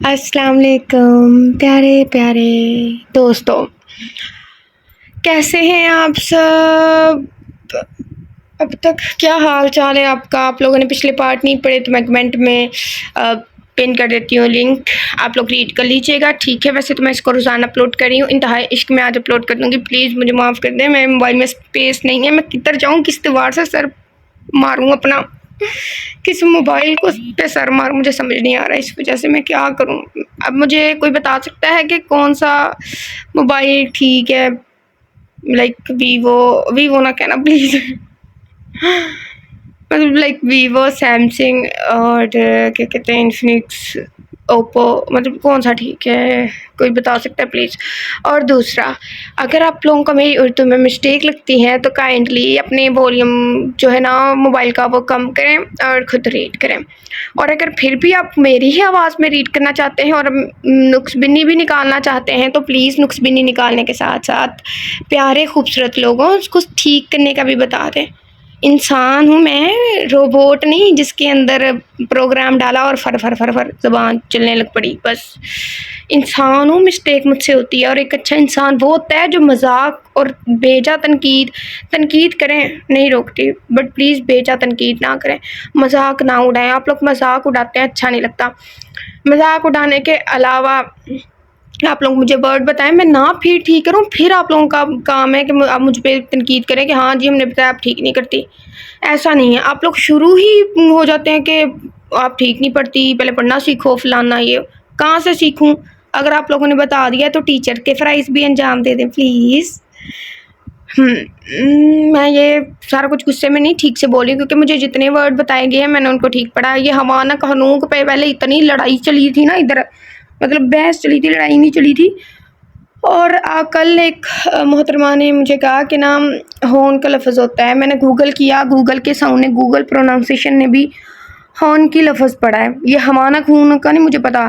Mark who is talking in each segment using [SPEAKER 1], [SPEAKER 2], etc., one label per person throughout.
[SPEAKER 1] السلام علیکم پیارے پیارے دوستوں، کیسے ہیں آپ سب؟ اب تک کیا حال چال ہے آپ کا؟ آپ لوگوں نے پچھلے پارٹ نہیں پڑھے تو میں کمنٹ میں پن کر دیتی ہوں لنک، آپ لوگ ریڈ کر لیجیے گا، ٹھیک ہے؟ ویسے تو میں اس کو روزانہ اپلوڈ کر رہی ہوں، انتہائی عشق میں آج اپلوڈ کر دوں گی، پلیز مجھے معاف کر دیں، میرے موبائل میں اسپیس نہیں ہے، میں کدھر جاؤں، کس دیوار سے سر ماروں اپنا، کس موبائل کو پہ سر ماروں، مجھے سمجھ نہیں آ رہا ہے، اس وجہ سے میں کیا کروں؟ اب مجھے کوئی بتا سکتا ہے کہ کون سا موبائل ٹھیک ہے؟ لائک ویوو نہ کہنا پلیز، مطلب لائک ویوو، سیمسنگ اور کیا کہتے ہیں انفنکس، اوپو، مطلب کون سا ٹھیک ہے؟ کوئی بتا سکتا ہے پلیز؟ اور دوسرا، اگر آپ لوگوں کو میری اردو میں مسٹیک لگتی ہے تو کائنڈلی اپنے والیوم جو ہے نا موبائل کا وہ کم کریں اور خود ریڈ کریں، اور اگر پھر بھی آپ میری ہی آواز میں ریڈ کرنا چاہتے ہیں اور نقص بینی بھی نکالنا چاہتے ہیں تو پلیز نقص بینی نکالنے کے ساتھ ساتھ پیارے خوبصورت لوگوں اس کو ٹھیک کرنے کا بھی بتا دیں۔ انسان ہوں میں، روبوٹ نہیں جس کے اندر پروگرام ڈالا اور فر فر فر فر زبان چلنے لگ پڑی، بس انسان ہوں، مسٹیک مجھ سے ہوتی ہے، اور ایک اچھا انسان وہ ہوتا ہے جو مذاق اور بیجا تنقید کریں، نہیں روکتی، بٹ پلیز بیجا تنقید نہ کریں، مذاق نہ اڑائیں، آپ لوگ مذاق اڑاتے ہیں، اچھا نہیں لگتا۔ مذاق اڑانے کے علاوہ آپ لوگ مجھے ورڈ بتائیں، میں نہ پھر ٹھیک کروں، پھر آپ لوگوں کا کام ہے کہ آپ مجھ پہ تنقید کریں کہ ہاں جی ہم نے بتایا آپ ٹھیک نہیں کرتی، ایسا نہیں ہے، آپ لوگ شروع ہی ہو جاتے ہیں کہ آپ ٹھیک نہیں پڑھتی، پہلے پڑھنا سیکھو فلانا، یہ کہاں سے سیکھوں؟ اگر آپ لوگوں نے بتا دیا تو ٹیچر کے فرائض بھی انجام دے دیں پلیز۔ میں یہ سارا کچھ غصے میں نہیں، ٹھیک سے بولی، کیونکہ مجھے جتنے ورڈ بتائے گئے ہیں میں نے ان کو ٹھیک پڑھا۔ یہ ہمانہ قانون پہ پہلے اتنی لڑائی چلی تھی نا، ادھر مطلب بحث چلی تھی، لڑائی نہیں چلی تھی، اور کل ایک محترمہ نے مجھے کہا کہ نا ہون کا لفظ ہوتا ہے، میں نے گوگل کیا، گوگل کے سامنے گوگل پروننسیشن نے بھی ہون کی لفظ پڑھا ہے، یہ ہمانہ خون کا نہیں مجھے پتا،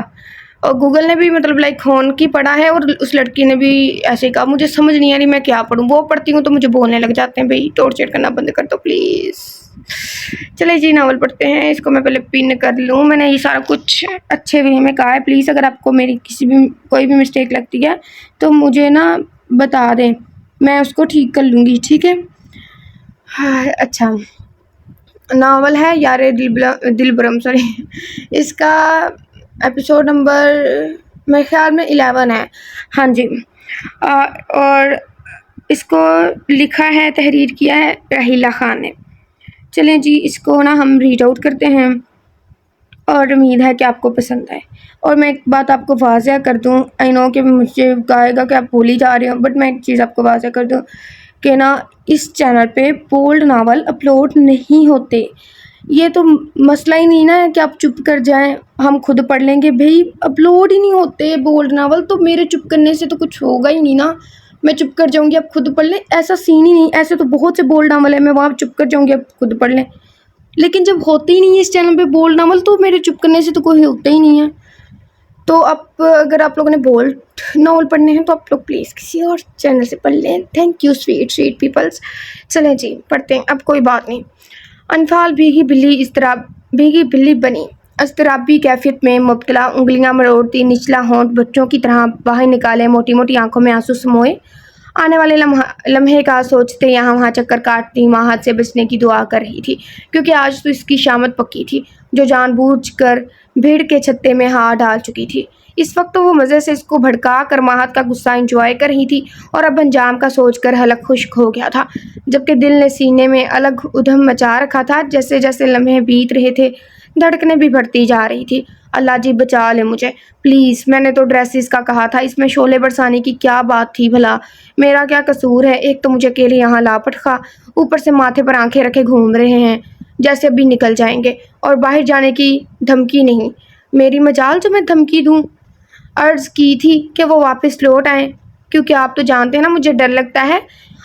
[SPEAKER 1] اور گوگل نے بھی مطلب لائک ہون کی پڑھا ہے، اور اس لڑکی نے بھی ایسے کہا، مجھے سمجھ نہیں آ رہی میں کیا پڑھوں، وہ پڑھتی ہوں تو مجھے بولنے لگ جاتے ہیں، بھائی ٹارچر کرنا بند کر دو پلیز۔ چلے جی ناول پڑھتے ہیں، اس کو میں پہلے پن کر لوں، میں نے یہ سارا کچھ اچھے وے میں کہا ہے، پلیز اگر آپ کو میری کوئی بھی مسٹیک لگتی ہے تو مجھے نا بتا دیں، میں اس کو ٹھیک کر لوں گی، ٹھیک ہے؟ اچھا، ناول ہے یار دل برم، سوری، اس کا ایپیسوڈ نمبر میرے خیال میں 11 ہے، ہاں جی، اور اس کو لکھا ہے، تحریر کیا ہے رحیلہ خان نے۔ چلیں جی اس کو نا ہم ریڈ آؤٹ کرتے ہیں، اور امید ہے کہ آپ کو پسند آئے۔ اور میں ایک بات آپ کو واضح کر دوں، آئی نو کہ مجھے کہے گا کہ آپ بھول ہی جا رہے ہو، بٹ میں ایک چیز آپ کو واضح کر دوں کہ نا اس چینل پہ بولڈ ناول اپلوڈ نہیں ہوتے، یہ تو مسئلہ ہی نہیں نا کہ آپ چپ کر جائیں ہم خود پڑھ لیں گے، بھئی اپلوڈ ہی نہیں ہوتے بولڈ ناول، تو میرے چپ کرنے سے تو کچھ ہوگا ہی نہیں نا، میں چپ کر جاؤں گی آپ خود پڑھ لیں، ایسا سین ہی نہیں، ایسے تو بہت سے بولڈ ناول ہیں، میں وہاں چپ کر جاؤں گی آپ خود پڑھ لیں، لیکن جب ہوتے ہی نہیں ہے اس چینل پہ بولڈ ناول تو میرے چپ کرنے سے تو کوئی ہوتا ہی نہیں ہے، تو اب اگر آپ لوگوں نے بولڈ ناول پڑھنے ہیں تو آپ لوگ پلیز کسی اور چینل سے پڑھ لیں، thank you sweet sweet peoples. چلیں جی پڑھتے ہیں، اب کوئی بات نہیں۔ انفال بھیگی بلی بنی، اضطرابی کیفیت میں مبتلا، انگلیاں مروڑتی، نچلا ہونٹ بچوں کی طرح باہر نکالے، موٹی موٹی آنکھوں میں آنسو سموئے، آنے والے لمحے کا سوچتے یہاں وہاں چکر کاٹتی، ماہد سے بچنے کی دعا کر رہی تھی، کیونکہ آج تو اس کی شامت پکی تھی، جو جان بوجھ کر بھیڑ کے چھتے میں ہاتھ ڈال چکی تھی۔ اس وقت تو وہ مزے سے اس کو بھڑکا کر ماہد کا غصہ انجوائے کر رہی تھی، اور اب انجام کا سوچ کر حلق خشک ہو گیا تھا، جبکہ دل نے سینے میں الگ ادھم مچا رکھا تھا، جیسے جیسے لمحے بیت رہے تھے دھڑکنیں بھی بڑھتی جا رہی تھی۔ اللہ جی بچا لے مجھے پلیز، میں نے تو ڈریسز کا کہا تھا، اس میں شعلے برسانے کی کیا بات تھی بھلا، میرا کیا قصور ہے، ایک تو مجھے اکیلے یہاں لاپٹ خواہ، اوپر سے ماتھے پر آنکھیں رکھے گھوم رہے ہیں جیسے ابھی نکل جائیں گے، اور باہر جانے کی دھمکی نہیں، میری مجال جو میں دھمکی دوں، عرض کی تھی کہ وہ واپس لوٹ آئیں، کیونکہ آپ تو جانتے ہیں نا مجھے ڈر لگتا ہے۔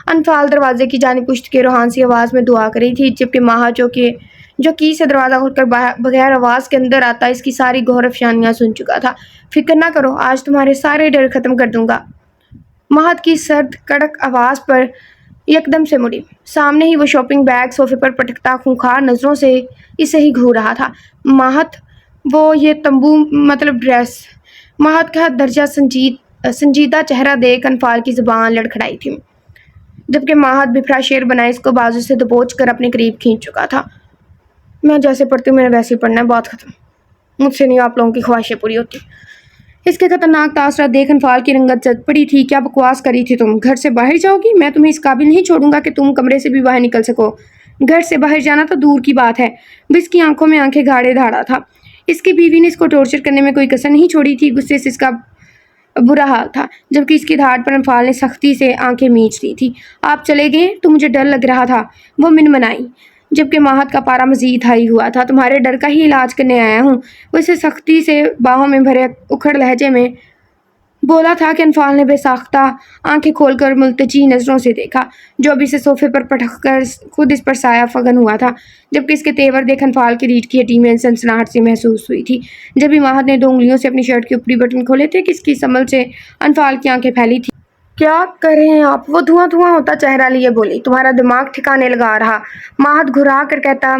[SPEAKER 1] انفال دروازے کی جانب پشت کے روحان سی آواز میں دعا کری تھی، جبکہ ماہا جو کی سے دروازہ کھول کر بغیر آواز کے اندر آتا اس کی ساری گہر افشانیاں سن چکا تھا۔ فکر نہ کرو، آج تمہارے سارے ڈر ختم کر دوں گا۔ ماہد کی سرد کڑک آواز پر یکدم سے مڑی، سامنے ہی وہ شاپنگ بیگ صوفے پر پٹکتا خونخوار نظروں سے اسے ہی گھور رہا تھا۔ ماہد وہ یہ تمبو مطلب ڈریس۔ مہد کا درجہ سنجیدہ چہرہ دیکھ انفال کی زبان لڑکھڑائی تھی، جبکہ مہد بفرا شیر بنائے اس کو بازو سے دبوچ کر اپنے قریب کھینچ چکا تھا۔ میں جیسے پڑھتی ہوں میں نے ویسے ہی پڑھنا ہے، بات ختم، مجھ سے نہیں آپ لوگوں کی خواہشیں پوری ہوتی۔ اس کے خطرناک تاثرات دیکھ انفال کی رنگت چڑھ پڑی تھی۔ کیا بکواس کری تھی تم؟ گھر سے باہر جاؤ گی؟ میں تمہیں اس قابل نہیں چھوڑوں گا کہ تم کمرے سے بھی باہر نکل سکو۔ گھر سے باہر جانا تو دور کی بات ہے۔ وہ اس کی آنکھوں میں آنکھیں گاڑے دھاڑا تھا۔ اس کی بیوی نے اس کو ٹارچر کرنے میں کوئی کسر نہیں چھوڑی تھی۔ غصے سے اس کا برا حال تھا، جبکہ اس کی دھاڑ پر انفال نے سختی سے آنکھیں میچ لی تھی۔ آپ چلے گئے تو مجھے ڈر لگ رہا تھا، وہ منمنائی، جبکہ مہد کا پارا مزید ہائی ہوا تھا۔ تمہارے ڈر کا ہی علاج کرنے آیا ہوں، وہ اسے سختی سے باہوں میں بھرے اکھڑ لہجے میں بولا تھا کہ انفال نے بے ساختہ آنکھیں کھول کر ملتجی نظروں سے دیکھا، جو ابھی سے صوفے پر پٹک کر خود اس پر سایہ فگن ہوا تھا، جبکہ اس کے تیور دیکھ انفال کی ریڑھ کی ہڈی میں سنسناہٹ سی محسوس ہوئی تھی۔ جب ہی مہد نے 2 انگلیوں سے اپنی شرٹ کے اوپری بٹن کھولے تھے کہ اس کی سنبھل سے انفال کی آنکھیں پھیلی تھیں۔ کیا کر رہے ہیں آپ؟ وہ دھواں دھواں ہوتا چہرہ لیے بولی۔ تمہارا دماغ ٹھکانے لگا رہا، مہد گھرا کر کہتا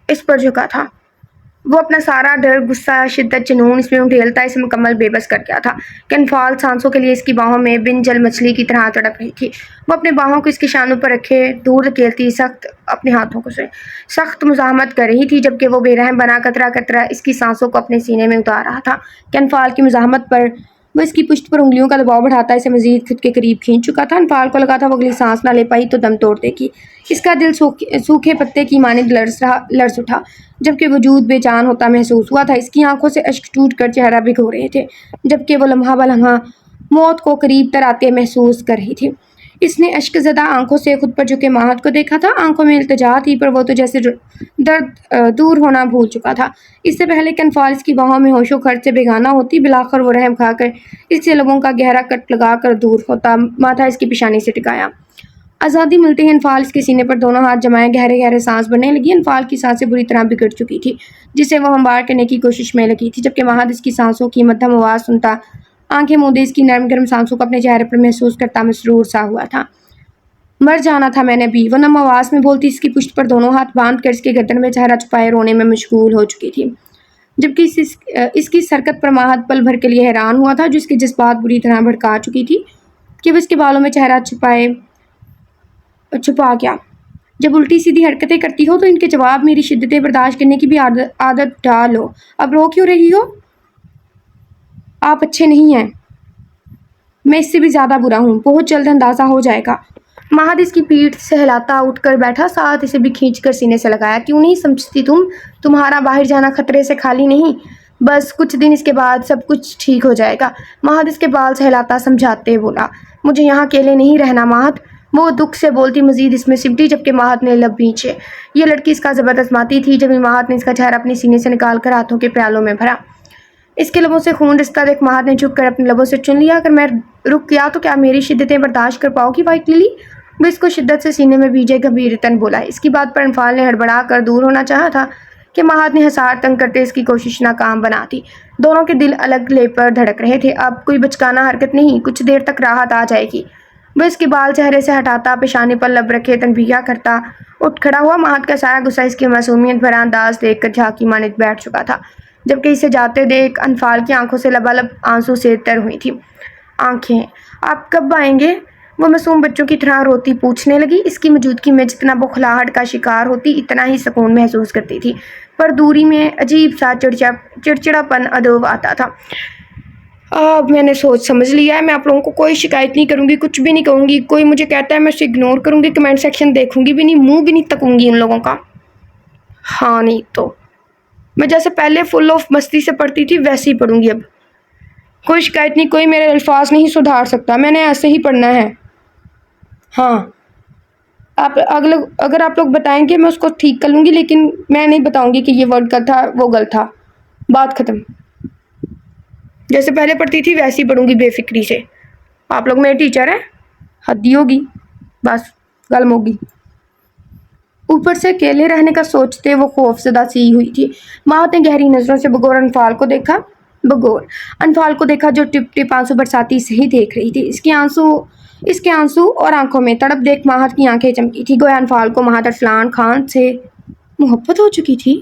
[SPEAKER 1] اس پر جھکا تھا۔ وہ اپنا سارا ڈر، غصہ، شدت، جنون اس میں انڈیلتا اسے مکمل بے بس کر گیا تھا کہ انفال سانسوں کے لیے اس کی باہوں میں بن جل مچھلی کی طرح تڑپ رہی تھی۔ وہ اپنے باہوں کو اس کے شانوں پر رکھے دور دھکیلتی اپنے ہاتھوں کو سے سخت مزاحمت کر رہی تھی، جبکہ وہ بے رحم بنا قطرہ قطرہ اس کی سانسوں کو اپنے سینے میں اتار رہا تھا کہ انفال کی مزاحمت پر وہ اس کی پشت پر انگلیوں کا دباؤ بڑھاتا اسے مزید خود کے قریب کھینچ چکا تھا۔ انفال کو لگا تھا وہ اگلی سانس نہ لے پائی تو دم توڑ دے گی۔ اس کا دل سوکھے پتے کی مانند لرز اٹھا، جبکہ وجود بے جان ہوتا محسوس ہوا تھا۔ اس کی آنکھوں سے اشک ٹوٹ کر چہرہ بھگو رہے تھے، جبکہ وہ لمحہ بہ لمحہ موت کو قریب تر آتے محسوس کر رہی تھی۔ اس نے اشک زدہ آنکھوں سے خود پر جھکے مہد کو دیکھا تھا۔ آنکھوں میں التجا تھی، پر وہ تو جیسے درد دور ہونا بھول چکا تھا۔ اس سے پہلے کہ انفال اس کی باہوں میں ہوش و خرچ سے بیگانہ ہوتی، بلاخر وہ رحم کھا کر اس سے لبوں کا گہرا کٹ لگا کر دور ہوتا، ماتھا اس کی پیشانی سے ٹکایا۔ آزادی ملتے ہی انفال اس کے سینے پر دونوں ہاتھ جمائے گہرے گہرے سانس بھرنے لگی۔ انفال کی سانسیں بری طرح بگڑ چکی تھی، جسے وہ ہموار کرنے کی کوشش میں لگی تھی، جبکہ مہد اس کی سانسوں کی مدھم آواز سنتا، آنکھیں مودے اس کی نرم گرم سانسوں کو اپنے چہرے پر محسوس کرتا مسرور سا ہوا تھا۔ مر جانا تھا میں نے بھی، وہ نم آواز میں بولتی اس کی پشت پر دونوں ہاتھ باندھ کر اس کے گردن میں چہرہ چھپائے رونے میں مشغول ہو چکی تھی، جبکہ اس کی حرکت پر مہد پل بھر کے لیے حیران ہوا تھا، جو اس کے جذبات بری طرح بھڑکا چکی تھی کہ وہ اس کے بالوں میں چہرہ چھپا گیا۔ جب الٹی سیدھی حرکتیں کرتی ہو تو ان کے جواب میری شدتیں برداشت کرنے کی بھی عادت ڈالو۔ اب رو کیوں رہی ہو؟ آپ اچھے نہیں ہیں، میں اس سے بھی زیادہ برا ہوں، بہت جلد اندازہ ہو جائے گا۔ مہد اس کی پیٹھ سے ہلاتا اٹھ کر بیٹھا، ساتھ اسے بھی کھینچ کر سینے سے لگایا۔ کیوں نہیں سمجھتی تمہارا باہر جانا خطرے سے خالی نہیں، بس کچھ دن اس کے بعد سب کچھ ٹھیک ہو جائے گا۔ مہد اس کے بال سہلاتا سمجھاتے بولا۔ مجھے یہاں اکیلے نہیں رہنا مہد، وہ دکھ سے بولتی مزید اس میں سمٹی، جبکہ مہد نے لب بھینچے۔ یہ لڑکی اس کا زبردست ماتی تھی۔ جب مہد نے اس کا چہرہ اپنے سینے سے نکال کر ہاتھوں کے پیالوں میں بھرا، اس کے لبوں سے خون رستا دیکھ مہد نے جھک کر اپنے لبوں سے چن لیا۔ اگر میں رک گیا تو کیا میری شدتیں برداشت کر پاؤ گی وائٹ للی؟ وہ اس کو شدت سے سینے میں بھیجے گمبھیرتاً بولا۔ اس کی بات پر انفال نے ہڑبڑا کر دور ہونا چاہا تھا کہ مہد نے حصار تنگ کرتے اس کی کوشش ناکام بنا دی۔ دونوں کے دل الگ لے پر دھڑک رہے تھے۔ اب کوئی بچکانہ حرکت نہیں، کچھ دیر تک راحت آ جائے گی۔ وہ اس کے بال چہرے سے ہٹاتا، پیشانی پر لب رکھے تنبیہ کرتا اٹھ کھڑا ہوا۔ مہد کا سارا غصہ اس کی معصومیت بھرا انداز دیکھ کر جھانکی مانند بیٹھ چکا تھا، جبکہ اسے جاتے دیکھ انفال کی آنکھوں سے لبالب آنسو سے تر ہوئی تھی۔ آنکھیں، آپ کب آئیں گے؟ وہ معصوم بچوں کی طرح روتی پوچھنے لگی۔ اس کی موجودگی میں جتنا بخلاہٹ کا شکار ہوتی اتنا ہی سکون محسوس کرتی تھی، پر دوری میں عجیب سا چڑچڑاپن ادو آتا تھا۔ اب میں نے سوچ سمجھ لیا ہے، میں آپ لوگوں کو کوئی شکایت نہیں کروں گی، کچھ بھی نہیں کہوں گی۔ کوئی مجھے کہتا ہے میں اسے اگنور کروں گی، کمنٹ سیکشن دیکھوں گی بھی نہیں، منہ بھی نہیں تکوں گی ان لوگوں کا۔ ہاں نہیں تو میں جیسے پہلے فل آف مستی سے پڑھتی تھی ویسے ہی پڑھوں گی۔ اب کوئی شکایت نہیں، کوئی میرے الفاظ نہیں سدھار سکتا، میں نے ایسے ہی پڑھنا ہے۔ ہاں اگر آپ لوگ بتائیں گے میں اس کو ٹھیک کر لوں گی، لیکن میں نہیں بتاؤں گی کہ یہ ورڈ غلط تھا وہ غلط تھا، بات ختم۔ جیسے پہلے پڑھتی تھی ویسے ہی پڑھوں گی بے فکری سے۔ آپ لوگ میرے ٹیچر ہیں، حدی ہوگی، بس گلم ہوگی۔ اوپر سے اکیلے رہنے کا سوچتے وہ خوف زدہ سی ہوئی تھی۔ مہد نے گہری نظروں سے بغور انفال کو دیکھا جو ٹپ ٹپ آنسو برساتی سے ہی دیکھ رہی تھی۔ اس کے آنسو اور آنکھوں میں تڑپ دیکھ مہد کی آنکھیں چمکی تھی، گویا انفال کو مہد ارسلان خان سے محبت ہو چکی تھی۔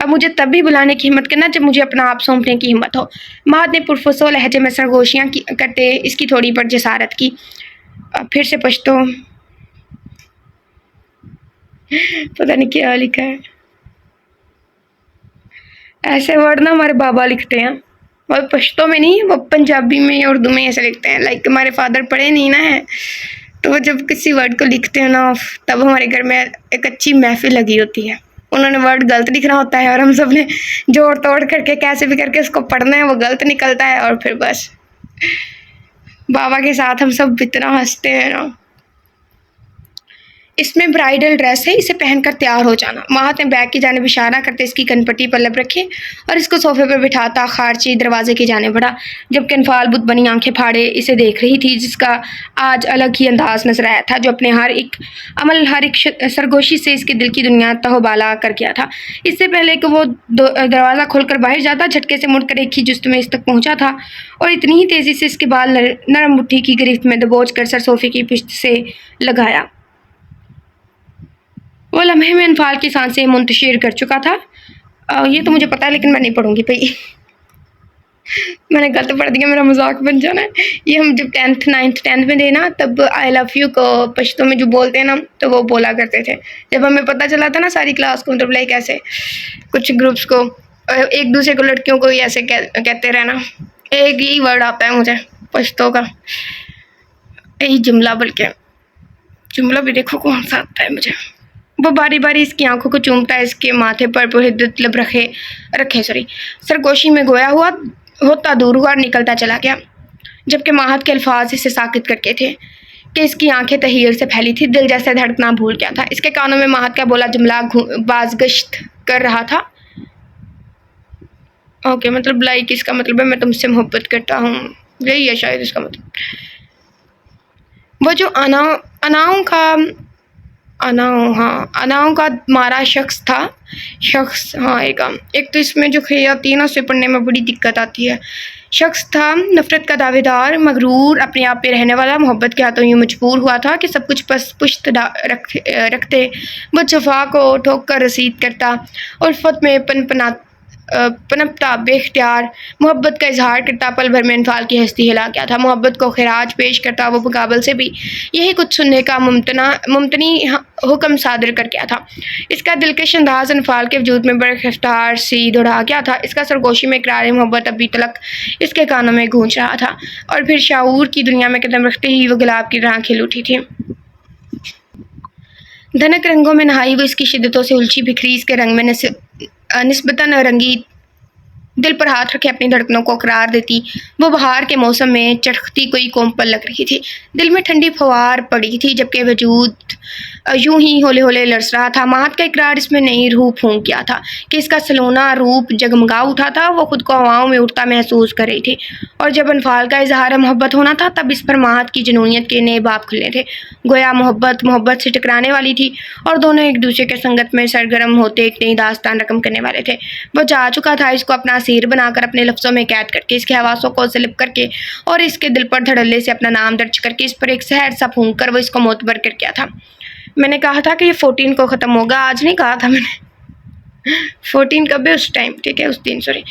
[SPEAKER 1] اب مجھے تب بھی بلانے کی ہمت کرنا جب مجھے اپنا آپ سونپنے کی ہمت ہو۔ مہد نے پرفسو لہجے میں سرگوشیاں کرتے اس کی تھوڑی پر جسارت کی۔ پھر سے پشتو پتہ نہیں کیا لکھا ہے، ایسے ورڈ نا ہمارے بابا لکھتے ہیں، وہ پشتو میں نہیں، وہ پنجابی میں یا اردو میں ایسے لکھتے ہیں۔ لائک ہمارے فادر پڑھے نہیں نا ہے، تو وہ جب کسی ورڈ کو لکھتے ہیں نا تب ہمارے گھر میں ایک اچھی محفل لگی ہوتی ہے۔ انہوں نے ورڈ غلط لکھنا ہوتا ہے اور ہم سب نے جوڑ توڑ کر کے کیسے بھی کر کے اس کو پڑھنا ہے، وہ غلط نکلتا ہے اور پھر بس بابا کے ساتھ ہم سب اتنا ہنستے ہیں نا۔ اس میں برائڈل ڈریس ہے، اسے پہن کر تیار ہو جانا۔ مہد نے بیگ کی جانب اشارہ کرتے اس کی کن پٹی پر لب رکھے اور اس کو صوفے پر بٹھاتا خارچی دروازے کی جانب بڑھا، جبکہ انفال بت بنی آنکھیں پھاڑے اسے دیکھ رہی تھی، جس کا آج الگ ہی انداز نظر آیا تھا، جو اپنے ہر ایک عمل، ہر ایک سرگوشی سے اس کے دل کی دنیا تہوبالا کر گیا تھا۔ اس سے پہلے کہ وہ دروازہ کھول کر باہر جاتا، جھٹکے سے مڑ کر ایک ہی جست میں اس تک پہنچا تھا اور اتنی ہی تیزی سے اس کے بال نرم مٹھی کی گرفت میں دبوچ کر سر صوفے کی پشت سے لگایا۔ وہ لمحے میں انفال کی سانسیں منتشر کر چکا تھا۔ یہ تو مجھے پتا ہے لیکن میں نہیں پڑھوں گی بھائی، میں نے غلط پڑھ دیا، میرا مذاق بن جانا ہے۔ یہ ہم جب 9th میں تھے نا تب آئی لو یو کو پشتو میں جو بولتے ہیں نا تو وہ بولا کرتے تھے۔ جب ہمیں پتہ چلا تھا نا ساری کلاس کو، مطلب لائک ایسے کچھ گروپس کو ایک دوسرے کو لڑکیوں کو ایسے کہتے رہنا، ایک ہی ورڈ آتا ہے مجھے پشتو کا، یہی جملہ، بلکہ جملہ بھی دیکھو کون سا آتا ہے مجھے۔ وہ باری باری اس کی آنکھوں کو چومتا ہے، اس کے ماتھے پر پرہدت لب رکھے سرگوشی میں گویا ہوتا دور ہوا اور نکلتا چلا گیا، جبکہ مہد کے الفاظ اسے ساکت کر کے تھے کہ اس کی آنکھیں تحیر سے پھیلی تھی، دل جیسے دھڑکنا بھول گیا تھا۔ اس کے کانوں میں مہد کا بولا جملہ بازگشت کر رہا تھا۔ اوکے، مطلب لائک اس کا مطلب ہے میں تم سے محبت کرتا ہوں، یہی ہے شاید اس کا مطلب۔ وہ جو اناؤں کا مارا شخص تھا، ایک تو اس میں جو خیاتی ہے نا اسے پڑھنے میں بڑی دقت آتی ہے۔ شخص تھا نفرت کا دعوے دار، مغرور، اپنے آپ پہ رہنے والا، محبت کے ہاتھوں یوں مجبور ہوا تھا کہ سب کچھ پشت رکھتے وہ جفا کو ٹھوک کر رسید کرتا، الفت میں پنپتا، بے اختیار محبت کا اظہار کرتا، پل بھر میں انفال کی ہستی ہلا گیا تھا، محبت کو خراج پیش کرتا وہ مقابل سے بھی یہی کچھ سننے کا ممتنی حکم صادر کر گیا تھا۔ اس کا دلکش انداز انفال کے وجود میں بڑے رفتار سی دوڑا گیا تھا، اس کا سرگوشی میں اقرار محبت ابھی تلک اس کے کانوں میں گونج رہا تھا، اور پھر شعور کی دنیا میں قدم رکھتے ہی وہ گلاب کی طرح کھل اٹھی تھی۔ دھنک رنگوں میں نہائی وہ اس کی شدتوں سے الجھی بکھری، اس کے رنگ میں نسبتاً رنگی، دل پر ہاتھ رکھے اپنی دھڑکنوں کو قرار دیتی، وہ بہار کے موسم میں چڑھتی کوئی کومپل لگ رہی تھی، دل میں ٹھنڈی پھوار پڑی تھی، جبکہ وجود یوں ہی ہولے ہولے لرز رہا تھا۔ مہد کا اقرار اس میں نئی روح پھونک گیا تھا کہ اس کا سلونا روپ جگمگا اٹھا تھا، وہ خود کو ہواؤں میں اڑتا محسوس کر رہی تھی، اور جب انفال کا اظہار محبت ہونا تھا تب اس پر مہد کی جنونیت کے نئے باب کھلنے تھے، گویا محبت سے ٹکرانے والی تھی اور دونوں ایک دوسرے کے سنگت میں سرگرم ہوتے ایک نئی داستان رقم کرنے والے تھے۔ وہ چاہ چکا تھا اس کو اپنا اسیر بنا کر، اپنے لفظوں میں قید کر کے، اس کے حواسوں کو سلب کر کے اور اس کے دل پر دھڑلے سے اپنا نام درج کر کے، اس پر ایک زہر سا پھونک کر وہ اس کو معتبر کر گیا تھا۔ میں نے کہا تھا کہ یہ 14 کو ختم ہوگا، آج نہیں کہا تھا میں نے، 14 کب ہے اس ٹائم، ٹھیک ہے اس دن، سوری،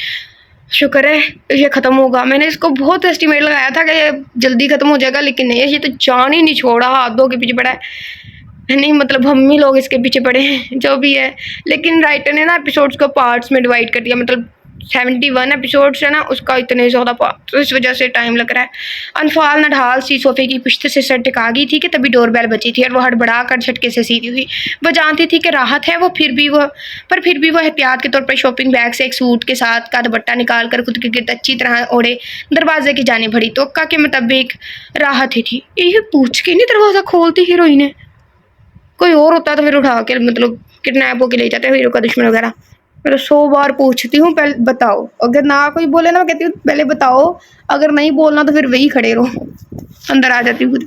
[SPEAKER 1] شکر ہے یہ ختم ہوگا۔ میں نے اس کو بہت ایسٹیمیٹ لگایا تھا کہ یہ جلدی ختم ہو جائے گا، لیکن نہیں، یہ تو جان ہی نہیں چھوڑا، ہاتھوں کے پیچھے پڑا ہے، نہیں مطلب ہم ہی لوگ اس کے پیچھے پڑے ہیں، جو بھی ہے۔ لیکن رائٹر نے نا ایپیسوڈس کو پارٹس میں ڈیوائڈ کر دیا، مطلب 71 ایپیسوڈس ہے نا، اس کا اتنے زیادہ پارٹ، تو اس وجہ سے ٹائم لگ رہا ہے۔ انفال نڈھال سی صوفے کی پشت سے سر ٹکا گئی تھی کہ تبھی ڈور بیل بجی تھی اور وہ ہڑبڑا کر جھٹکے سے سیدھی ہوئی۔ وہ جانتی تھی کہ راحت ہے، پھر بھی وہ احتیاط کے طور پر شاپنگ بیگ سے ایک سوٹ کے ساتھ کا دوپٹہ نکال کر خود کے گرد اچھی طرح اوڑھے دروازے کی جانب بڑھی۔ توقع کے مطابق راحت ہی تھی، یہ پوچھ کے نہیں دروازہ کھولتی ہیروئن ہے، کوئی اور ہوتا تو پھر اٹھا کے مطلب کڈنیپ ہو کے لے جاتے ہیرو کا دشمن وغیرہ۔ میں 100 بار پوچھتی ہوں پہلے بتاؤ، اگر نہ کوئی بولے نا میں کہتی ہوں پہلے بتاؤ، اگر نہیں بولنا تو پھر وہی کھڑے رہو، اندر آ جاتی ہوں خود۔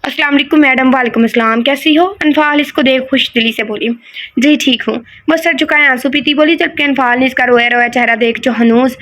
[SPEAKER 1] السلام علیکم میڈم۔ وعلیکم السلام، کیسی ہو؟ انفال اس کو دیکھ خوش دلی سے بولی۔ جی ٹھیک ہوں، وہ سر جھکائے آنسو پیتی بولی، جبکہ انفال نے اس کا رویا رویا چہرہ دیکھ جو ہنوز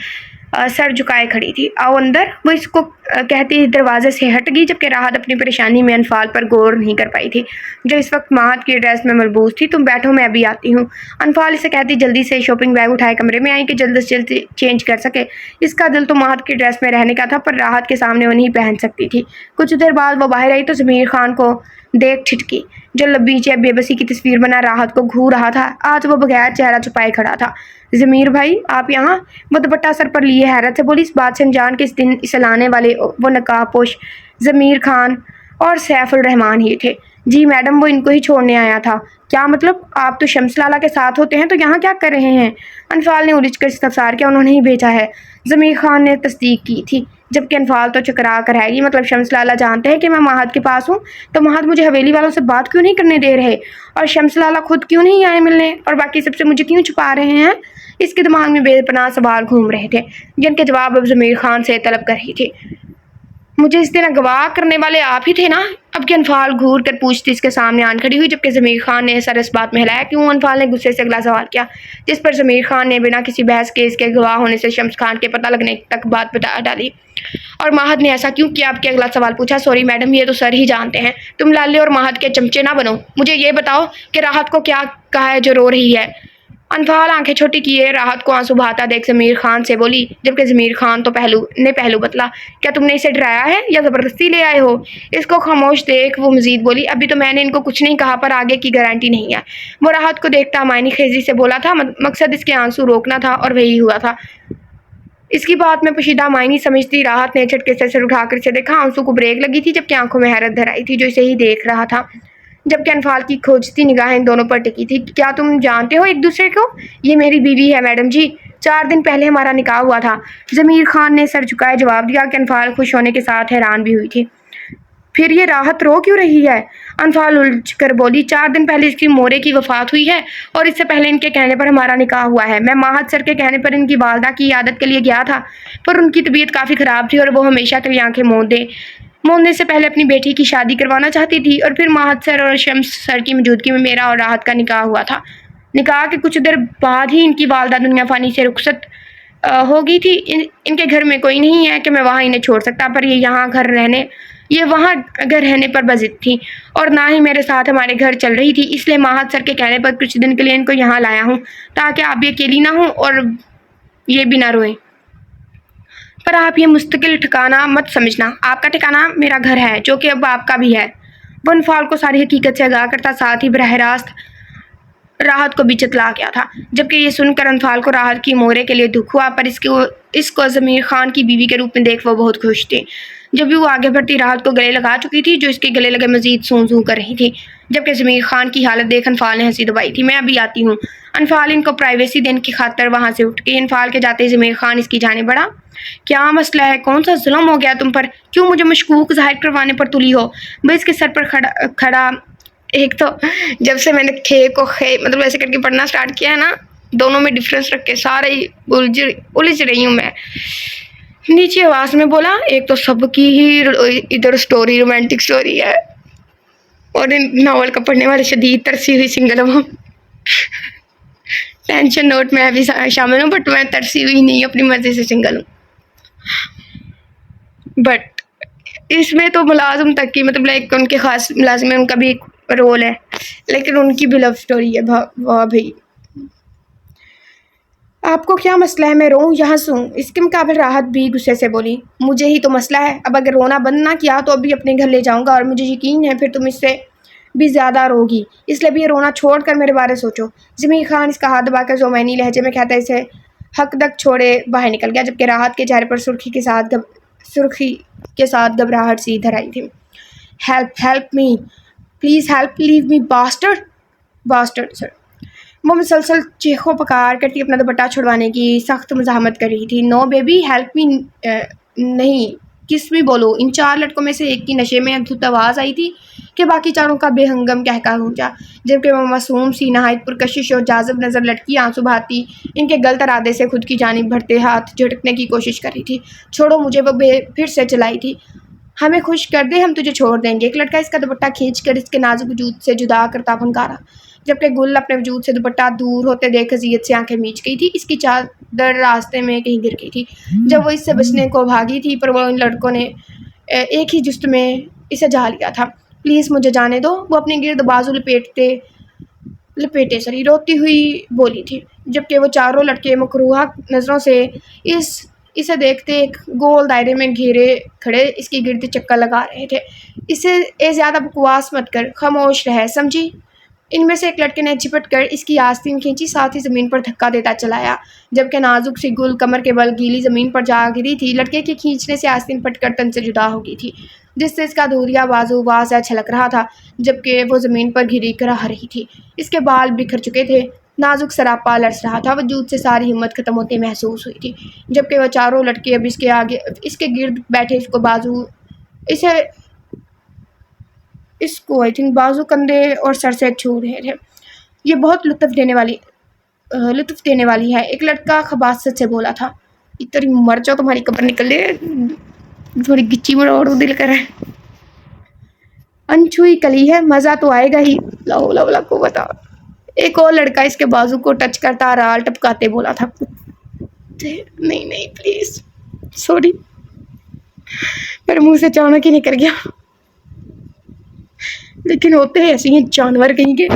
[SPEAKER 1] سر جھکائے کھڑی تھی۔ آؤ اندر، وہ اس کو کہتی ہی دروازے سے ہٹ گئی، جبکہ راحت اپنی پریشانی میں انفال پر غور نہیں کر پائی تھی جو اس وقت ماہد کی ڈریس میں ملبوس تھی۔ تم بیٹھو، میں ابھی آتی ہوں۔ انفال اسے کہتی جلدی سے شاپنگ بیگ اٹھائے کمرے میں آئی کہ جلد سے جلد چینج کر سکے۔ اس کا دل تو ماہد کی ڈریس میں رہنے کا تھا، پر راحت کے سامنے وہ نہیں پہن سکتی تھی۔ کچھ دیر بعد وہ باہر آئی تو ضمیر خان کو دیکھ ٹھٹکی، جو لبیچ بے بسی کی تصویر بنا راحت کو گھور رہا تھا۔ آج وہ بغیر چہرہ چھپائے کھڑا تھا۔ ضمیر بھائی، آپ یہاں؟ وہ دوپٹہ سر پر لیے حیرت سے بولی، اس بات سے انجان کہ اس دن اسے لانے والے وہ نقاب پوش ضمیر خان اور سیف الرحمان ہی تھے۔ جی میڈم، وہ ان کو ہی چھوڑنے آیا تھا۔ کیا مطلب؟ آپ تو شمس لالہ کے ساتھ ہوتے ہیں، تو یہاں کیا کر رہے ہیں؟ انفال نے الجھ کر استفسار کیا۔ انہوں نے ہی بھیجا ہے، ضمیر خان نے تصدیق کی تھی، جبکہ انفال تو چکرا کر رہ گئی۔ مطلب شمس لالہ جانتے ہیں کہ میں ماہد کے پاس ہوں، تو ماہد مجھے حویلی والوں سے بات کیوں نہیں کرنے دے رہے؟ اور شمس لالہ خود کیوں نہیں آئے ملنے؟ اور باقی سب سے مجھے کیوں چھپا رہے ہیں؟ اس کے دماغ میں بے پناہ سوال گھوم رہے تھے، جن کے جواب اب ضمیر خان سے طلب کر رہی تھی۔ مجھے اس دن اغوا کرنے والے آپ ہی تھے نا؟ اب کہ انفال گھور کر پوچھتی اس کے سامنے آن کھڑی ہوئی، جبکہ ضمیر خان نے سر اس بات میں ہلایا۔ کیوں؟ انفال نے غصے سے اگلا سوال کیا، جس پر ضمیر خان نے بنا کسی بحث کے اس کے گواہ ہونے سے شمس خان کے پتہ لگنے تک بات بتا ڈالی۔ اور ماہد نے ایسا کیوں کیا؟ اب کے اگلا سوال پوچھا۔ سوری میڈم، یہ تو سر ہی جانتے ہیں، تم لالے اور ماہد کے چمچے نہ بنو۔ مجھے یہ بتاؤ کہ راحت کو کیا کہا ہے جو رو رہی ہے؟ انفال آنکھیں چھوٹی کیے راحت کو آنسو بہاتا دیکھ ضمیر خان سے بولی، جبکہ ضمیر خان تو پہلو بتلا۔ کیا تم نے اسے ڈرایا ہے یا زبردستی لے آئے ہو؟ اس کو خاموش دیکھ وہ مزید بولی، ابھی تو میں نے ان کو کچھ نہیں کہا، پر آگے کی گارنٹی نہیں ہے۔ وہ راحت کو دیکھتا معنی خیزی سے بولا تھا، مقصد اس کے آنسو روکنا تھا، اور وہی ہوا تھا۔ اس کی بات میں پوشیدہ معنی سمجھتی راحت نے جھٹکے سے سر اٹھا کر اسے دیکھا۔ آنسو کو بریک لگی تھی، جبکہ آنکھوں میں حیرت دھر آئی تھی جو اسے ہی دیکھ رہا تھا، جبکہ انفال کی کھوجتی نگاہیں ان دونوں پر ٹکی تھی۔ کیا تم جانتے ہو ایک دوسرے کو؟ یہ میری بیوی ہے میڈم جی، 4 دن پہلے ہمارا نکاح ہوا تھا۔ ضمیر خان نے سر جھکائے جواب دیا کہ انفال خوش ہونے کے ساتھ حیران بھی ہوئی تھی۔ پھر یہ راحت رو کیوں رہی ہے؟ انفال الجھ کر بولی، 4 دن پہلے اس کی مورے کی وفات ہوئی ہے، اور اس سے پہلے ان کے کہنے پر ہمارا نکاح ہوا ہے۔ میں ماہد سر کے کہنے پر ان کی والدہ کی عیادت کے لیے گیا تھا، پر ان کی طبیعت کافی خراب تھی اور وہ ہمیشہ کے لیے آنکھیں موندنے سے پہلے اپنی بیٹی کی شادی کروانا چاہتی تھی، اور پھر ماہد سر اور شمس سر کی موجودگی میں میرا اور راحت کا نکاح ہوا تھا۔ نکاح کے کچھ دیر بعد ہی ان کی والدہ دنیا فانی سے رخصت ہو گئی تھی۔ ان کے گھر میں کوئی نہیں ہے کہ میں وہاں انہیں چھوڑ سکتا، پر یہ وہاں گھر رہنے پر بضد تھی، اور نہ ہی میرے ساتھ ہمارے گھر چل رہی تھی، اس لیے ماہد سر کے کہنے پر کچھ دن کے لیے ان کو یہاں لایا ہوں، تاکہ آپ بھی اکیلی نہ ہوں اور یہ بھی نہ روئیں۔ پر آپ یہ مستقل ٹھکانہ مت سمجھنا، آپ کا ٹھکانہ میرا گھر ہے، جو کہ اب آپ کا بھی ہے۔ وہ انفال کو ساری حقیقت سے آگاہ کرتا، ساتھ ہی براہ راست راحت کو بھی چتلا گیا تھا، جبکہ یہ سن کر انفال کو راحت کی مورے کے لیے دکھ ہوا، پر اس کو ضمیر خان کی بیوی کے روپ میں دیکھ وہ بہت خوش تھی۔ جب بھی وہ آگے بڑھتی راحت کو گلے لگا چکی تھی، جو اس کے گلے لگے مزید سوں کر رہی تھی، جبکہ ضمیر خان کی حالت دیکھ انفال نے ہنسی دبائی تھی۔ میں ابھی آتی ہوں۔ انفال ان کو پرائیویسی دینے کی خاطر وہاں سے اٹھ گئی۔ انفال کے جاتے ضمیر خان اس کی جانب بڑھا۔ کیا مسئلہ ہے؟ کون سا ظلم ہو گیا تم پر؟ کیوں مجھے مشکوک ظاہر کروانے پر تلی ہو؟ وہ اس کے سر پر کھڑا ایک تو جب سے میں نے مطلب ایسے کر کے پڑھنا سٹارٹ کیا ہے نا، دونوں میں ڈفرینس رکھ کے سارے الجھ رہی ہوں میں، نیچے آواز میں بولا، ایک تو سب کی ہی ادھر سٹوری رومانٹک سٹوری ہے، اور ان ناول کا پڑھنے والے شدید ترسی ہوئی سنگل ہوں۔ ٹینشن نوٹ میں بھی شامل ہوں، بٹ میں ترسی ہوئی نہیں، اپنی مرضی سے سنگل ہوں۔ بٹ اس میں تو ملازم تک کی مطلب لائک ان کے خاص ملازم میں ان کا بھی ایک رول ہے، لیکن ان کی بھی لو سٹوری ہے بھائی۔ آپ کو کیا مسئلہ ہے؟ میں روؤں یا ہنسوں؟ اس کے مقابل راحت بھی غصے سے بولی، مجھے ہی تو مسئلہ ہے، اب اگر رونا بند نہ کیا تو ابھی اپنے گھر لے جاؤں گا، اور مجھے یقین ہے پھر تم اس سے بھی زیادہ روگی، اس لیے بھی یہ رونا چھوڑ کر میرے بارے سوچو۔ ضمیر خان اس کا ہاتھ دبا کر زومینی لہجے میں کہتا اسے حق دک چھوڑے باہر نکل گیا، جبکہ راحت کے چہرے پر سرخی کے ساتھ گھبراہٹ سی ادھر آئی تھی۔ Help me please, help, leave me bastard sir. وہ مسلسل چیخو پکار کرتی اپنا دوپٹہ چھڑوانے کی سخت مزاحمت کر رہی تھی۔ نو بیبی، ہیلپ می نہیں، کس بھی بولو۔ ان 4 لڑکوں میں سے ایک کی نشے میں ادھت آواز آئی تھی کہ باقی 4 کا بے ہنگم کہکا گونجا، جبکہ وہ معصوم سی نہایت پرکشش اور جاذب نظر لڑکی آنسو بہاتی ان کے غلط ارادے سے خود کی جانب بڑھتے ہاتھ جھٹکنے کی کوشش کر رہی تھی۔ چھوڑو مجھے، وہ پھر سے چلائی تھی۔ ہمیں خوش کر دے، ہم تجھے چھوڑ دیں گے۔ ایک لڑکا اس کا دوپٹہ کھینچ کر اس کے نازک وجود سے جدا کرتا پھنکارا۔ جبکہ گل اپنے وجود سے دوپٹہ دور ہوتے دیکھ اذیت سے آنکھیں میچ گئی تھی. اس کی چادر راستے میں کہیں گر گئی تھی. جب وہ اس سے بچنے کو بھاگی تھی پر وہ ان لڑکوں نے ایک ہی جست میں اسے جا لیا تھا. پلیز مجھے جانے دو. وہ اپنے گرد بازو لپیٹے روتی ہوئی بولی تھی. جبکہ وہ چاروں لڑکے مکروہ نظروں سے اسے دیکھتے ایک گول دائرے میں گھیرے کھڑے اس کی گرد چکر لگا رہے تھے. اسے زیادہ بکواس مت کر، خاموش رہ، سمجھی؟ ان میں سے ایک لڑکے نے جھپٹ کر اس کی آستین کھینچی، ساتھ ہی زمین پر دھکا دیتا چلایا. جبکہ نازک سی گل کمر کے بل گیلی زمین پر جا گری تھی. لڑکے کے کھینچنے سے آستین پھٹ کر تن سے جدا ہو گئی تھی، جس سے اس کا دھوریا بازو واضح چھلک رہا تھا جبکہ وہ زمین پر گری رہ رہی تھی. اس کے بال بکھر چکے تھے، نازک سراپا لرز رہا تھا، وجود سے ساری ہمت ختم ہوتی محسوس ہوئی تھی. جبکہ وہ چاروں لڑکے اب اس کے گرد بیٹھے اس کو بازو، کندھے اور سر سے چھو رہے تھے. یہ بہت لطف دینے والی ہے، ایک لڑکا خباثت سے بولا تھا. اتنی مر جاؤ تمہاری قبر نکل لے، تھوڑی گچی مروڑ دل کر ہے. انچھوئی کلی ہے، مزہ تو آئے گا ہی. لا حول ولا قوت. ایک اور لڑکا اس کے بازو کو ٹچ کرتا رال ٹپکاتے بولا تھا. نہیں پلیز، سوری، میرے منہ سے اچانک ہی نکل گیا. لیکن ہوتے ہیں ایسے ہی جانور کہیں کے.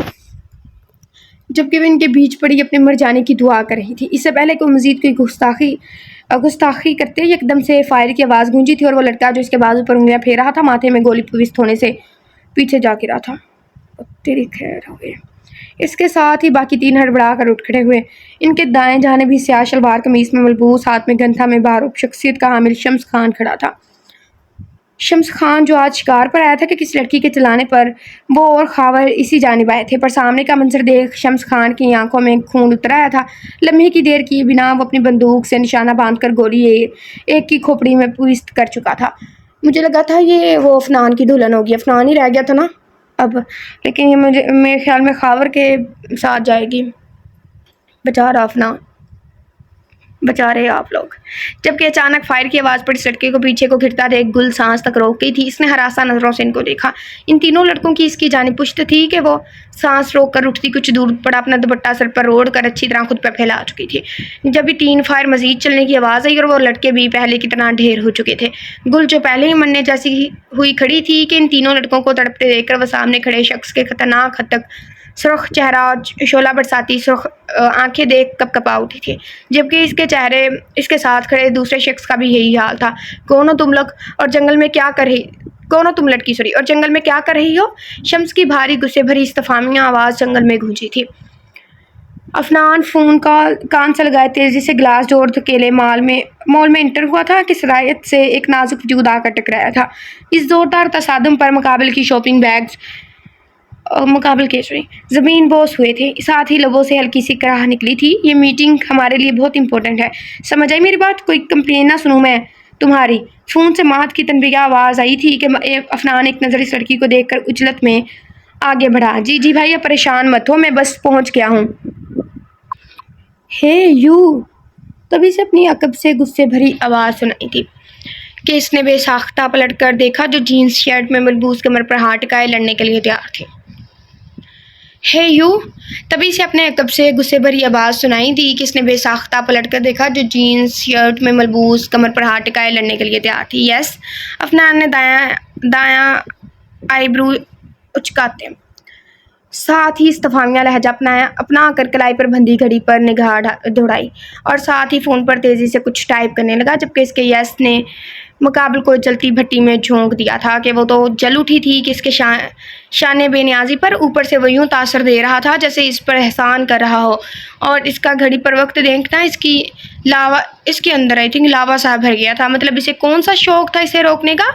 [SPEAKER 1] جبکہ وہ ان کے بیچ پڑی اپنے مر جانے کی دعا کر رہی تھی. اس سے پہلے کوئی مزید کوئی گستاخی کرتے ایک دم سے فائر کی آواز گونجی تھی اور وہ لڑکا جو اس کے بازو پر انگلیاں پھیر رہا تھا ماتھے میں گولی پوست ہونے سے پیچھے جا گرا تھا. تیری خیر ہو گئی. اس کے ساتھ ہی باقی تین ہڑبڑا کر اٹھ کھڑے ہوئے. ان کے دائیں جانب بھی سیاہ شلوار قمیص میں ملبوس، ہاتھ میں گنتھا میں بہروپ شخصیت کا حامل شمس خان کھڑا تھا. شمس خان جو آج شکار پر آیا تھا کہ کسی لڑکی کے چلانے پر وہ اور خاور اسی جانب آئے تھے. پر سامنے کا منظر دیکھ شمس خان کی آنکھوں میں خون اتر آیا تھا. لمحے کی دیر کیے بنا وہ اپنی بندوق سے نشانہ باندھ کر گولی ایک کی کھوپڑی میں پوست کر چکا تھا. مجھے لگا تھا یہ وہ افنان کی دلہن ہوگی. افنان ہی رہ گیا تھا نا اب، لیکن یہ میرے خیال میں خاور کے ساتھ جائے گی. بچا رہے آپ لوگ. جبکہ اچانک فائر کی آواز پر اس لڑکے کو پیچھے کو گھرتا دیکھ گل سانس تک روک گئی تھی. اس نے ہراساں نظروں سے ان کو دیکھا. ان تینوں لڑکوں کی اس کی جانب پشت تھی کہ وہ سانس روک کر اٹھتی کچھ دور پڑا اپنا دوپٹہ سر پر روڑ کر اچھی طرح خود پر پھیلا چکی تھی. جب یہ تین فائر مزید چلنے کی آواز آئی اور وہ لڑکے بھی پہلے کی طرح ڈھیر ہو چکے تھے. گل جو پہلے ہی مرنے جیسی ہوئی کھڑی تھی کہ ان تینوں لڑکوں کو تڑپتے دیکھ کر وہ سامنے کھڑے شخص کے خطرناک حد تک سرخ چہرہ اور شعلہ برساتی سرخ آنکھیں دیکھ کپ کپا اٹھی تھی. جبکہ اس کے ساتھ کھڑے دوسرے شخص کا بھی یہی حال تھا. کون ہو تم لوگ اور جنگل میں کیا کر رہی ہو؟ شمس کی بھاری غصے بھری استفہامیہ آواز جنگل میں گونجی تھی. افنان فون کان سے لگائے تیزی سے گلاس ڈور دھکیلے مال میں انٹر ہوا تھا کہ سرایت سے ایک نازک وجود آ کر ٹکرایا تھا. اس زوردار تصادم پر مقابل کی شاپنگ بیگز زمین بوس ہوئے تھے. ساتھ ہی لبوں سے ہلکی سی کراہ نکلی تھی. یہ میٹنگ ہمارے لیے بہت امپورٹنٹ ہے. سمجھ آئی میری بات؟ کوئی کمپلین نہ سنوں میں تمہاری. فون سے مات کی تنبیہ آواز آئی تھی کہ افنان ایک نظر اس لڑکی کو دیکھ کر اجلت میں آگے بڑھا. جی بھائی، اب پریشان مت ہو، میں بس پہنچ گیا ہوں. ہے یو. تبھی سے اپنی عقب سے غصے بھری آواز سنائی تھی کہ اس نے بے ساختہ پلٹ کر دیکھا جو جینز شرٹ میں ملبوس کمر پر ہاتھ ٹکائے لڑنے کے لیے تیار تھی. ہے یو. تبھی سے اپنے عقب سے غصے بھری آواز سنائی دی کہ اس نے بے ساختہ پلٹ کر دیکھا جو جینز شرٹ میں ملبوس کمر پر ہاتھ ٹکائے لڑنے کے لیے تیار تھی. یس. افنان نے دایاں آئی برو اچکاتے ساتھ ہی استفہامیہ لہجہ اپنا کر کلائی پر بندھی گھڑی پر نگاہ دوڑائی اور ساتھ ہی فون پر تیزی سے کچھ ٹائپ کرنے لگا. جبکہ اس کے یس نے مقابل کو جلتی بھٹی میں جھونک دیا تھا کہ وہ تو جل اٹھی تھی کہ اس کے شان بے نیازی پر اوپر سے وہ یوں تاثر دے رہا تھا جیسے اس پر احسان کر رہا ہو. اور اس کا گھڑی پر وقت دیکھنا اس کے اندر لاوا سا بھر گیا تھا. مطلب اسے کون سا شوق تھا اسے روکنے کا؟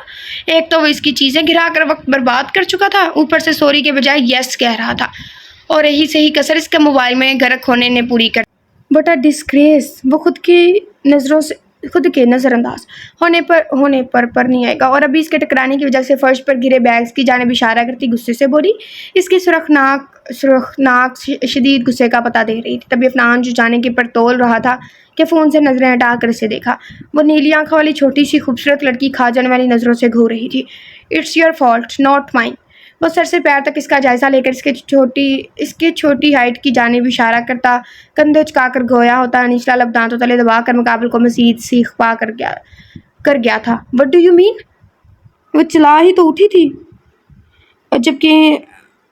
[SPEAKER 1] ایک تو وہ اس کی چیزیں گرا کر وقت برباد کر چکا تھا، اوپر سے سوری کے بجائے یس کہہ رہا تھا، اور یہی سے ہی کسر اس کے موبائل میں غرق ہونے نے پوری کر. But a disgrace. وہ خود کے نظر انداز ہونے پر نہیں آئے گا. اور ابھی اس کے ٹکرانے کی وجہ سے فرش پر گرے بیگز کی جانب اشارہ کرتی غصے سے بولی. اس کی سرخناک شدید غصے کا پتہ دے رہی تھی. تبھی افنان جو جانے کی پر تول رہا تھا کہ فون سے نظریں ہٹا کر اسے دیکھا. وہ نیلی آنکھوں والی چھوٹی سی خوبصورت لڑکی کھا جانے والی نظروں سے گھور رہی تھی. It's your fault not mine. وہ سر سے پیر تک اس کا جائزہ لے کر اس کی چھوٹی ہائٹ کی جانب اشارہ کرتا، کندھے اچکا کر گویا ہوتا نچلا لب دانتوں تلے دبا کر مقابل کو مزید سیخ پا کر گیا تھا۔ What do you mean? وہ چلا ہی تو اٹھی تھی، جبکہ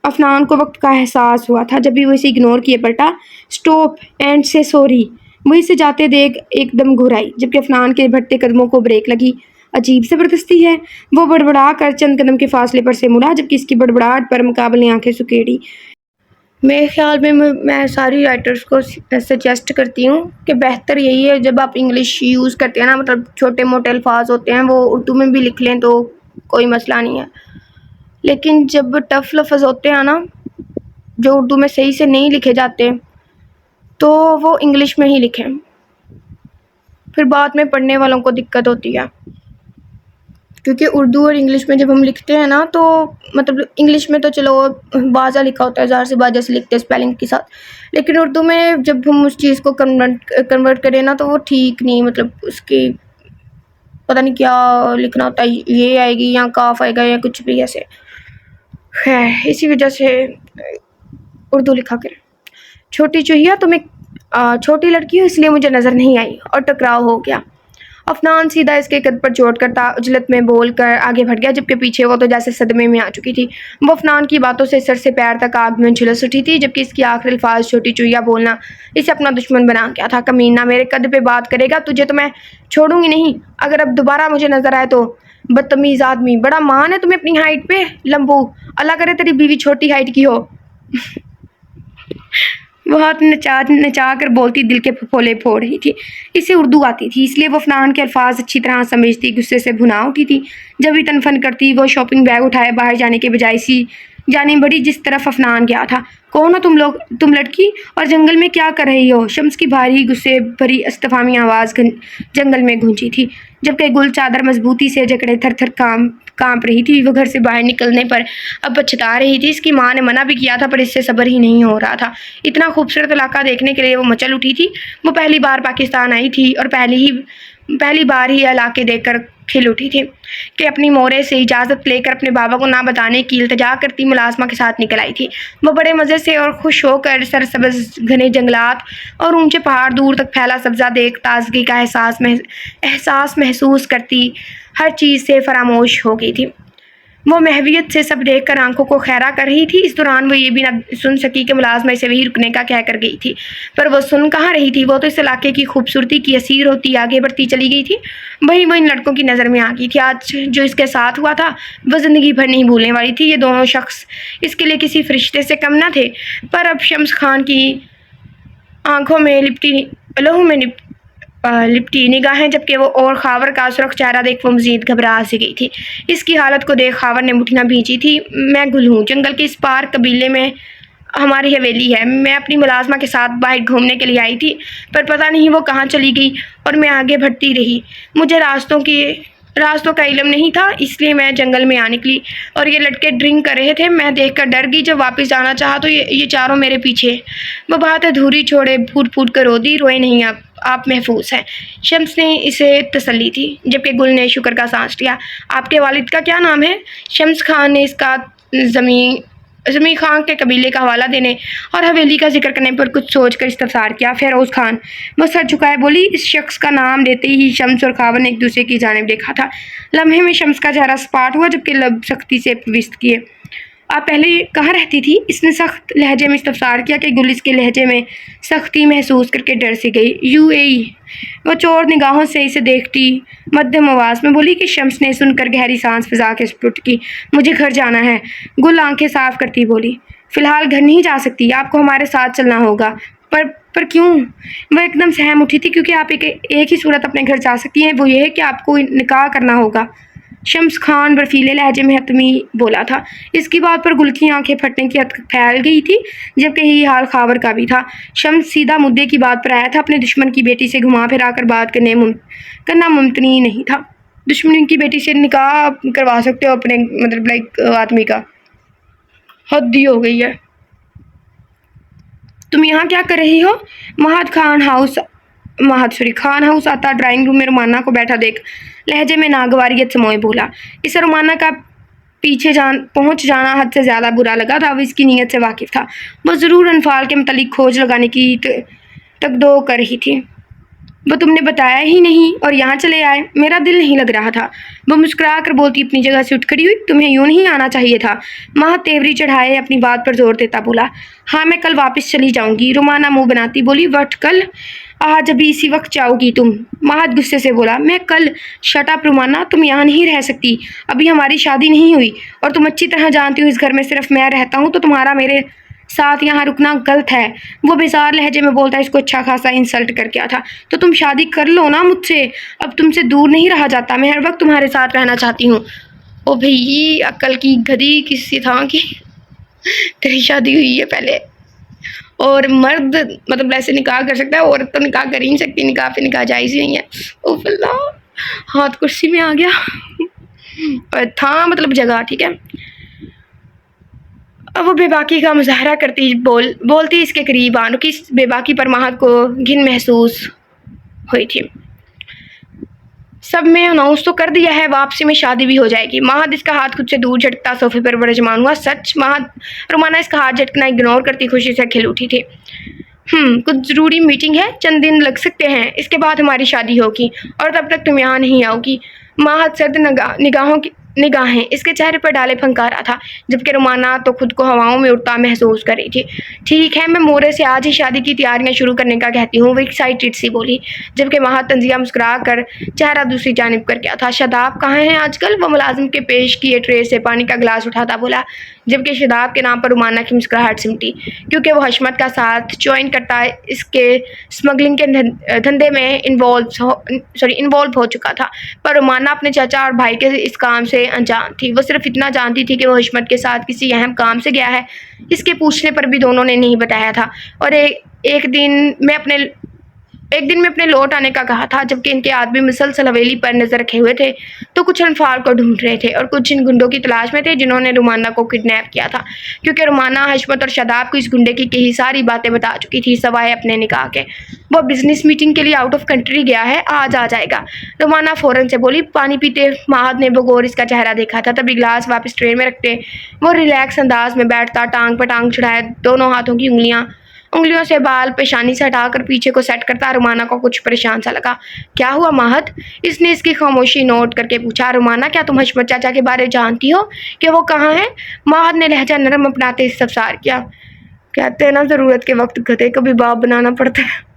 [SPEAKER 1] افنان کو وقت کا احساس ہوا تھا۔ جب بھی وہ اسے اگنور کیے پلٹا، اسٹاپ اینڈ سے سوری، وہ اسے جاتے دیکھ ایک دم گھرائی، جبکہ افنان کے بڑھتے قدموں کو بریک لگی۔ عجیب زبردستی ہے، وہ بڑبڑا کر چند قدم کے فاصلے پر سے مڑا، جبکہ اس کی بڑبڑاہٹ پر مقابل نے آنکھیں سکیڑی۔ میرے خیال میں ساری رائٹرز کو سجیسٹ کرتی ہوں کہ بہتر یہی ہے جب آپ انگلش یوز کرتے ہیں نا، مطلب چھوٹے موٹے الفاظ ہوتے ہیں وہ اردو میں بھی لکھ لیں تو کوئی مسئلہ نہیں ہے، لیکن جب ٹف لفظ ہوتے ہیں نا جو اردو میں صحیح سے نہیں لکھے جاتے تو وہ انگلش میں ہی لکھیں، پھر بعد میں پڑھنے والوں کو دقت ہوتی ہے۔ کیونکہ اردو اور انگلش میں جب ہم لکھتے ہیں نا تو مطلب انگلش میں تو چلو واضح لکھا ہوتا ہے، ظاہر سی بات جیسے لکھتے ہیں اسپیلنگ کے ساتھ، لیکن اردو میں جب ہم اس چیز کو کنورٹ کریں نا تو وہ ٹھیک نہیں، مطلب اس کی پتہ نہیں کیا لکھنا ہوتا ہے، یہ آئے گی یا کاف آئے گا یا کچھ بھی ایسے، خیر اسی وجہ سے اردو لکھا کریں۔ چھوٹی چوہیا تم ایک چھوٹی لڑکی ہو اس لیے مجھے نظر نہیں آئی، اور ٹکراؤ ہو گیا۔ افنان سیدھا اس کے قد پر چوٹ کرتا عجلت میں بول کر آگے بڑھ گیا، جبکہ پیچھے وہ تو جیسے صدمے میں آ چکی تھی۔ وہ افنان کی باتوں سے سر سے پیر تک آگ میں جھلس اٹھی تھی، جبکہ اس کی آخری الفاظ چھوٹی چوہیا بولنا اسے اپنا دشمن بنا گیا تھا۔ کمینہ، میرے قد پہ بات کرے گا تجھے تو میں چھوڑوں گی نہیں، اگر اب دوبارہ مجھے نظر آئے تو۔ بدتمیز آدمی، بڑا مان ہے تمہیں اپنی ہائٹ پہ، لمبو، اللہ کرے تیری بیوی چھوٹی ہائٹ کی ہو۔ وہ ہاتھ نچا کر بولتی دل کے پھپھولے پھوڑ رہی تھی۔ اسے اردو آتی تھی اس لیے وہ افنان کے الفاظ اچھی طرح سمجھتی، غصے سے بھنا اٹھی تھی۔ جب بھی تن کرتی وہ شاپنگ بیگ اٹھائے باہر جانے کے بجائے اسی جانب بڑھی جس طرف افنان گیا تھا۔ کون ہو تم لوگ، تم لڑکی، اور جنگل میں کیا کر رہی ہو؟ شمس کی بھاری غصے بھری استفہامی آواز جنگل میں گونجی تھی، جبکہ گل چادر مضبوطی سے جکڑے تھر تھر کانپ رہی تھی۔ وہ گھر سے باہر نکلنے پر اب پچھتا رہی تھی، اس کی ماں نے منع بھی کیا تھا پر اس سے صبر ہی نہیں ہو رہا تھا۔ اتنا خوبصورت علاقہ دیکھنے کے لیے وہ مچل اٹھی تھی۔ وہ پہلی بار پاکستان آئی تھی اور پہلی بار ہی علاقے دیکھ کر کھل اٹھی تھی کہ اپنی مورے سے اجازت لے کر اپنے بابا کو نہ بتانے کی التجا کرتی ملازمہ کے ساتھ نکل آئی تھی۔ وہ بڑے مزے سے اور خوش ہو کر سرسبز گھنے جنگلات اور اونچے پہاڑ دور تک پھیلا سبزہ دیکھ تازگی کا احساس محسوس کرتی ہر چیز سے فراموش ہو گئی تھی۔ وہ محویت سے سب دیکھ کر آنکھوں کو خیرہ کر رہی تھی۔ اس دوران وہ یہ بھی نہ سن سکی کہ ملازمہ اسے وہیں رکنے کا کہہ کر گئی تھی، پر وہ سن کہاں رہی تھی، وہ تو اس علاقے کی خوبصورتی کی اسیر ہوتی آگے بڑھتی چلی گئی تھی۔ وہیں وہ ان لڑکوں کی نظر میں آ گئی تھی۔ آج جو اس کے ساتھ ہوا تھا وہ زندگی بھر نہیں بھولنے والی تھی۔ یہ دونوں شخص اس کے لیے کسی فرشتے سے کم نہ تھے، پر اب شمس خان کی آنکھوں میں لہو میں لپٹی نگاہیں، جبکہ وہ اور خاور کا سرخ چہرہ دیکھ وہ مزید گھبرا سی گئی تھی۔ اس کی حالت کو دیکھ خاور نے مٹھیاں بھینجی تھی۔ میں گل ہوں، جنگل کے اس پار قبیلے میں ہماری حویلی ہے۔ میں اپنی ملازمہ کے ساتھ باہر گھومنے کے لیے آئی تھی، پر پتہ نہیں وہ کہاں چلی گئی اور میں آگے بڑھتی رہی۔ مجھے راستوں کا علم نہیں تھا، اس لیے میں جنگل میں آ نکلی اور یہ لڑکے ڈرنک کر رہے تھے۔ میں دیکھ کر ڈر گئی، جب واپس جانا چاہا تو یہ چاروں میرے پیچھے۔ وہ بات ادھوری چھوڑے پھوٹ پھوٹ کر رو دی۔ روئے نہیں، آپ محفوظ ہیں، شمس نے اسے تسلی دی، جبکہ گل نے شکر کا سانس لیا۔ آپ کے والد کا کیا نام ہے؟ شمس خان نے اس کا زمیں خان کے قبیلے کا حوالہ دینے اور حویلی کا ذکر کرنے پر کچھ سوچ کر استفسار کیا۔ فیروز خان، وہ سر جھکائے بولی۔ اس شخص کا نام لیتے ہی شمس اور خاور نے ایک دوسرے کی جانب دیکھا تھا۔ لمحے میں شمس کا چہرہ سپاٹ ہوا، جبکہ لب سختی سے پوست کیے۔ آپ پہلے کہاں رہتی تھی؟ اس نے سخت لہجے میں استفسار کیا کہ گل اس کے لہجے میں سختی محسوس کر کے ڈر سی گئی۔ UAE، وہ چور نگاہوں سے اسے دیکھتی مدھم آواز میں بولی کہ شمس نے سن کر گہری سانس پھنسا کے سپرٹ کی۔ مجھے گھر جانا ہے، گل آنکھیں صاف کرتی بولی۔ فی الحال گھر نہیں جا سکتی، آپ کو ہمارے ساتھ چلنا ہوگا۔ پر کیوں؟ وہ ایک دم سہم اٹھی تھی، کیونکہ آپ ایک ہی صورت اپنے گھر جا سکتی ہیں، وہ یہ ہے کہ آپ کو نکاح کرنا ہوگا۔ شمس خان برفیلے لہجے میں حتمی بولا تھا۔ اس کی بات پر گل کی آنکھیں پھٹنے کی حد پھیل گئی تھی، جبکہ یہی حال خاور کا بھی تھا۔ شمس سیدھا مدعے کی بات پر آیا تھا، اپنے دشمن کی بیٹی سے گھما پھرا کر بات کرنا ممکن نہیں تھا۔ دشمن کی بیٹی سے نکاح کروا سکتے ہو اپنے مطلب آدمی کا؟ حد ہی ہو گئی ہے۔ تم یہاں کیا کر رہی ہو؟ خان ہاؤس آتا ڈرائنگ روم میں رومانہ کو بیٹھا دیکھ لہجے میں ناگواریت سموئے بولا۔ اسے رومانہ کا پیچھے پہنچ جانا حد سے زیادہ برا لگا تھا. وہ اس کی نیت سے واقف تھا. وہ ضرور انفال کے متعلق کھوج لگانے کی تگدو کر رہی تھی. وہ تم نے بتایا ہی نہیں اور یہاں چلے آئے. میرا دل نہیں لگ رہا تھا. وہ مسکرا کر بولتی اپنی جگہ سے اٹھ کھڑی ہوئی. تمہیں یوں نہیں آنا چاہیے تھا. مہد تیوری چڑھائے اپنی بات پر زور دیتا بولا. ہاں میں کل واپس چلی جاؤں گی. رومانہ منہ بناتی بولی. وٹ کل؟ آج ابھی اسی وقت جاؤ گی تم؟ مہد غصے سے بولا. میں کل؟ شٹ اپ رومانہ, تم یہاں نہیں رہ سکتی. ابھی ہماری شادی نہیں ہوئی اور تم اچھی طرح جانتی ہو اس گھر میں صرف میں رہتا ہوں, تو تمہارا میرے ساتھ یہاں رکنا غلط ہے. وہ بیزار لہجے میں بولتا. اس کو اچھا خاصا انسلٹ کر کے تھا. تو تم شادی کر لو نا مجھ سے. اب تم سے دور نہیں رہا جاتا. میں ہر وقت تمہارے ساتھ رہنا چاہتی ہوں. او بھئی عقل کی گدھی کسی تھا کہ تیری شادی ہوئی ہے پہلے, اور مرد مطلب ایسے نکاح کر سکتا ہے, عورت تو نکاح کر ہی نہیں سکتی. نکاح پہ نکاح جائز ہی نہیں ہے. اوف اللہ, ہاتھ کرسی میں آ گیا. اور تھا مطلب جگہ, ٹھیک ہے. اب وہ بے باکی کا مظاہرہ کرتی بولتی اس کے قریب آن کی. اس بے باکی پر مہد کو گھن محسوس ہوئی تھی. سب میں اناؤنس تو کر دیا ہے, واپسی میں شادی بھی ہو جائے گی. مہد اس کا ہاتھ خود سے دور جھٹکتا صوفے پر برجمان ہوا. سچ؟ رومانہ اس کا ہاتھ جھٹکنا اگنور کرتی خوشی سے کھل اٹھی تھی. کچھ ضروری میٹنگ ہے, چند دن لگ سکتے ہیں. اس کے بعد ہماری شادی ہوگی اور تب تک تم یہاں نہیں آؤ گی. مہد سرد نگاہیں اس کے چہرے پر ڈالے پھنکارا تھا, جبکہ رومانہ تو خود کو ہواؤں میں اڑتا محسوس کر رہی تھی. ٹھیک ہے, میں مورے سے آج ہی شادی کی تیاریاں شروع کرنے کا کہتی ہوں. وہ ایکسائٹڈ سی بولی, جبکہ مہد طنزیہ مسکرا کر چہرہ دوسری جانب کر گیا تھا. شاداب کہاں ہیں آج کل؟ وہ ملازم کے پیش کیے ٹرے سے پانی کا گلاس اٹھاتا بولا, جبکہ شاداب کے نام پر رومانہ کی مسکراہٹ سمٹی, کیونکہ وہ حشمت کا ساتھ جوائن کرتا اس کے اسمگلنگ کے دھندے میں انوالو ہو چکا تھا. پر رومانہ اپنے چچا اور بھائی کے اس کام سے انجان تھی. وہ صرف اتنا جانتی تھی کہ وہ حشمت کے ساتھ کسی اہم کام سے گیا ہے. اس کے پوچھنے پر بھی دونوں نے نہیں بتایا تھا, اور ایک دن میں اپنے لوٹ آنے کا کہا تھا. جبکہ ان کے آدمی مسلسل حویلی پر نظر رکھے ہوئے تھے, تو کچھ انفال کو ڈھونڈ رہے تھے اور کچھ ان گنڈوں کی تلاش میں تھے جنہوں نے رومانہ کو کڈنیپ کیا تھا. کیونکہ رومانہ حشمت اور شاداب کو اس گنڈے کی کئی ساری باتیں بتا چکی تھی سوائے اپنے نکاح کے. وہ بزنس میٹنگ کے لیے آؤٹ آف کنٹری گیا ہے, آج آ جائے گا. رومانہ فوراً سے بولی. پانی پیتے مہد نے بغور اس کا چہرہ دیکھا تھا. تبھی گلاس واپس ٹرے میں رکھتے وہ ریلیکس انداز میں بیٹھتا, ٹانگ پر ٹانگ چڑھائے دونوں ہاتھوں کی انگلیوں سے بال پیشانی سے ہٹا کر پیچھے کو سیٹ کرتا. رومانہ کو کچھ پریشان سا لگا. کیا ہوا مہد؟ اس نے اس کی خاموشی نوٹ کر کے پوچھا. رومانہ, کیا تم حشمت چاچا کے بارے جانتی ہو کہ وہ کہاں ہیں؟ مہد نے لہجہ نرم اپناتے استفسار کیا. کہتے ہیں نا ضرورت کے وقت گدھے کو بھی باپ بنانا پڑتا ہے.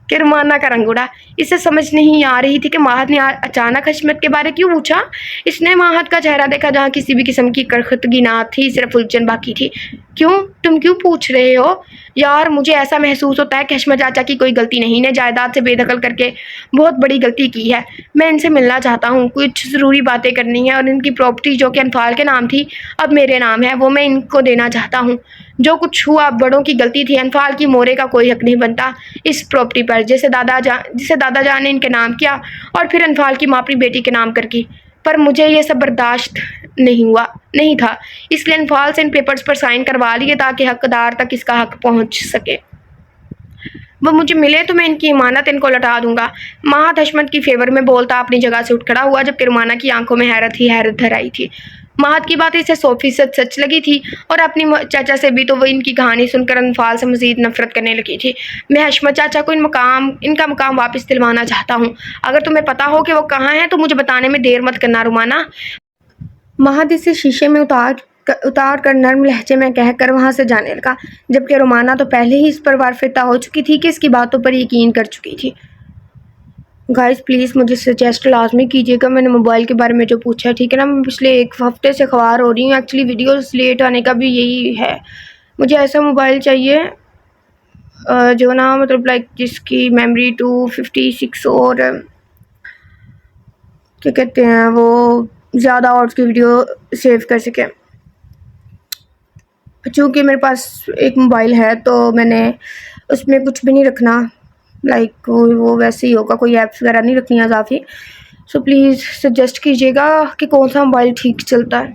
[SPEAKER 1] کہ رومانہ کا رنگ اڑا. اسے سمجھ نہیں آ رہی تھی کہ مہد نے اچانک حشمت کے بارے کیوں پوچھا. اس نے مہد کا چہرہ دیکھا جہاں کسی بھی قسم کی کرختگی نہ تھی, صرف الجھن باقی تھی. تم کیوں پوچھ رہے ہو یار؟ مجھے ایسا محسوس ہوتا ہے کہ حشمت چاچا کی کوئی غلطی نہیں نے جائیداد سے بے دخل کر کے بہت بڑی غلطی کی ہے. میں ان سے ملنا چاہتا ہوں, کچھ ضروری باتیں کرنی ہیں, اور ان کی پراپرٹی جو کہ انفال کے نام تھی اب میرے نام ہے, وہ میں ان کو دینا چاہتا ہوں. جو کچھ ہوا بڑوں کی غلطی تھی. انفال کی مورے کا کوئی حق نہیں بنتا اس پراپرٹی پر, جسے دادا جان نے ان کے نام کیا اور پھر انفال کی ماں اپنی بیٹی کے نام کر کی. پر مجھے یہ سب برداشت نہیں تھا, اس لیے انفال سے ان پیپرز پر سائن کروا لیے تاکہ حقدار تک اس کا حق پہنچ سکے. وہ مجھے ملے تو میں ان کی امانت ان کو لوٹا دوں گا. مہد حشمت کی فیور میں بولتا اپنی جگہ سے اٹھ کھڑا ہوا, جبکہ رومانہ کی آنکھوں میں حیرت دھر آئی تھی. مہد کی بات اسے 100% سچ لگی تھی, اور اپنی چاچا سے بھی. تو وہ ان کی کہانی سن کر انفال سے مزید نفرت کرنے لگی تھی. میں حشمت چاچا کو ان کا مقام واپس دلوانا چاہتا ہوں. اگر تمہیں پتا ہو کہ وہ کہاں ہیں تو مجھے بتانے میں دیر مت کرنا. رومانہ, مہد اسے شیشے میں اتار کر نرم لہجے میں کہہ کر وہاں سے جانے لگا, جبکہ رومانہ تو پہلے ہی اس پر وارفتہ ہو چکی تھی کہ اس کی باتوں پر یقین کر چکی تھی. گائز پلیز مجھے سجیسٹ لازمی کیجیے گا. میں نے موبائل کے بارے میں جو پوچھا, ٹھیک ہے نا. میں پچھلے 1 ہفتے سے خوار ہو رہی ہوں. ایکچولی ویڈیوز لیٹ آنے کا بھی یہی ہے. مجھے ایسا موبائل چاہیے جو نا مطلب لائک جس کی میموری 256 اور کیا کہتے ہیں وہ زیادہ آرٹس کی ویڈیو سیو کر سکے. چونکہ میرے پاس ایک موبائل ہے تو میں نے اس میں کچھ بھی نہیں رکھنا, لائک وہ ویسے ہی ہوگا, کوئی ایپس وغیرہ نہیں رکھنی اضافی. سو پلیز سجیسٹ کیجیے گا کہ کون سا موبائل ٹھیک چلتا ہے.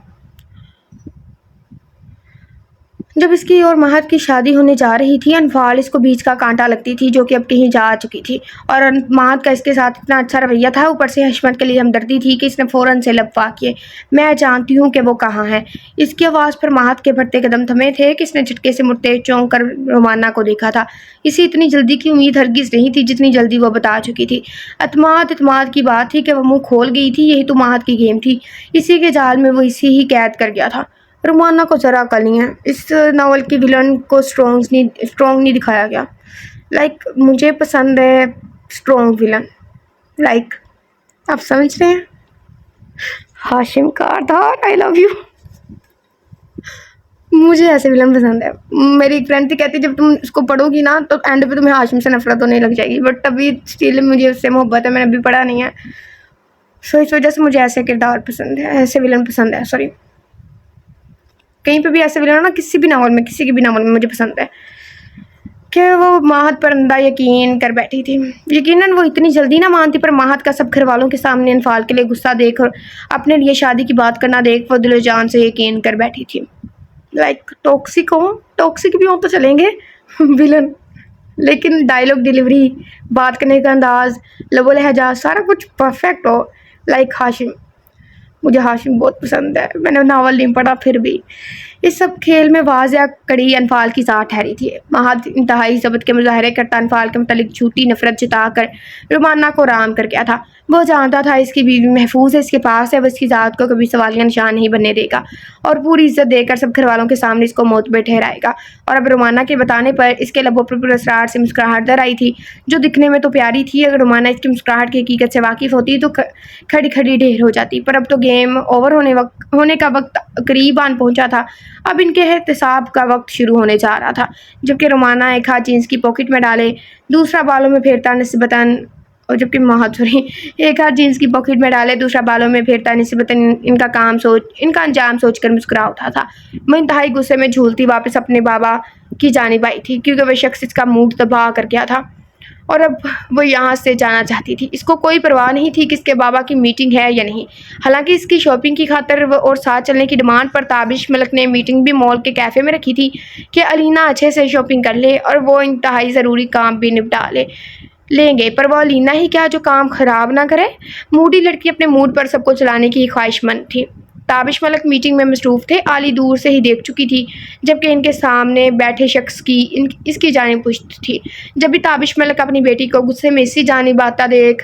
[SPEAKER 1] جب اس کی اور مہد کی شادی ہونے جا رہی تھی، انفال اس کو بیچ کا کانٹا لگتی تھی جو کہ اب کہیں جا چکی تھی، اور مہد کا اس کے ساتھ اتنا اچھا رویہ تھا، اوپر سے حشمت کے لیے ہمدردی تھی کہ اس نے فوراً سے لبوا کیے، میں جانتی ہوں کہ وہ کہاں ہے۔ اس کی آواز پر مہد کے بڑھتے قدم تھمے تھے کہ اس نے جھٹکے سے مڑتے چونک کر رومانہ کو دیکھا تھا۔ اسے اتنی جلدی کی امید ہرگز نہیں تھی جتنی جلدی وہ بتا چکی تھی۔ اعتماد کی بات تھی کہ وہ منہ کھول گئی تھی، یہی تو مہد کی گیم تھی، اسی کے جال میں وہ اسی ہی قید کر گیا تھا۔ رومانہ کو ذرا عقل نہیں ہے، اس ناول کی ویلن کو اسٹرانگ نہیں دکھایا گیا۔ مجھے پسند ہے اسٹرانگ ویلن، آپ سمجھ رہے ہیں؟ ہاشم کاردار آئی لو یو۔ مجھے ایسے ویلن پسند ہے۔ میری ایک فرینڈ تھی، کہتی جب تم اس کو پڑھو گی نا تو اینڈ پہ تمہیں ہاشم سے نفرت ہونے لگ جائے گی، بٹ ابھی اسٹل مجھے اس سے محبت ہے، میں نے ابھی پڑھا نہیں ہے، سو اس وجہ سے مجھے ایسے کردار پسند ہے، ایسے ویلن پسند ہے۔ سوری، کہیں پہ بھی ایسے ویلن ہو نا، کسی بھی ناول میں، کسی کی بھی ناول میں مجھے پسند ہے کہ وہ مہد پر اندھا یقین کر بیٹھی تھی۔ یقیناً وہ اتنی جلدی نہ مانتی، پر مہد کا سب گھر والوں کے سامنے انفال کے لیے غصہ دیکھ اور اپنے لیے شادی کی بات کرنا دیکھ وہ دل و جان سے یقین کر بیٹھی تھی۔ ٹاکسک بھی ہوں تو چلیں گے ویلن، لیکن ڈائلاگ ڈیلیوری، بات کرنے کا انداز، لب و لہجہ، سارا کچھ پرفیکٹ ہو۔ ہاشم، مجھے ہاشم بہت پسند ہے، میں نے ناول نہیں پڑھا پھر بھی۔ اس سب کھیل میں واضح کڑی انفال کی ذات ٹھہری تھی۔ مہد انتہائی ضبط کے مظاہرے کرتا انفال کے متعلق جھوٹی نفرت جتا کر رومانہ کو رام کر گیا تھا۔ وہ جانتا تھا اس کی بیوی محفوظ ہے، اس کے پاس ہے، وہ اس کی ذات کو کبھی سوالیہ نشان نہیں بننے دے گا اور پوری عزت دے کر سب گھر والوں کے سامنے اس کو معتبر ٹھہرائے گا۔ اور اب رومانہ کے بتانے پر اس کے لبوں پر پراسرار سے مسکراہٹ در آئی تھی، جو دکھنے میں تو پیاری تھی۔ اگر رومانہ اس کی مسکراہٹ کی حقیقت سے واقف ہوتی تو کھڑی کھڑی ڈھیر ہو جاتی، پر اب تو گیم اوور ہونے کا وقت قریب آن پہنچا تھا۔ اب ان کے احتساب کا وقت شروع ہونے جا رہا تھا۔ جبکہ رومانہ ایک ہاتھ جینس کی پاکٹ میں ڈالے دوسرا بالوں میں پھیرتا نسبتاً ان کا انجام سوچ کر مسکرا اٹھا تھا۔ میں انتہائی غصے میں جھولتی واپس اپنے بابا کی جانب آئی تھی، کیونکہ وہ شخص اس کا موڈ تباہ کر گیا تھا اور اب وہ یہاں سے جانا چاہتی تھی۔ اس کو کوئی پرواہ نہیں تھی کہ اس کے بابا کی میٹنگ ہے یا نہیں۔ حالانکہ اس کی شاپنگ کی خاطر اور ساتھ چلنے کی ڈیمانڈ پر تابش ملک نے میٹنگ بھی مال کے کیفے میں رکھی تھی کہ الینا اچھے سے شاپنگ کر لے اور وہ انتہائی ضروری کام بھی نپٹا لیں گے، پر وہ الینا ہی کیا جو کام خراب نہ کرے۔ موڈی لڑکی اپنے موڈ پر سب کو چلانے کی خواہش مند تھی۔ تابش ملک میٹنگ میں مصروف تھے، آلی دور سے ہی دیکھ چکی تھی، جبکہ ان کے سامنے بیٹھے شخص کی اس کی جانب پشت تھی۔ جب بھی تابش ملک اپنی بیٹی کو غصے میں اسی جانب آتا دیکھ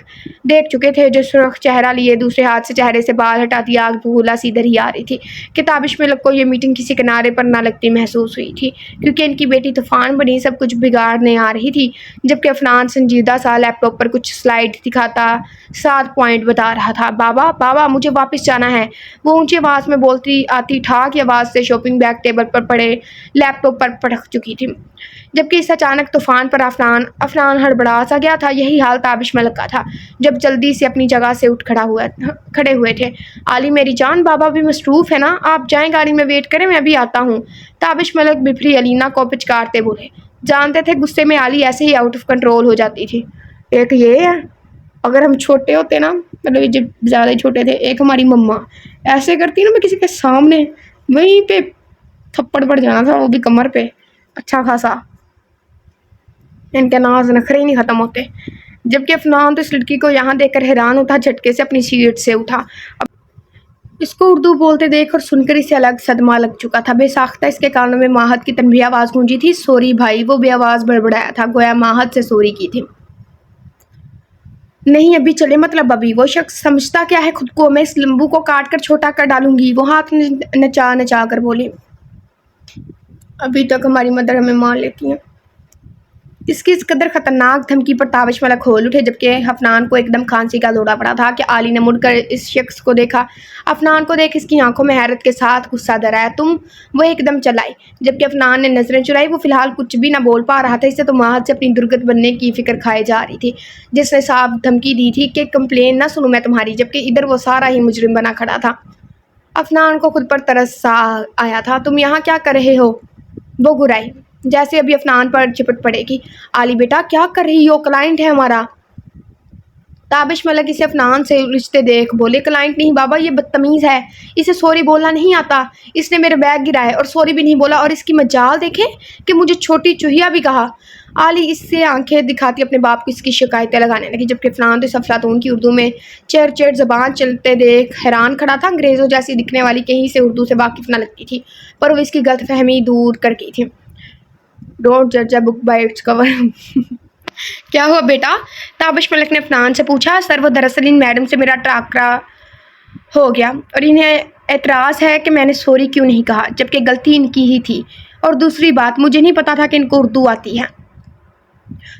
[SPEAKER 1] چکے تھے جو سرخ چہرہ لیے دوسرے ہاتھ سے چہرے سے بال ہٹاتی آگ بھولا سی دری آ رہی تھی، کہ تابش ملک کو یہ میٹنگ کسی کنارے پر نہ لگتی محسوس ہوئی تھی، کیونکہ ان کی بیٹی طوفان بنی سب کچھ بگاڑنے آ رہی تھی۔ جبکہ افنان سنجیدہ سا لیپ ٹاپ پر کچھ سلائیڈ دکھاتا 7 پوائنٹ بتا رہا تھا۔ بابا مجھے واپس جانا ہے، وہ اونچی آواز میں بولتی آتی ٹھا کی آواز سے شاپنگ بیگ ٹیبل پر پڑے لیپ ٹاپ پر پٹک چکی تھی۔ جبکہ اس اچانک طوفان پر افنان ہڑبڑا سا گیا تھا۔ یہی حال تابش ملک کا تھا، جب جلدی سے اپنی جگہ سے اٹھ کھڑے ہوئے تھے۔ آلی میری جان، بابا بھی مصروف ہے نا، آپ جائیں گاڑی میں ویٹ کریں، میں ابھی آتا ہوں۔ تابش ملک بفری الینا کو پچکارتے بولے۔ جانتے تھے غصے میں آلی ایسے ہی آؤٹ آف کنٹرول ہو جاتی تھی۔ ایک یہ ہے، اگر ہم چھوٹے ہوتے نا، مطلب جب زیادہ چھوٹے تھے، ایک ہماری مما ایسے کرتی نا، میں کسی کے سامنے وہیں پہ تھپڑ پڑ جانا تھا، وہ بھی کمر پہ اچھا خاصا۔ ان کے ناز نخرے ہی نہیں ختم ہوتے۔ جبکہ افنان تو اس لڑکی کو یہاں دیکھ کر حیران ہوتا جھٹکے سے اپنی سیٹ سے اٹھا۔ اس کو اردو بولتے دیکھ اور سن کر اسے الگ صدمہ لگ چکا تھا۔ بے ساختہ اس کے کانوں میں ماہد کی تنبیہ آواز گونجی تھی، سوری بھائی، وہ بے آواز بڑبڑایا تھا، گویا ماہد سے سوری کی تھی۔ نہیں ابھی چلے، مطلب ابھی۔ وہ شخص سمجھتا کیا ہے خود کو، میں اس لمبو کو کاٹ کر چھوٹا کر ڈالوں گی، وہ ہاتھ نچا کر بولی۔ ابھی تک ہماری مدر ہمیں مان لیتی ہیں۔ اس کی اس قدر خطرناک دھمکی پر تابش ملک کھول اٹھے، جبکہ افنان کو ایک دم کھانسی کا دورہ پڑا تھا کہ آلی نے مڑ کر اس شخص کو دیکھا۔ افنان کو دیکھ اس کی آنکھوں میں حیرت کے ساتھ غصہ در آیا۔ تم، وہ ایک دم چلائی۔ جبکہ افنان نے نظریں چرائی، وہ فی الحال کچھ بھی نہ بول پا رہا تھا، اسے تو ماہد سے اپنی درگت بننے کی فکر کھائے جا رہی تھی، جس نے صاف دھمکی دی تھی کہ کمپلین نہ سنوں میں تمہاری، جبکہ ادھر وہ سارا ہی مجرم بنا کھڑا تھا۔ افنان کو خود پر ترس سا آیا تھا۔ تم یہاں کیا کر رہے ہو؟ وہ گرائی، جیسے ابھی افنان پر چپٹ پڑے گی۔ آلی بیٹا کیا کر رہی ہو، کلائنٹ ہے ہمارا۔ تابش ملک اسے افنان سے رشتے دیکھ بولے، کلائنٹ نہیں بابا، یہ بدتمیز ہے، اسے سوری بولنا نہیں آتا، اس نے میرے بیگ گرائے اور سوری بھی نہیں بولا، اور اس کی مجال دیکھیں کہ مجھے چھوٹی چوہیا بھی کہا۔ علی اس سے آنکھیں دکھاتی اپنے باپ کو اس کی شکایتیں لگانے لگی، جبکہ افنان تو اس افلاطون کی اردو میں چیر چیر زبان چلتے دیکھ حیران کھڑا تھا۔ انگریزوں جیسی دکھنے والی کہیں سے اردو سے واقف نہ لگتی تھی، پر وہ اس کی غلط فہمی دور کر گئی تھی۔ ڈونٹ جج اے بک بائی اٹس کور۔ کیا ہوا بیٹا؟ تابش ملک نے افنان سے پوچھا۔ سر وہ دراصل ان میڈم سے میرا ٹاکرا ہو گیا اور انہیں اعتراض ہے کہ میں نے سوری کیوں نہیں کہا، جبکہ غلطی ان کی ہی تھی، اور دوسری بات مجھے نہیں پتا تھا کہ ان کو اردو آتی ہے۔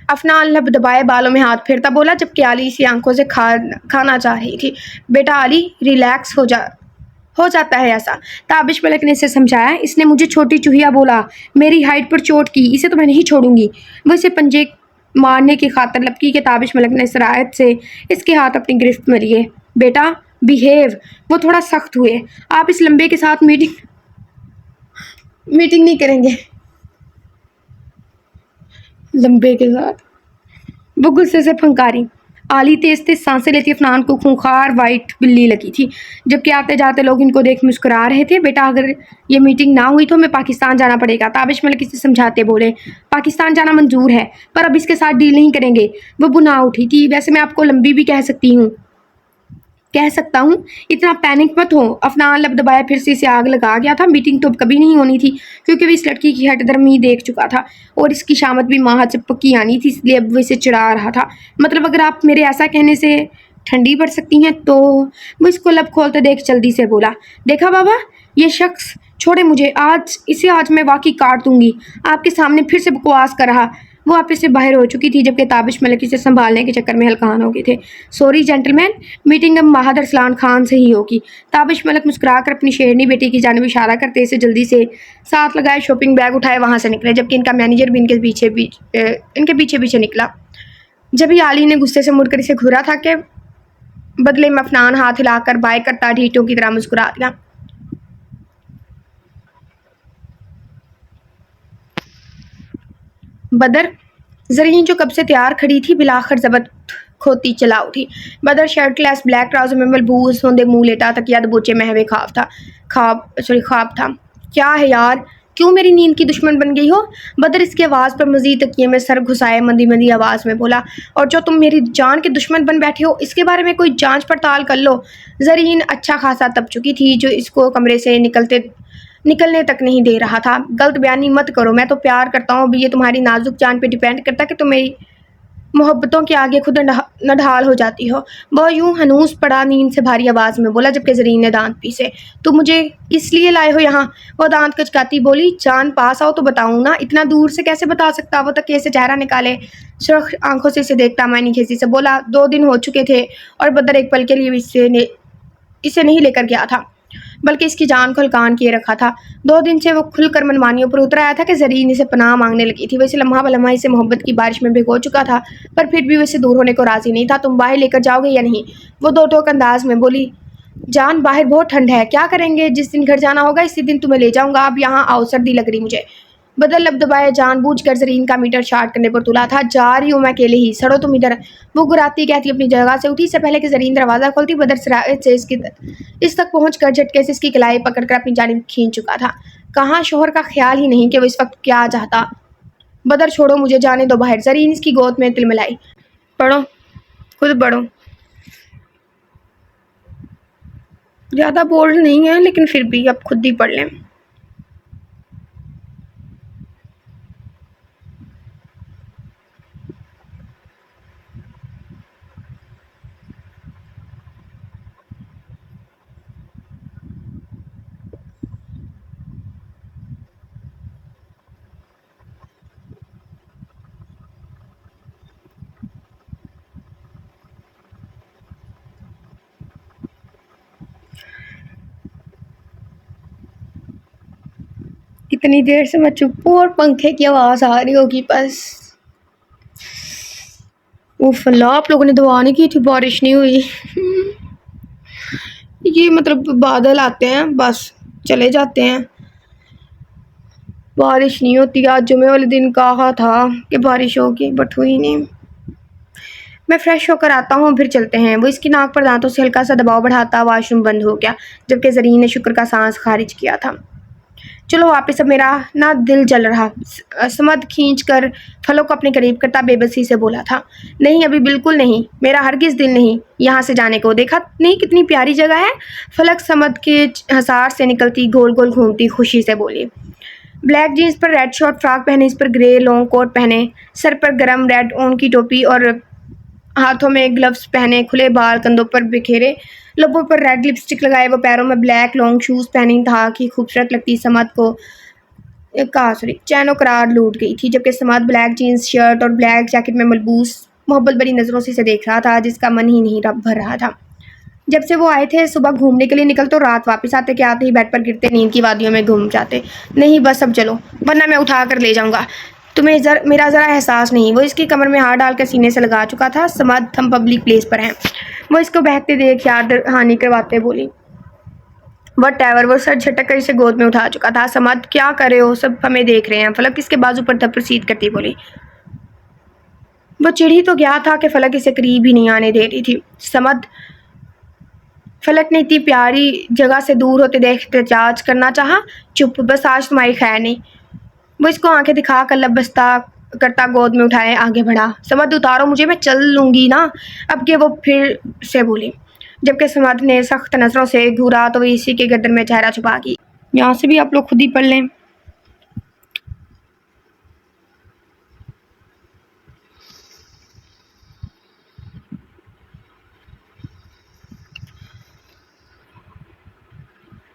[SPEAKER 1] افنان لب دبائے بالوں میں ہاتھ پھیرتا بولا، جبکہ علی اسی آنکھوں سے کھانا چاہ رہی تھی۔ بیٹا علی ریلیکس ہو جاتا ہے ایسا، تابش ملک نے اسے سمجھایا۔ اس نے مجھے چھوٹی چوہیا بولا، میری ہائٹ پر چوٹ کی، اسے تو میں نہیں چھوڑوں گی۔ وہ اسے پنجے مارنے کی خاطر لپکی کہ تابش ملک نے سرایت سے اس کے ہاتھ اپنی گرفت میں لیے۔ بیٹا بیہیو۔ وہ تھوڑا سخت ہوئے۔ آپ اس لمبے کے ساتھ میٹنگ نہیں کریں گے؟ لمبے کے ساتھ وہ غصے سے پھنکاری۔ علی تیز تیز سانسیں لیتی افنان کو خونخوار وائٹ بلی لگی تھی، جبکہ آتے جاتے لوگ ان کو دیکھ مسکرا رہے تھے۔ بیٹا اگر یہ میٹنگ نہ ہوئی تو ہمیں پاکستان جانا پڑے گا، تابش ملک اسے سمجھاتے بولے۔ پاکستان جانا منظور ہے، پر اب اس کے ساتھ ڈیل نہیں کریں گے۔ وہ بنا اٹھی تھی۔ ویسے میں آپ کو لمبی بھی کہہ سکتا ہوں، اتنا پینک مت ہو۔ افنان لب دبائے پھر سے اسے آگ لگا گیا تھا۔ میٹنگ تو اب کبھی نہیں ہونی تھی، کیونکہ وہ اس لڑکی کی ہٹ درمی دیکھ چکا تھا اور اس کی شامت بھی ماں حد سے پکی آنی تھی، اس لیے اب وہ اسے چڑھا رہا تھا۔ مطلب اگر آپ میرے ایسا کہنے سے ٹھنڈی پڑ سکتی ہیں تو۔ وہ اس کو لب کھولتے دیکھ جلدی سے بولا، دیکھا بابا یہ شخص، چھوڑے مجھے، آج میں واقعی کاٹ دوں گی۔ آپ کے سامنے پھر سے بکواس کر رہا۔ وہ آپس سے باہر ہو چکی تھی، جبکہ تابش ملک اسے سنبھالنے کے چکر میں ہلکان ہو گئے تھے۔ سوری جینٹلمین، میٹنگ اب مہاد ارسلان خان سے ہی ہوگی۔ تابش ملک مسکرا کر اپنی شیرنی بیٹی کی جانب اشارہ کرتے اسے جلدی سے ساتھ لگائے شاپنگ بیگ اٹھائے وہاں سے نکلے، جبکہ ان کا مینیجر بھی ان کے پیچھے پیچھے نکلا۔ جب ہی علی نے غصے سے مڑ کر اسے گھورا تھا کہ بدلے میں افنان ہاتھ ہلا کر بائے کرتا ڈھیٹوں کی طرح مسکرا دیا۔ بدر، زرین جو کب سے تیار کھڑی تھی بالآخر ضبط کھوتی چلا اٹھی۔ بدر شرٹ لیس بلیک ٹراؤزر میں ملبوس سوندے منہ لیٹا تکیہ دبوچے مہوے خواب تھا۔ کیا ہے یار، کیوں میری نیند کی دشمن بن گئی ہو؟ بدر اس کی آواز پر مزید تکیے میں سر گھسائے مندی مندی آواز میں بولا، اور جو تم میری جان کے دشمن بن بیٹھے ہو اس کے بارے میں کوئی جانچ پڑتال کر لو۔ زرین اچھا خاصا تپ چکی تھی، جو اس کو کمرے سے نکلنے تک نہیں دے رہا تھا۔ غلط بیانی مت کرو، میں تو پیار کرتا ہوں، اب یہ تمہاری نازک جان پہ ڈیپینڈ کرتا ہے کہ تم میری محبتوں کے آگے خود نڈھال ہو جاتی ہو۔ وہ یوں ہنوز پڑا نیند سے بھاری آواز میں بولا، جبکہ زرین نے دانت پیسے۔ تم مجھے کس لیے لائے ہو یہاں؟ وہ دانت کچکاتی بولی، جان پاس آؤ تو بتاؤں نا، اتنا دور سے کیسے بتا سکتا؟ وہ تکیے سے چہرہ نکالے سرخ آنکھوں سے اسے دیکھتا معنی خیزی سے بولا، 2 دن ہو چکے تھے اور بدر ایک پل کے لیے اسے نہیں لے کر گیا تھا، بلکہ اس کی جان کو ہلکان کیے رکھا تھا۔ 2 دن سے وہ کھل کر منمانیوں پر اتر آیا تھا کہ زرین اسے پناہ مانگنے لگی تھی۔ وہ اسے لمحہ بلمحہ اسے محبت کی بارش میں بھگو چکا تھا، پر پھر بھی وہ اسے دور ہونے کو راضی نہیں تھا۔ تم باہر لے کر جاؤ گے یا نہیں؟ وہ 2 ٹوک انداز میں بولی، جان باہر بہت ٹھنڈ ہے، کیا کریں گے؟ جس دن گھر جانا ہوگا اسی دن تمہیں لے جاؤں گا، اب یہاں آؤ، سردی لگ رہی مجھے۔ بدر لب دبائے جان بوجھ کر زرین کا میٹر شارٹ کرنے پر تلا تھا۔ جا رہی ہوں میں اکیلے ہی، سڑو تم ادھر۔ وہ گراتی کہتی اپنی جگہ سے اٹھی۔ اس سے پہلے کہ زرین دروازہ کھولتی، بدر سرایت سے اس تک پہنچ کر جھٹکے سے اس کی کلائی پکڑ کر اپنی جانب کھینچ چکا تھا۔ کہاں شوہر کا خیال ہی نہیں کہ وہ اس وقت کیا چاہتا۔ بدر چھوڑو مجھے، جانے دو باہر۔ زرین اس کی گود میں تلملائی۔ پڑھو، خود پڑھو۔ زیادہ بولڈ نہیں ہے لیکن پھر بھی اب خود ہی پڑھ لیں۔ اتنی دیر سے میں چپ ہوں اور پنکھے کی آواز آ رہی ہوگی بس۔ اوف اللہ، آپ لوگوں نے دعا نہیں کی تھی، بارش نہیں ہوئی۔ یہ مطلب بادل آتے ہیں بس چلے جاتے ہیں، بارش نہیں ہوتی۔ آج جمعے والے دن کہا تھا کہ بارش ہوگی بٹ ہوئی نہیں۔ میں فریش ہو کر آتا ہوں پھر چلتے ہیں۔ وہ اس کی ناک پر دانتوں سے ہلکا سا دباؤ بڑھاتا واش روم بند ہو گیا جبکہ زرین نے شکر کا سانس خارج کیا تھا۔ چلو واپس، اب میرا نہ دل جل رہا۔ سمد کھینچ کر فلک کو اپنے قریب کرتا بے بسی سے بولا تھا۔ نہیں ابھی بالکل نہیں، میرا ہرگز دل نہیں یہاں سے جانے کو، دیکھا نہیں کتنی پیاری جگہ ہے؟ فلک سمد کے حصار سے نکلتی گول گول گھومتی خوشی سے بولی۔ بلیک جینس پر ریڈ شارٹ فراک پہنے، اس پر گرے لانگ کوٹ پہنے، سر پر گرم ریڈ اون کی ٹوپی اور ہاتھوں میں گلوز پہنے، کھلے بال کندھوں پر بکھیرے، لبوں پر ریڈ لپسٹک لگائے، وہ پیروں میں بلیک لانگ شوز پہنی تھا کہ خوبصورت لگتی سمد کو چین و قرار لوٹ گئی تھی، جبکہ سمد بلیک جینس شرٹ اور بلیک جیکٹ میں ملبوس محبت بری نظروں سے اسے دیکھ رہا تھا جس کا من ہی نہیں بھر رہا تھا۔ جب سے وہ آئے تھے صبح گھومنے کے لیے نکل تو رات واپس آتے کہ آتے ہی بیڈ پر گرتے نیند کی وادیوں میں گم جاتے۔ نہیں بس اب چلو ورنہ میں اٹھا کر لے جاؤں گا، تمہیں میرا ذرا احساس نہیں۔ وہ اس کی کمر میں ہاتھ ڈال کر سینے سے لگا چکا تھا۔ سمد ہم پبلک پلیس پر ہیں، وہ اس کو بہکتے دیکھ یاد دہانی کرواتے بولی۔ وٹ ایور، وہ سر جھٹک کر اسے گود میں اٹھا چکا تھا۔ سمد کیا کر رہے ہو، سب ہمیں دیکھ رہے ہیں، فلک اس کے بازو پر پروسیڈ کرتی بولی۔ وہ چڑھی تو گیا تھا کہ فلک اسے قریب ہی نہیں آنے دے رہی تھی۔ سمد، فلک نے اتنی پیاری جگہ سے دور ہوتے دیکھ احتجاج کرنا چاہا۔ چپ، بس آج تمہاری خیر نہیں۔ وہ اس کو آنکھیں دکھا کر لب بستہ کرتا گود میں اٹھائے آگے بڑھا۔ سمد اتارو مجھے، میں چل لوں گی نا اب کہ، وہ پھر سے بولی۔ جبکہ سمد نے سخت نظروں سے گھورا تو وہ اسی کے گردن میں چہرہ چھپا گئی۔ یہاں سے بھی آپ لوگ خود ہی پڑھ لیں۔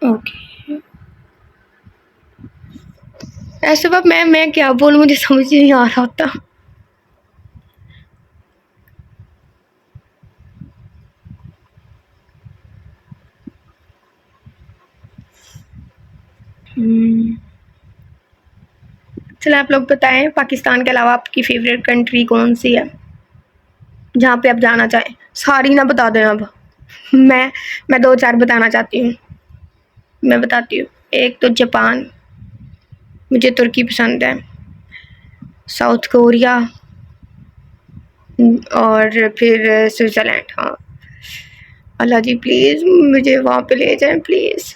[SPEAKER 1] اوکے، ایسے وقت میں کیا بولوں، مجھے سمجھ نہیں آ رہا ہوتا۔ چلیں آپ لوگ بتائیں، پاکستان کے علاوہ آپ کی فیوریٹ کنٹری کون سی ہے جہاں پہ آپ جانا چاہیں؟ ساری نہ بتا دیں اب، میں دو چار بتانا چاہتی ہوں۔ میں بتاتی ہوں، ایک تو جاپان، مجھے ترکی پسند ہے، ساؤتھ کوریا، اور پھر سوئٹزرلینڈ۔ ہاں اللہ جی پلیز مجھے وہاں پہ لے جائیں پلیز۔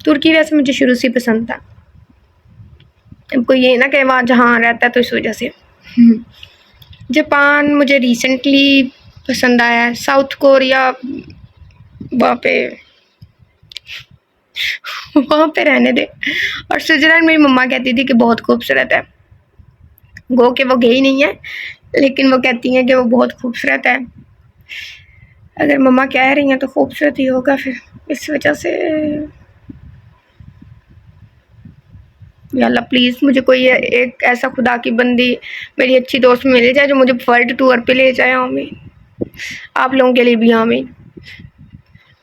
[SPEAKER 1] ترکی ویسے مجھے شروع سے پسند تھا، اب کوئی یہ نہ کہ وہاں جہاں رہتا ہے تو اس وجہ سے۔ جاپان مجھے ریسنٹلی پسند آیا ہے، ساؤتھ کوریا وہاں پہ رہنے دے، اور سوئٹزرلینڈ میری مما کہتی تھی کہ بہت خوبصورت ہے، گو کہ وہ گئی نہیں ہے لیکن وہ کہتی ہیں کہ وہ بہت خوبصورت ہے۔ اگر مما کہہ رہی ہیں تو خوبصورت ہی ہوگا، پھر اس وجہ سے یا اللہ پلیز مجھے کوئی ایک ایسا خدا کی بندی میری اچھی دوست مل جائے جو مجھے ورلڈ ٹور پہ لے جائے۔ آمین، آپ لوگوں کے لیے بھی آمین۔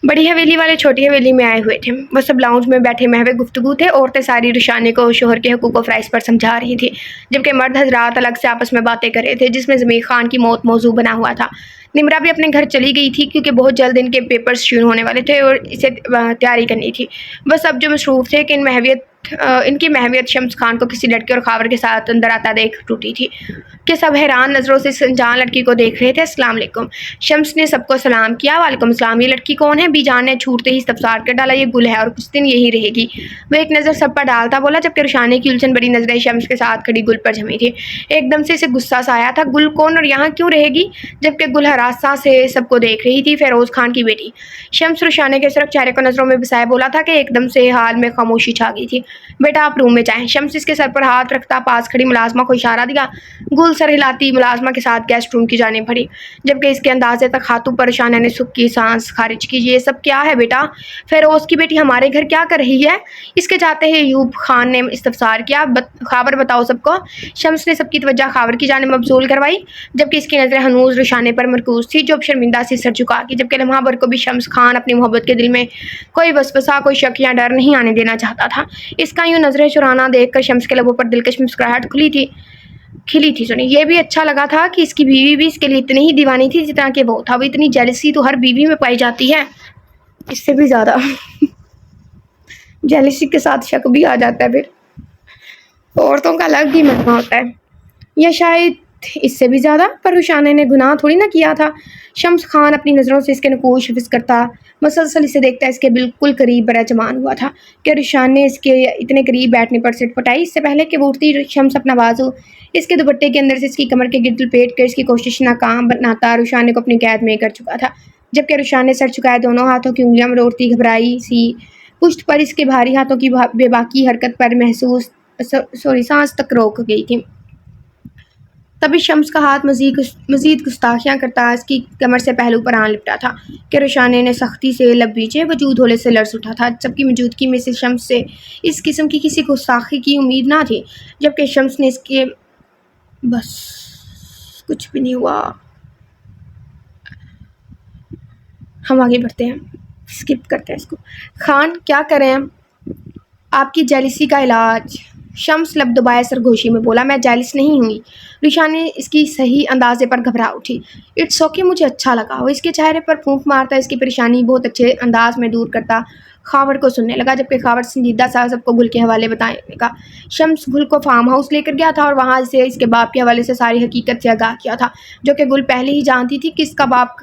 [SPEAKER 1] بڑی حویلی والے چھوٹی حویلی میں آئے ہوئے تھے، وہ سب لاؤنج میں بیٹھے محو گفتگو تھے۔ عورتیں ساری روشانی کو شوہر کے حقوق و فرائض پر سمجھا رہی تھیں، جبکہ مرد حضرات الگ سے آپس میں باتیں کر رہے تھے، جس میں ضمیر خان کی موت موضوع بنا ہوا تھا۔ نمرا بھی اپنے گھر چلی گئی تھی کیونکہ بہت جلد ان کے پیپرز شروع ہونے والے تھے اور اسے تیاری کرنی تھی۔ بس اب جو مصروف تھے کہ ان کی محویت شمس خان کو کسی لڑکے اور خاور کے ساتھ اندر آتا دیکھ ٹوٹی تھی کہ سب حیران نظروں سے سنجان لڑکی کو دیکھ رہے تھے۔ السلام علیکم، شمس نے سب کو سلام کیا۔ وعلیکم السلام، یہ لڑکی کون ہے؟ بی جان نے چھوٹتے ہی استفسار کر ڈالا۔ یہ گل ہے اور کچھ دن یہی رہے گی، وہ ایک نظر سب پر ڈالتا بولا، جبکہ روشانی کی الجھن بڑی نظریں شمس کے ساتھ کھڑی گل پر جمی تھی۔ ایک دم سے اسے غصہ سا آیا تھا، گل کون اور یہاں کیوں رہے گی؟ جبکہ گل ہراساں سے سب کو دیکھ رہی تھی۔ فیروز خان کی بیٹی۔ شمس روشانی کے صرف چہرے کو نظروں میں بسائے بولا تھا کہ ایک دم سے حال میں خاموشی چھا گئی تھی۔ بیٹا آپ روم میں جائیں۔ شمس اس کے سر پر ہاتھ رکھتا پاس کھڑی ملازمہ کو اشارہ دیا۔ گل سر ہلاتی ملازمہ کے ساتھ گیسٹ روم کی جانب بڑھی، جبکہ اس کے اندازے تک خاتون پریشانہ نے سکھ کی سانس خارج کی۔ یہ سب کیا ہے بیٹا؟ فیروز کی بیٹی ہمارے گھر کیا کر رہی ہے؟ اس کے جاتے ہی ایوب خان نے استفسار کیا۔ خاور بتاؤ سب کو۔ شمس نے سب کی توجہ خاور کی جانب مبذول کروائی، جبکہ اس کی نظریں ہنوز روشانے پر مرکوز تھی جو اب شرمندہ سی سر جھکا کے، جبکہ لمحہ بھر کو بھی شمس خان اپنی محبت کے دل میں کوئی وسوسہ، کوئی شک یا ڈر نہیں آنے دینا چاہتا تھا۔ اس کا یوں نظریں چرانا دیکھ کر شمس کے لبوں پر دلکش مسکراہٹ کھلی تھی۔ کھلی تھی سنی. یہ بھی اچھا لگا تھا کہ اس کی بیوی بھی اس کے لیے اتنی ہی دیوانی تھی جتنا کہ وہ تھا. وہ اتنی جیلسی تو ہر بیوی میں پائی جاتی ہے، اس سے بھی زیادہ جیلسی کے ساتھ شک بھی آ جاتا ہے. پھر عورتوں کا الگ ہی مسئلہ ہوتا ہے، یا شاید اس سے بھی زیادہ. پر رشانے نے گناہ تھوڑی نہ کیا تھا. شمس خان اپنی نظروں سے اس کے نقوش حفظ کرتا، مسلسل اسے دیکھتا، اس کے بالکل قریب برجمان ہوا تھا کہ رشان نے اس کے اتنے قریب بیٹھنے پر سٹ پٹائی. اس سے پہلے کہ وہ اٹھتی، شمس اپنا بازو اس کے دوپٹے کے اندر سے اس کی کمر کے گرد لپیٹ کر اس کی کوشش ناکام بناتا رشانے کو اپنی قید میں کر چکا تھا. جبکہ رشان نے سر چکائے دونوں ہاتھوں کی انگلیاں مروڑتی گھبرائی سی پشت پر اس کے بھاری ہاتھوں کی بے باکی حرکت پر محسوس سانس تک روک گئی تھی. تبھی شمس کا ہاتھ مزید گستاخیاں کرتا اس کی کمر سے پہلو پر آن لپٹا تھا کہ رشانے نے سختی سے لب بیچے وجود ہولے سے لرز اٹھا تھا. جبکہ موجودگی میں سے شمس سے اس قسم کی کسی گستاخی کی امید نہ تھی. جبکہ شمس نے اس کے بس کچھ بھی نہیں ہوا. ہم آگے بڑھتے ہیں، اسکپ کرتے ہیں اس کو. خان کیا کریں آپ کی جیلسی کا علاج؟ شمس لب دبائے سرگوشی میں بولا. میں جیلس نہیں ہوئی. رشانے اس کی صحیح اندازے پر گھبرا اٹھی. اٹس اوکے، مجھے اچھا لگا. وہ اس کے چہرے پر پھونک مارتا، اس کی پریشانی بہت اچھے انداز میں دور کرتا خاور کو سننے لگا. جبکہ خاور سنجیدہ سا سب کو گل کے حوالے بتانے کا. شمس گل کو فارم ہاؤس لے کر گیا تھا اور وہاں سے اس کے باپ کے حوالے سے ساری حقیقت سے آگاہ کیا تھا، جو کہ گل پہلے ہی جانتی تھی کہ اس کا باپ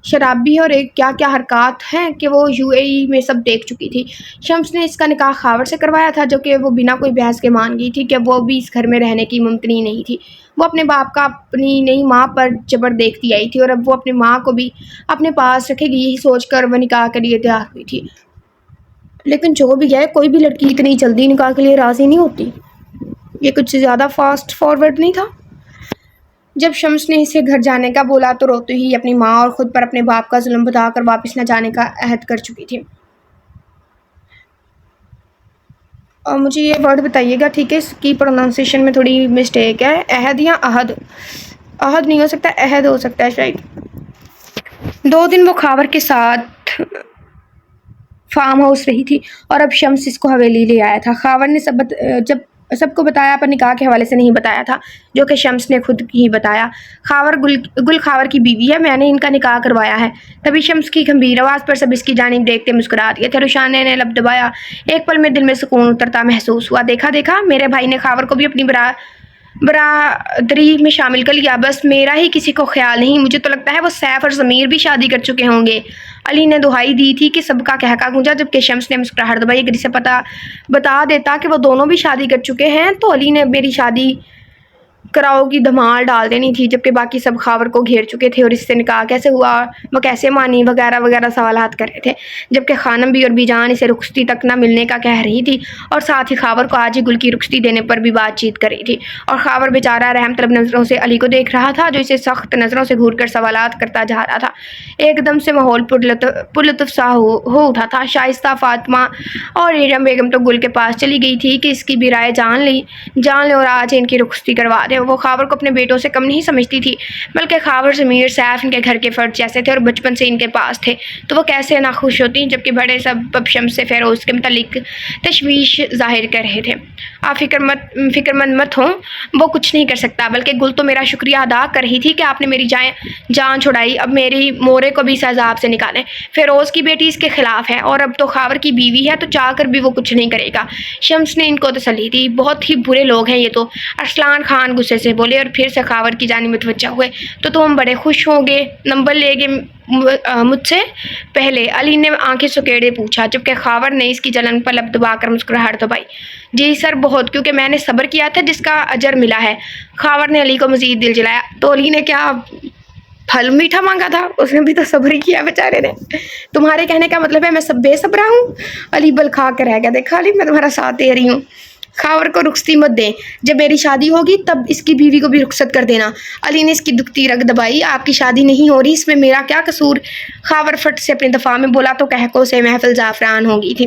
[SPEAKER 1] شرابی اور کیا کیا حرکات ہیں کہ وہ UAE میں سب دیکھ چکی تھی. شمس نے اس کا نکاح خاور سے کروایا تھا، جو کہ وہ بنا کوئی بحث کے مان گئی تھی کہ وہ بھی اس گھر میں رہنے کی ممتنی نہیں تھی. وہ اپنے باپ کا اپنی نئی ماں پر جبر دیکھتی آئی تھی اور اب وہ اپنی ماں کو بھی اپنے پاس رکھے گی، یہی سوچ کر وہ نکاح کے لیے تیار ہوئی تھی. لیکن جو بھی ہے، کوئی بھی لڑکی اتنی جلدی نکاح کے لیے راضی نہیں ہوتی. یہ کچھ زیادہ فاسٹ فارورڈ نہیں تھا؟ جب شمس نے اسے گھر جانے کا بولا تو روتے ہی اپنی ماں اور خود پر اپنے باپ کا ظلم بتا کر واپس نہ جانے کا عہد کر چکی تھی. اور مجھے یہ ورڈ بتائیے گا، ٹھیک ہے؟ اس کی پروننسیشن میں تھوڑی مسٹیک ہے. عہد یا عہد؟ عہد نہیں ہو سکتا، عہد ہو سکتا ہے شاید. 2 دن وہ خاور کے ساتھ فارم ہاؤس رہی تھی اور اب شمس اس کو حویلی لے آیا تھا. خاور نے سب کو بتایا، پر نکاح کے حوالے سے نہیں بتایا تھا، جو کہ شمس نے خود ہی بتایا. خاور گل خاور کی بیوی ہے، میں نے ان کا نکاح کروایا ہے. تبھی شمس کی گمبھیر آواز پر سب اس کی جانب دیکھتے مسکرا دیے تھے. رشانے نے لب دبایا. ایک پل میں دل میں سکون اترتا محسوس ہوا. دیکھا میرے بھائی نے خاور کو بھی اپنی برادری میں شامل کر لیا. بس میرا ہی کسی کو خیال نہیں. مجھے تو لگتا ہے وہ سیف اور ضمیر بھی شادی کر چکے ہوں گے. علی نے دہائی دی تھی کہ سب کا کہکا گونجا. جبکہ شمس نے مسکراہٹ دبائی. اگر اسے بتا دیتا کہ وہ دونوں بھی شادی کر چکے ہیں تو علی نے میری شادی کراؤ کی دھمال ڈال دینی تھی. جبکہ باقی سب خاور کو گھیر چکے تھے اور اس سے نکاح کیسے ہوا، وہ کیسے مانی، وغیرہ وغیرہ سوالات کر رہے تھے. جبکہ خانم بھی اور بیجان اسے رخصتی تک نہ ملنے کا کہہ رہی تھی اور ساتھ ہی خاور کو آج ہی گل کی رخصتی دینے پر بھی بات چیت کر رہی تھی. اور خاور بیچارہ رحم طلب نظروں سے علی کو دیکھ رہا تھا، جو اسے سخت نظروں سے گھور کر سوالات کرتا جا رہا تھا. ایک دم سے ماحول پرلطف سا ہو اٹھا تھا. شائستہ، فاطمہ اور ریرم بیگم تو گل کے پاس چلی گئی تھی کہ اس کی بھی رائے جان لے اور آج ان کی رخصتی کروا دے. وہ خاور کو اپنے بیٹوں سے کم نہیں سمجھتی تھی، بلکہ خاور، ضمیر، سیف ان کے گھر کے فرد جیسے تھے اور بچپن سے ان کے پاس تھے، تو وہ کیسے ناخوش ہوتی. جبکہ بڑے سب اب شمس سے فیروز کے متعلق تشویش ظاہر کر رہے تھے. آپ فکر مند مت ہوں، وہ کچھ نہیں کر سکتا. بلکہ گل تو میرا شکریہ ادا کر رہی تھی کہ آپ نے میری جان چھڑائی. اب میری مورے کو بھی اس عذاب سے نکالیں. فیروز کی بیٹی اس کے خلاف ہے اور اب تو خاور کی بیوی ہے، تو چاہ کر بھی وہ کچھ نہیں کرے گا. شمس نے ان کو تسلی دی. بہت ہی برے لوگ ہیں یہ تو. ارسلان خان غصے سے بولے اور پھر سے خاور کی جانب متوجہ ہوئے. تو تم بڑے خوش ہوں گے، نمبر لے گے مجھ سے پہلے؟ علی نے آنکھیں سکیڑے پوچھا. جبکہ خاور نے اس کی جلن پر لب دبا کر مسکراہٹ دبائی. جی سر، بہت، کیونکہ میں نے صبر کیا تھا جس کا اجر ملا ہے. خاور نے علی کو مزید دل جلایا. تو علی نے کیا پھل میٹھا مانگا تھا؟ اس نے بھی تو صبر ہی کیا بیچارے نے. تمہارے کہنے کا مطلب ہے میں سب بے صبرا ہوں؟ علی بل کھا کر رہ گیا. دیکھا علی، میں تمہارا ساتھ دے رہی ہوں. خاور کو رخصتی مت دیں. جب میری شادی ہوگی تب اس کی بیوی کو بھی رخصت کر دینا. علی نے اس کی دکھتی رگ دبائی. آپ کی شادی نہیں ہو رہی، اس میں میرا کیا قصور؟ خاور فٹ سے اپنے دفاع میں بولا تو کہکوں سے محفل زعفران ہو گئی تھی.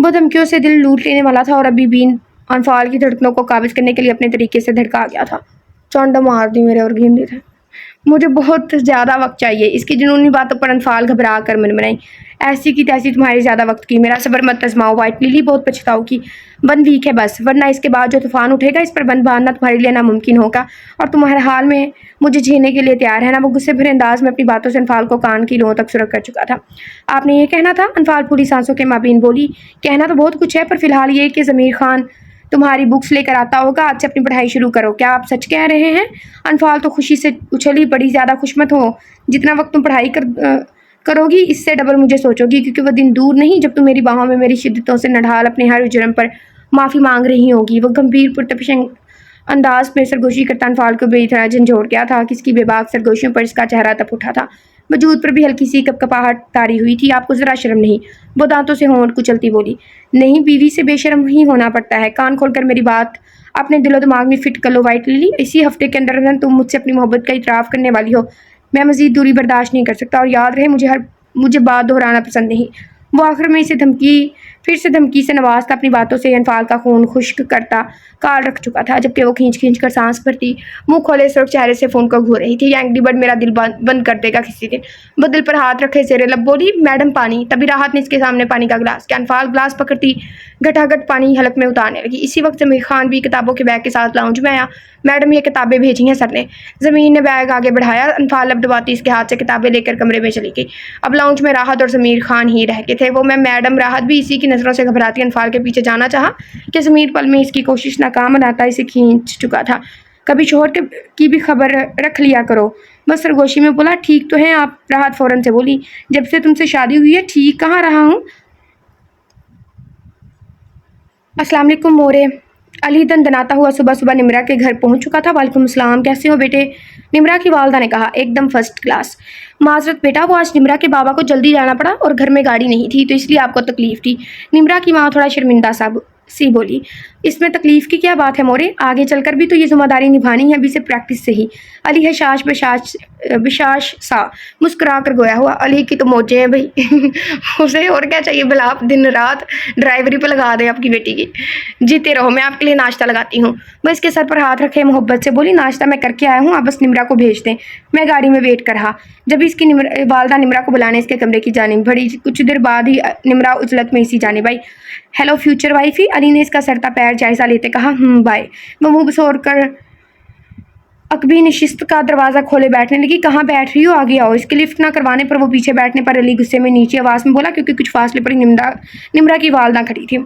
[SPEAKER 1] وہ دھمکیوں سے دل لوٹ لینے والا تھا اور ابھی بھی انفال کی دھڑکنوں کو قابض کرنے کے لیے اپنے طریقے سے دھڑکا گیا تھا۔ چونڈا مار دی میرے اور گھیندے تھے۔ مجھے بہت زیادہ وقت چاہیے۔ اس کی جنونی باتوں پر انفال گھبرا کر منمنائی۔ ایسی کی تیسی تمہاری زیادہ وقت کی، میرا صبر مت آزماؤ وائٹ للی، بہت پچھتاؤ کی۔ 1 ویک ہے بس، ورنہ اس کے بعد جو طوفان اٹھے گا اس پر بند باندھنا تمہارے لیے ناممکن ہوگا، اور تم ہر حال میں مجھے جھیلنے کے لیے تیار ہے نا۔ وہ غصے بھرے انداز میں اپنی باتوں سے انفال کو کان کی لوؤں تک سرخ کر چکا تھا۔ آپ نے یہ کہنا تھا؟ انفال پوری سانسوں کے مابین بولی۔ کہنا تو بہت کچھ ہے، پر فی الحال یہ کہ ضمیر خان تمہاری بکس لے کر آتا ہوگا، آج سے اپنی پڑھائی شروع کرو۔ کیا آپ سچ کہہ رہے ہیں؟ انفال تو خوشی سے اچھلی پڑی۔ زیادہ خوشمت ہو، جتنا وقت تم پڑھائی کرو گی اس سے ڈبل مجھے سوچو گی، کیونکہ وہ دن دور نہیں جب تم میری باہوں میں میری شدتوں سے نڈھال اپنے ہر جرم پر معافی مانگ رہی ہوگی۔ وہ گمبھیر پرتپش انداز میں سرگوشی کرتا انفال کو بری طرح جھنجھوڑ گیا تھا۔ کس کی بے باک سرگوشیوں پر اس کا چہرہ تپ اٹھا تھا، وجود پر بھی ہلکی سی کپکپاہٹ طاری ہوئی تھی۔ آپ کو ذرا شرم نہیں؟ وہ دانتوں سے ہونٹ کچلتی بولی۔ نہیں، بیوی سے بے شرم ہی ہونا پڑتا ہے۔ کان کھول کر میری بات اپنے دل و دماغ میں فٹ کر لو وائٹ للی۔ اسی ہفتے کے اندر تم مجھ سے اپنی محبت کا اعتراف کرنے والی ہو۔ میں مزید دوری برداشت نہیں کر سکتا، اور یاد رہے مجھے بات دہرانا پسند نہیں۔ وہ آخر میں پھر سے دھمکی سے نوازتا اپنی باتوں سے انفال کا خون خشک کرتا کال رکھ چکا تھا، جبکہ وہ کھینچ کھینچ کر سانس بھرتی منہ کھولے سرخ چہرے سے فون کو گھور رہی تھی۔ اینگری برڈ میرا دل بند کر دے گا کسی دن۔ وہ دل پر ہاتھ رکھے زیر لب بولی، میڈم پانی۔ تبھی راحت نے اس کے سامنے پانی کا گلاس کیا۔ انفال گلاس پکڑتی گھٹا گھٹ پانی حلق میں اتارنے لگی۔ اسی وقت ضمیر خان بھی کتابوں کے بیگ کے ساتھ لاؤنج میں آیا۔ میڈم یہ کتابیں بھیجی ہیں سر نے۔ زمین نے بیگ آگے بڑھایا۔ انفال لب دباتی اس کے ہاتھ سے کتابیں لے کر کمرے میں چلی گئی۔ اب لاؤنج میں راحت اور ضمیر خان ہی رہ گئے تھے۔ وہ میڈم راحت بھی اسی کی نظروں سے گھبراتی انفال کے پیچھے جانا چاہا کہ ضمیر پل میں اس کی کوشش ناکام بناتا اسے کھینچ چکا تھا۔ کبھی شوہر کی بھی خبر رکھ لیا کرو۔ بس سرگوشی میں بولا، ٹھیک تو ہے آپ؟ راحت فوراً سے بولی، جب سے تم سے شادی ہوئی ہے ٹھیک کہاں رہا ہوں۔ السلام علیکم مورے۔ علی دندناتا ہوا صبح صبح نمرا کے گھر پہنچ چکا تھا۔ وعلیکم السلام، کیسے ہو بیٹے؟ نمرا کی والدہ نے کہا۔ ایک دم فرسٹ کلاس۔ معذرت بیٹا، وہ آج نمرا کے بابا کو جلدی جانا پڑا اور گھر میں گاڑی نہیں تھی، تو اس لیے آپ کو تکلیف تھی۔ نمرا کی ماں تھوڑا شرمندہ سی بولی۔ اس میں تکلیف کی کیا بات ہے مورے؟ آگے چل کر بھی تو یہ ذمہ داری نبھانی ہے، ابھی سے پریکٹس سے ہی۔ علی حشاش بشاش سا مسکرا کر گویا ہوا۔ علی کی تو موجیں ہیں بھائی، اسے اور کیا چاہیے؟ بھلا آپ دن رات ڈرائیوری پہ لگا دیں آپ کی بیٹی کی۔ جیتے رہو، میں آپ کے لیے ناشتہ لگاتی ہوں۔ وہ اس کے سر پر ہاتھ رکھے محبت سے بولی، ناشتہ میں کر کے آیا ہوں، آپ بس نمرا کو بھیج دیں، میں گاڑی میں ویٹ کر رہا۔ جب اس کی والدہ نمرا کو بلانے اس کے کمرے کی جانب بڑھی، کچھ دیر بعد ہی نمرا اجلت میں اسی جانب آئی۔ ہیلو فیوچر وائفی، علی نے اس کا سرتا پیر جائزہ لیتے کہا۔ بائے۔ وہ منہ بسور کر عقبی نشست کا دروازہ کھولے بیٹھنے لگی۔ کہاں بیٹھ رہی ہو؟ آگے آؤ۔ اس کے لفٹ نہ کروانے پر وہ پیچھے بیٹھنے پر علی غصے میں نیچی آواز میں بولا، کیونکہ کچھ فاصلے پر نمرا کی والدہ کھڑی تھی۔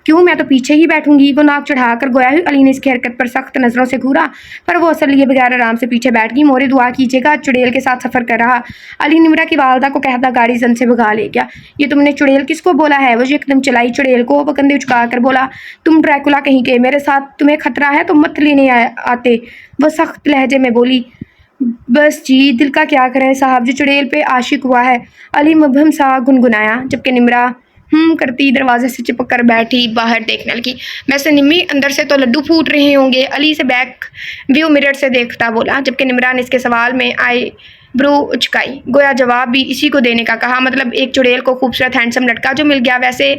[SPEAKER 1] کیوں؟ میں تو پیچھے ہی بیٹھوں گی۔ وہ ناک چڑھا کر گویا ہوئی۔ علی نے اس کی حرکت پر سخت نظروں سے گھورا، پر وہ اثر لیے بغیر آرام سے پیچھے بیٹھ گئی۔ مورے دعا کیجیے گا، چڑیل کے ساتھ سفر کر رہا۔ علی نمرا کی والدہ کو کہتا گاڑی زن سے بھگا لے گیا۔ یہ تم نے چڑیل کس کو بولا ہے؟ وہ ایک دم چلائی چڑیل کو۔ وہ کندھے اچکا کر بولا، تم ڈریکولا کہیں کے، میرے ساتھ تمہیں خطرہ ہے تو مت لینے آتے۔ وہ سخت لہجے میں بولی۔ بس جی، دل کا کیا کریں صاحب، جو چڑیل پہ عاشق ہوا ہے۔ علی مبہم سا گنگنایا، جبکہ نمرا کرتی دروازے سے چپک کر بیٹھی باہر دیکھنے لگی۔ ویسے نمی اندر سے تو لڈو پھوٹ رہے ہوں گے، علی سے بیک ویو مرر سے دیکھتا بولا، جبکہ نمرا نے اس کے سوال میں آئی برو اچکائی، گویا جواب بھی اسی کو دینے کا کہا۔ مطلب ایک چڑیل کو خوبصورت ہینڈسم لڑکا جو مل گیا، ویسے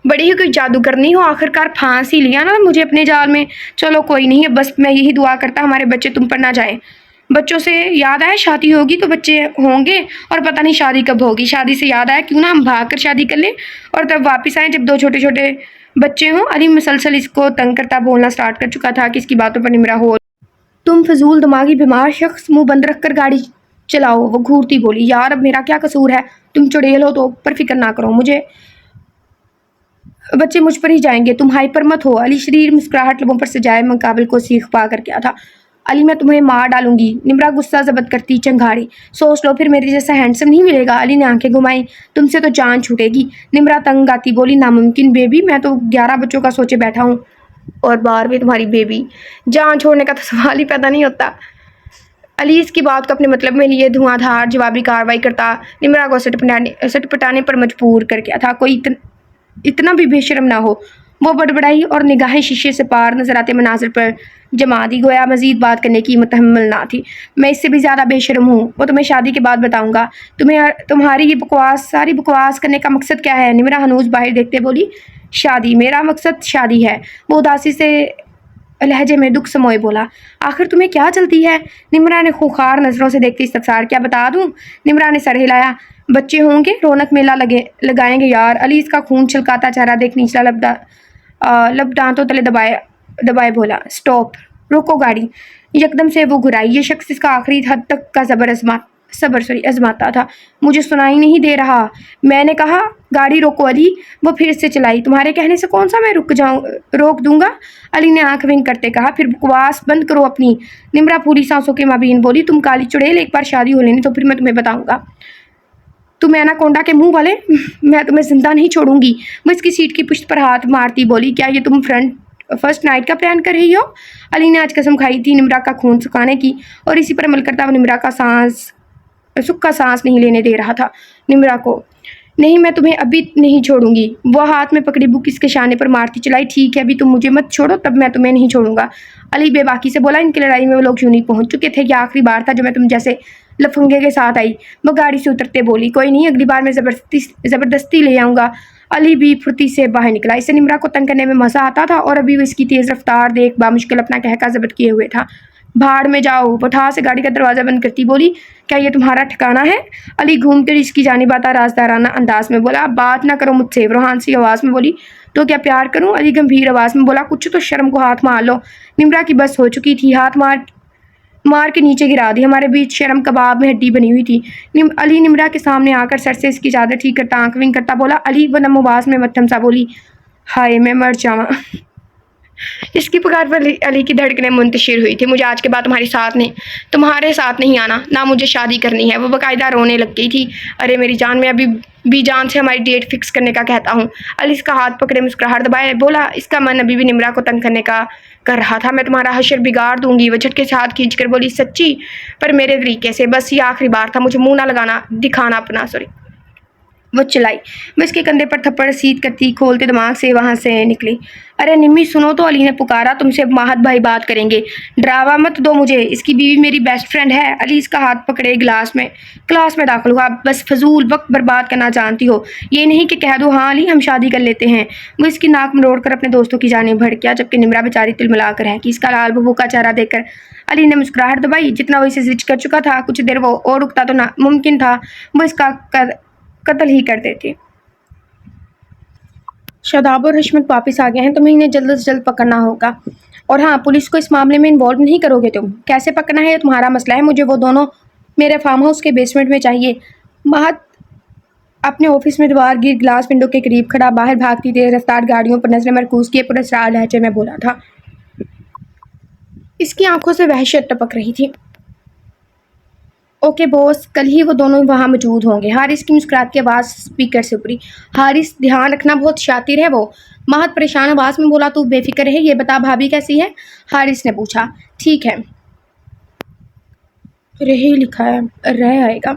[SPEAKER 1] بڑی ہی کوئی جادوگرنی ہو، آخرکار پھانس ہی لیا نا مجھے اپنے جال میں۔ چلو کوئی نہیں، بس میں یہی دعا کرتا ہمارے بچے تم پر نہ جائیں۔ بچوں سے یاد آیا شادی ہوگی تو بچے ہوں گے، اور پتہ نہیں شادی کب ہوگی۔ شادی سے یاد آیا کیوں نہ ہم بھاگ کر شادی کر لیں اور تب واپس آئیں جب 2 چھوٹے چھوٹے بچے ہوں۔ علی مسلسل اس کو تنگ کرتا بولنا سٹارٹ کر چکا تھا کہ اس کی باتوں پر نمرا ہو۔ تم فضول دماغی بیمار شخص، منہ بند رکھ کر گاڑی چلاؤ۔ وہ گھورتی بولی، یار اب میرا کیا قصور ہے؟ تم چڑیل ہو تو پر فکر نہ کرو، بچے مجھ پر ہی جائیں گے، تم ہائپر مت ہو۔ علی شریر مسکراہٹ لبوں پر سجائے مقابل کو سیخ پا کر کیا تھا۔ علی میں تمہیں مار ڈالوں گی۔ نمرا غصہ ضبط کرتی چنگھاڑی، سوچ لو پھر میرے جیسا ہینڈسم نہیں ملے گا۔ علی نے آنکھیں گھمائیں، تم سے تو جان چھوٹے گی۔ نمرا تنگ آتی بولی، ناممکن بیبی، میں تو 11 بچوں کا سوچے بیٹھا ہوں، اور 12ویں تمہاری بیبی۔ جان چھوڑنے کا تو سوال ہی پیدا نہیں ہوتا۔ علی اس کی بات کو اپنے مطلب میں لیے دھواں دھار جوابی کارروائی کرتا نمرا کو سٹ پٹانے پر مجبور کر گیا تھا۔ کوئی اتنا بھی بے شرم نہ ہو۔ وہ بڑبڑائی اور نگاہیں شیشے سے پار نظر آتے مناظر پر جما دی، گویا مزید بات کرنے کی متحمل نہ تھی۔ میں اس سے بھی زیادہ بے شرم ہوں، وہ تمہیں شادی کے بعد بتاؤں گا۔ تمہاری یہ ساری بکواس کرنے کا مقصد کیا ہے؟ نمرا ہنوز باہر دیکھتے بولی۔ شادی، میرا مقصد شادی ہے، وہ اداسی سے لہجے میں دکھ سموئے بولا۔ آخر تمہیں کیا چلتی ہے؟ نمرا نے خوخار نظروں سے دیکھتے استفسار کیا بتا دوں؟ نمرا نے سر ہلایا۔ بچے ہوں گے، رونق میلہ لگائیں گے یار۔ علی اس کا خون چھلکاتا چہرہ دیکھ نچلا لب دانتوں تلے دبائے بولا، سٹاپ، روکو گاڑی۔ یکدم سے وہ گھرائی۔ یہ شخص اس کا آخری حد تک کا صبر آزماتا تھا۔ مجھے سنائی نہیں دے رہا، میں نے کہا گاڑی روکو علی۔ وہ پھر سے چلائی۔ تمہارے کہنے سے کون سا میں روک دوں گا؟ علی نے آنکھ ونک کرتے کہا۔ پھر بکواس بند کرو اپنی۔ نمرا پوری سانسوں کے مابین بولی، تم کالی چڑیل، ایک بار شادی ہو لینی تو پھر میں تمہیں بتاؤں گا۔ تم ایناکونڈا کے منہ والے، میں تمہیں زندہ نہیں چھوڑوں گی۔ وہ اس کی سیٹ کی پشت پر ہاتھ مارتی بولی، کیا یہ تم فرسٹ نائٹ کا پلان کر رہی ہو؟ علی نے آج قسم کھائی تھی نمرا کا خون سکھانے کی، اور اسی پر عمل کرتا وہ نمرا کا سکھ کا سانس نہیں لینے دے رہا تھا۔ نمرا کو نہیں، میں تمہیں ابھی نہیں چھوڑوں گی۔ وہ ہاتھ میں پکڑی بک اس کے شانے پر مارتی چلائی، ٹھیک ہے ابھی تم مجھے مت چھوڑو تب میں تمہیں نہیں چھوڑوں گا۔ علی بے باکی سے بولا، ان کی لڑائی میں وہ لوگ یوں نہیں پہنچ چکے تھے، یہ آخری بار تھا جو میں تم جیسے لفنگے کے ساتھ آئی۔ وہ گاڑی سے اترتے بولی، کوئی نہیں، اگلی بار میں زبردستی لے آؤں گا۔ علی بھی پھرتی سے باہر نکلا۔ اسے نمرا کو تنگ کرنے میں مزہ آتا تھا، اور ابھی وہ اس کی تیز رفتار دیکھ بامشکل اپنا کہکہ ضبط کیے ہوئے تھا۔ بھاڑ میں جاؤ، پٹھا سے گاڑی کا دروازہ بند کرتی بولی، کیا یہ تمہارا ٹھکانہ ہے؟ علی گھوم کر اس کی جانب آتا رازدارانہ انداز میں بولا، بات نہ کرو مجھ سے۔ روحان سی آواز میں بولی، تو کیا پیار کروں؟ علی گمبھیر آواز میں بولا، کچھ تو شرم کو ہاتھ مار لو۔ نمرا کی بس ہو چکی تھی، ہاتھ مار کے نیچے گرا دی۔ ہمارے بیچ شرم کباب میں ہڈی بنی ہوئی تھی۔ علی نمرا کے سامنے آ کر سر سے اس کی چادر ٹھیک کرتا آنکھ ونک کرتا بولا، علی وہ نم آواز میں متھم سا بولی، ہائے میں مر جاواں۔ اس کی پکار پر علی کی دھڑکنیں منتشر ہوئی تھی۔ مجھے آج کے بعد تمہارے ساتھ نہیں آنا، نہ مجھے شادی کرنی ہے۔ وہ باقاعدہ رونے لگ گئی تھی۔ ارے میری جان، میں ابھی بھی جان سے ہماری ڈیٹ فکس کرنے کا کہتا ہوں۔ علی اس کا ہاتھ پکڑے مسکراہٹ دبائے بولا، اس کا من ابھی بھی نمرا کو تنگ کرنے کا کر رہا تھا۔ میں تمہارا حشر بگاڑ دوں گی۔ وہ جھٹکے سے ہاتھ کھینچ کر بولی، سچی؟ پر میرے طریقے سے، بس یہ آخری بار تھا، مجھے منہ نہ دکھانا اپنا۔ وہ چلائی۔ وہ اس کے کندھے پر تھپڑ رسید کرتی کھولتے دماغ سے وہاں سے نکلی۔ ارے نمی سنو تو، علی نے پکارا، تم سے ماہد بھائی بات کریں گے۔ ڈراوا مت دو مجھے، اس کی بیوی میری بیسٹ فرینڈ ہے۔ علی اس کا ہاتھ پکڑے کلاس میں داخل ہوا۔ بس فضول وقت برباد کرنا جانتی ہو، یہ نہیں کہ کہہ دو ہاں علی ہم شادی کر لیتے ہیں۔ وہ اس کی ناک مروڑ کر اپنے دوستوں کی جانب بھڑکیا، جبکہ نمرا بیچاری تلملا کر ہے کہ اس کا لال ببو کا چہرہ دیکھ کر علی نے مسکراہٹ دبائی۔ جتنا وہ اسے زج کر چکا تھا، کچھ دیر وہ اور رکتا تو ممکن تھا وہ اس کا قتل ہی کر دیتے۔ شاداب اور حشمت واپس آ گئے ہیں، تمہیں انہیں جلد از جلد پکڑنا ہوگا۔ اور ہاں، پولیس کو اس معاملے میں انوالو نہیں کرو گے تم۔ کیسے پکڑنا ہے یہ تمہارا مسئلہ ہے، مجھے وہ دونوں میرے فارم ہاؤس کے بیسمنٹ میں چاہیے۔ مہد اپنے آفس میں دیوار گیر گلاس ونڈو کے قریب کھڑا باہر بھاگتی تیز رفتار گاڑیوں پر نظریں مرکوز کیے پراسرار لہجے میں بولا تھا۔ اس کی آنکھوں سے وحشت ٹپک رہی تھی۔ اوکے بوس، کل ہی وہ دونوں وہاں موجود ہوں گے۔ حارث کی مسکراہٹ کی آواز اسپیکر سے ابھری۔ حارث، دھیان رکھنا، بہت شاطر ہے وہ۔ مہد پریشان آواز میں بولا، تو بے فکر ہے، یہ بتا بھابھی کیسی ہے؟ حارث نے پوچھا۔ ٹھیک ہے، رہ آئے گا۔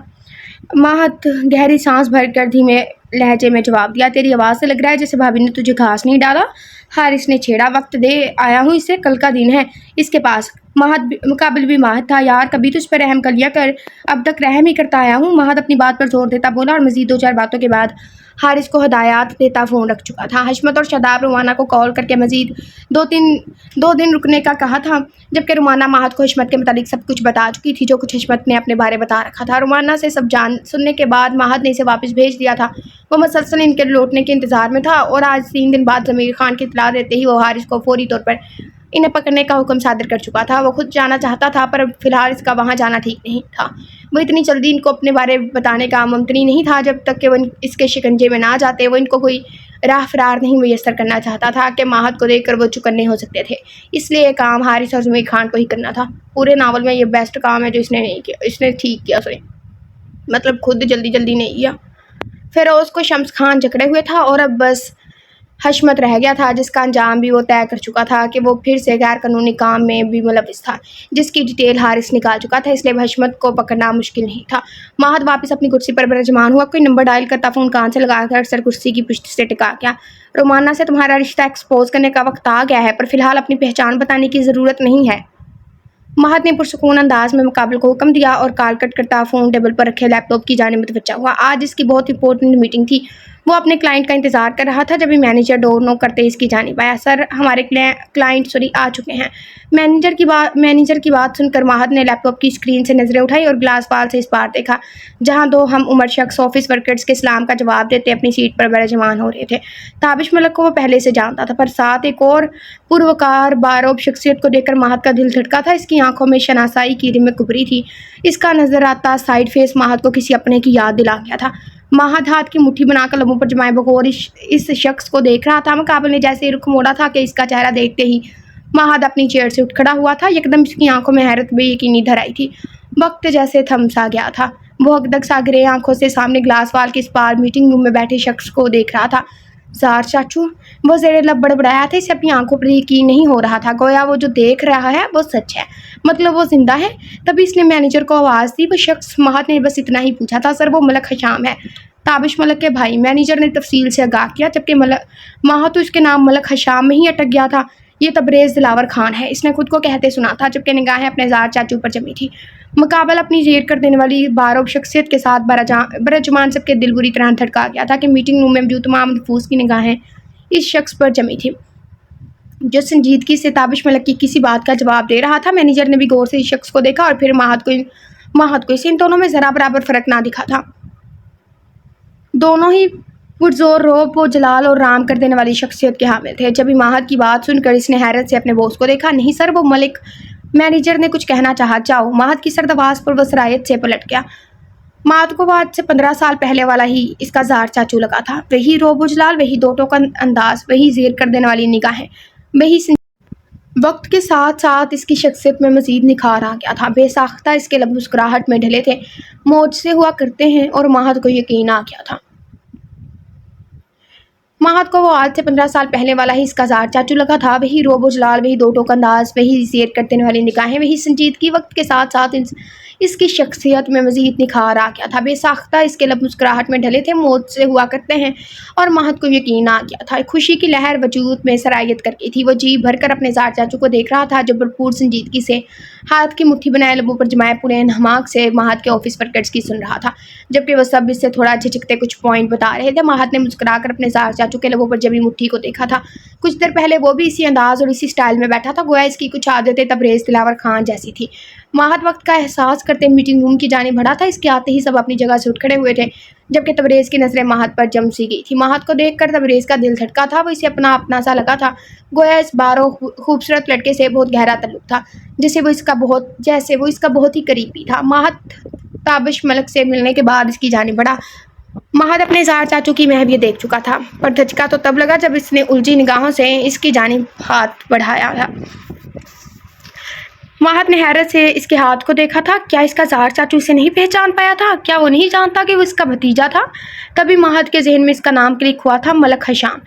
[SPEAKER 1] مہد گہری سانس بھر کر دھیمے لہجے میں جواب دیا، تیری آواز سے لگ رہا ہے جیسے بھابھی نے تجھے گھاس نہیں ڈالا۔ حارث نے چھیڑا، وقت دے آیا ہوں اسے، کل کا دن ہے اس کے پاس۔ مہد مقابل بھی ماہد تھا، یار کبھی تو اس پر رحم کر لیا کر، اب تک رحم ہی کرتا آیا ہوں۔ مہد اپنی بات پر زور دیتا بولا، اور مزید 2-4 باتوں کے بعد حارث کو ہدایات دیتا فون رکھ چکا تھا۔ حشمت اور شاداب رومانہ کو کال کر کے مزید 2 دن رکنے کا کہا تھا، جبکہ رومانہ مہد کو حشمت کے متعلق سب کچھ بتا چکی تھی جو کچھ حشمت نے اپنے بارے بتا رکھا تھا۔ رومانہ سے سب سننے کے بعد مہد نے اسے واپس بھیج دیا تھا۔ وہ مسلسل ان کے لوٹنے کے انتظار میں تھا، اور آج 3 دن بعد ضمیر خان کی اطلاع دیتے ہی وہ حارث کو فوری طور پر انہیں پکڑنے کا حکم صادر کر چکا تھا۔ وہ خود جانا چاہتا تھا، پر فی الحال اس کا وہاں جانا ٹھیک نہیں تھا۔ وہ اتنی جلدی ان کو اپنے بارے بتانے کا ممکنی نہیں تھا جب تک کہ وہ اس کے شکنجے میں نہ جاتے۔ وہ ان کو کوئی راہ فرار نہیں میسر کرنا چاہتا تھا کہ ماہد کو دیکھ کر وہ چکنے ہو سکتے تھے، اس لیے یہ کام حارث اور ضمیر خان کو ہی کرنا تھا۔ پورے ناول میں یہ بیسٹ کام ہے جو اس نے نہیں کیا، اس نے ٹھیک کیا، مطلب خود جلدی نہیں کیا۔ فیروز کو شمس خان جکڑے ہوئے تھا، اور اب بس حشمت رہ گیا تھا، جس کا انجام بھی وہ طے کر چکا تھا کہ وہ پھر سے غیر قانونی کام میں بھی ملوث تھا، جس کی ڈیٹیل حارث نکال چکا تھا، اس لیے حشمت کو پکڑنا مشکل نہیں تھا۔ مہد واپس اپنی کرسی پر برجمان ہوا، کوئی نمبر ڈائل کرتا فون کان سے لگا کر اکثر کرسی کی پشت سے ٹکا گیا۔ رومانہ سے تمہارا رشتہ ایکسپوز کرنے کا وقت آ گیا ہے، پر فی الحال اپنی پہچان بتانے کی ضرورت نہیں ہے۔ مہد نے پرسکون انداز میں مقابل کو حکم دیا، اور کال کٹ کرتا فون ٹیبل پر رکھے لیپ ٹاپ کی جانب متوجہ ہوا۔ آج اس کی بہت امپورٹنٹ میٹنگ تھی، وہ اپنے کلائنٹ کا انتظار کر رہا تھا جب مینیجر ڈور نوک کرتے اس کی جانب آیا۔ سر، ہمارے کلائنٹ آ چکے ہیں۔ مینیجر کی بات سن کر ماہد نے لیپ ٹاپ کی اسکرین سے نظریں اٹھائی اور گلاس وال سے اس بار دیکھا جہاں دو ہم عمر شخص آفس ورکرز کے سلام کا جواب دیتے اپنی سیٹ پر برجمان ہو رہے تھے۔ تابش ملک کو وہ پہلے سے جانتا تھا، پر ساتھ ایک اور پروکار باروب شخصیت کو دیکھ کر ماہد کا دل دھڑکا تھا۔ اس کی آنکھوں میں شناسائی کی رمق ابھری تھی۔ اس کا نظر آتا سائیڈ فیس ماہد کو کسی اپنے کی یاد دلا گیا تھا۔ ماہد ہاتھ کی مٹھی بنا کر لبوں پر جمائے بغور اس شخص کو دیکھ رہا تھا۔ مقابل نے جیسے رخ موڑا تھا کہ اس کا چہرہ دیکھتے ہی ماہد اپنی چیئر سے اٹھ کھڑا ہوا تھا۔ یکدم اس کی آنکھوں میں حیرت بے یقینی دھر آئی تھی۔ وقت جیسے تھم سا گیا تھا۔ وہ ہکدک سا گرے آنکھوں سے سامنے گلاس وال کے اس پار میٹنگ روم میں بیٹھے شخص کو دیکھ رہا تھا۔ زار چاچو، وہ زیر لب بڑبڑایا تھا۔ اسے اپنی آنکھوں پر یقین نہیں ہو رہا تھا، گویا وہ جو دیکھ رہا ہے وہ سچ ہے، مطلب وہ زندہ ہے۔ تبھی اس نے مینیجر کو آواز دی۔ وہ شخص ماہد نے بس اتنا ہی پوچھا تھا، سر وہ ملک حشام ہے، تابش ملک کے بھائی۔ مینیجر نے تفصیل سے آگاہ کیا، جبکہ ماہد تو اس کے نام ملک حشام میں ہی اٹک گیا تھا۔ یہ تبریز دلاور خان ہے، اس نے خود کو کہتے سنا تھا، جبکہ نگاہیں اپنے زار چاچو پر جمی تھی۔ مقابل اپنی زیر کر دینے والی باروب شخصیت کے ساتھ برجمان سب کے دل بری طرح دھڑکا گیا تھا کہ میٹنگ روم میں موجود تمام نفوس کی نگاہیں اس شخص پر جمی تھی جو سنجیدگی سے تابش ملک کی کسی بات کا جواب دے رہا تھا۔ مینیجر نے بھی غور سے اس شخص کو دیکھا اور پھر ماہد کو۔ ان دونوں میں ذرا برابر فرق نہ دکھا تھا۔ دونوں ہی پرزور روب و جلال اور رام کر دینے والی شخصیت کے حامل تھے۔ جب ماہد کی بات سن کر اس نے حیرت سے اپنے باس کو دیکھا۔ نہیں سر، وہ ملک۔ مینیجر نے کچھ کہنا چاہا۔ جاؤ، ماہد کی سرد آواز پر وہ سرایت سے پلٹ گیا۔ ماہد کو آج سے 15 سال پہلے والا ہی اس کا زار چاچو لگا تھا۔ وہی روب و جلال، وہی دوٹوں کا انداز، وہی زیر کر دینے والی نگاہیں، وہی وقت کے ساتھ ساتھ اس کی شخصیت میں مزید نکھار آ گیا تھا۔ بے ساختہ اس کے لب مسکراہٹ میں ڈھلے تھے، موج سے ہوا کرتے ہیں، اور ماہد کو یقین آ گیا تھا۔ ماہد کو وہ آج سے 15 سال پہلے والا ہی اس کا زار چاچو لگا تھا۔ وہی روب و جلال، وہی دوٹوں کا انداز، وہی زیر کر دینے والی نگاہیں، وہی سنجیدگی۔ وقت کے ساتھ ساتھ اس کی شخصیت میں مزید نکھار آ گیا تھا۔ بے ساختہ اس کے لب مسکراہٹ میں ڈھلے تھے، موج سے ہوا کرتے ہیں، اور ماہد کو یقین آ گیا تھا۔ خوشی کی لہر وجود میں سرایت کر گئی تھی۔ وہ جی بھر کر اپنے زار چاچو کو دیکھ رہا تھا جو بھرپور سنجیدگی سے ہاتھ کی مٹھی بنائے لبوں پر جمائے پورے انہماک سے ماہد کے آفس ورکرز کی سن رہا تھا، جبکہ وہ سب اس سے تھوڑا جھجکتے کچھ پوائنٹ بتا رہے تھے۔ ماہد نے مسکرا کر اپنے زار چاچو کے لبوں پر جمی مٹھی کو دیکھا تھا۔ کچھ دیر پہلے وہ بھی اسی انداز اور اسی سٹائل میں بیٹھا تھا، گویا اس کی کچھ عادتیں تبریز دلاور خان جیسی تھی۔ ماہد وقت کا احساس کرتے میٹنگ روم کی جانب بڑھا تھا۔ اس کے آتے ہی سب اپنی جگہ سے اٹھ کھڑے ہوئے تھے، جبکہ تبریز کی نظریں ماہد پر جم سی گئی تھی۔ ماہد کو دیکھ کر تبریز کا دل دھڑکا تھا۔ وہ اسے اپنا سا لگا تھا، گویا اس بارو خوبصورت لڑکے سے بہت گہرا تعلق تھا، جیسے وہ اس کا بہت ہی قریبی تھا۔ ماہد تابش ملک سے ملنے کے بعد اس کی جانب بڑھا۔ ماہد اپنے زار چاچو کی محو یہ دیکھ چکا تھا، پر دھچکا تو تب لگا جب اس نے الجھی نگاہوں سے اس کی جانب ہاتھ بڑھایا تھا۔ ماہد نے حیرت سے اس کے ہاتھ کو دیکھا تھا۔ کیا اس کا زار چاچو اسے نہیں پہچان پایا تھا؟ کیا وہ نہیں جانتا کہ وہ اس کا بھتیجا تھا؟ تبھی ماہد کے ذہن میں اس کا نام کلک ہوا تھا، ملک حشام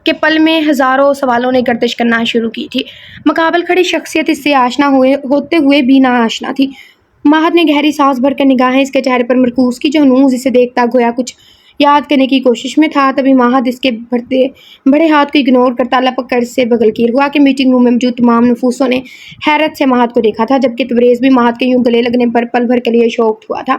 [SPEAKER 1] کے پل میں ہزاروں سوالوں نے گردش کرنا شروع کی تھی۔ مقابل کھڑی شخصیت اس سے آشنا ہوتے ہوئے بھی نا آشنا تھی۔ ماہد نے گہری سانس بھر کر نگاہیں اس کے چہرے پر مرکوز کی، جو ہنوز اسے دیکھتا گویا کچھ یاد کرنے کی کوشش میں تھا۔ تبھی ماہد اس کے بڑے ہاتھ کو اگنور کرتا لپک کر اس سے بغلگیر ہوا کہ میٹنگ روم میں موجود تمام نفوسوں نے حیرت سے ماہد کو دیکھا تھا، جبکہ تبریز بھی ماہد کے یوں گلے لگنے پر پل بھر کے لیے شوکڈ ہوا تھا۔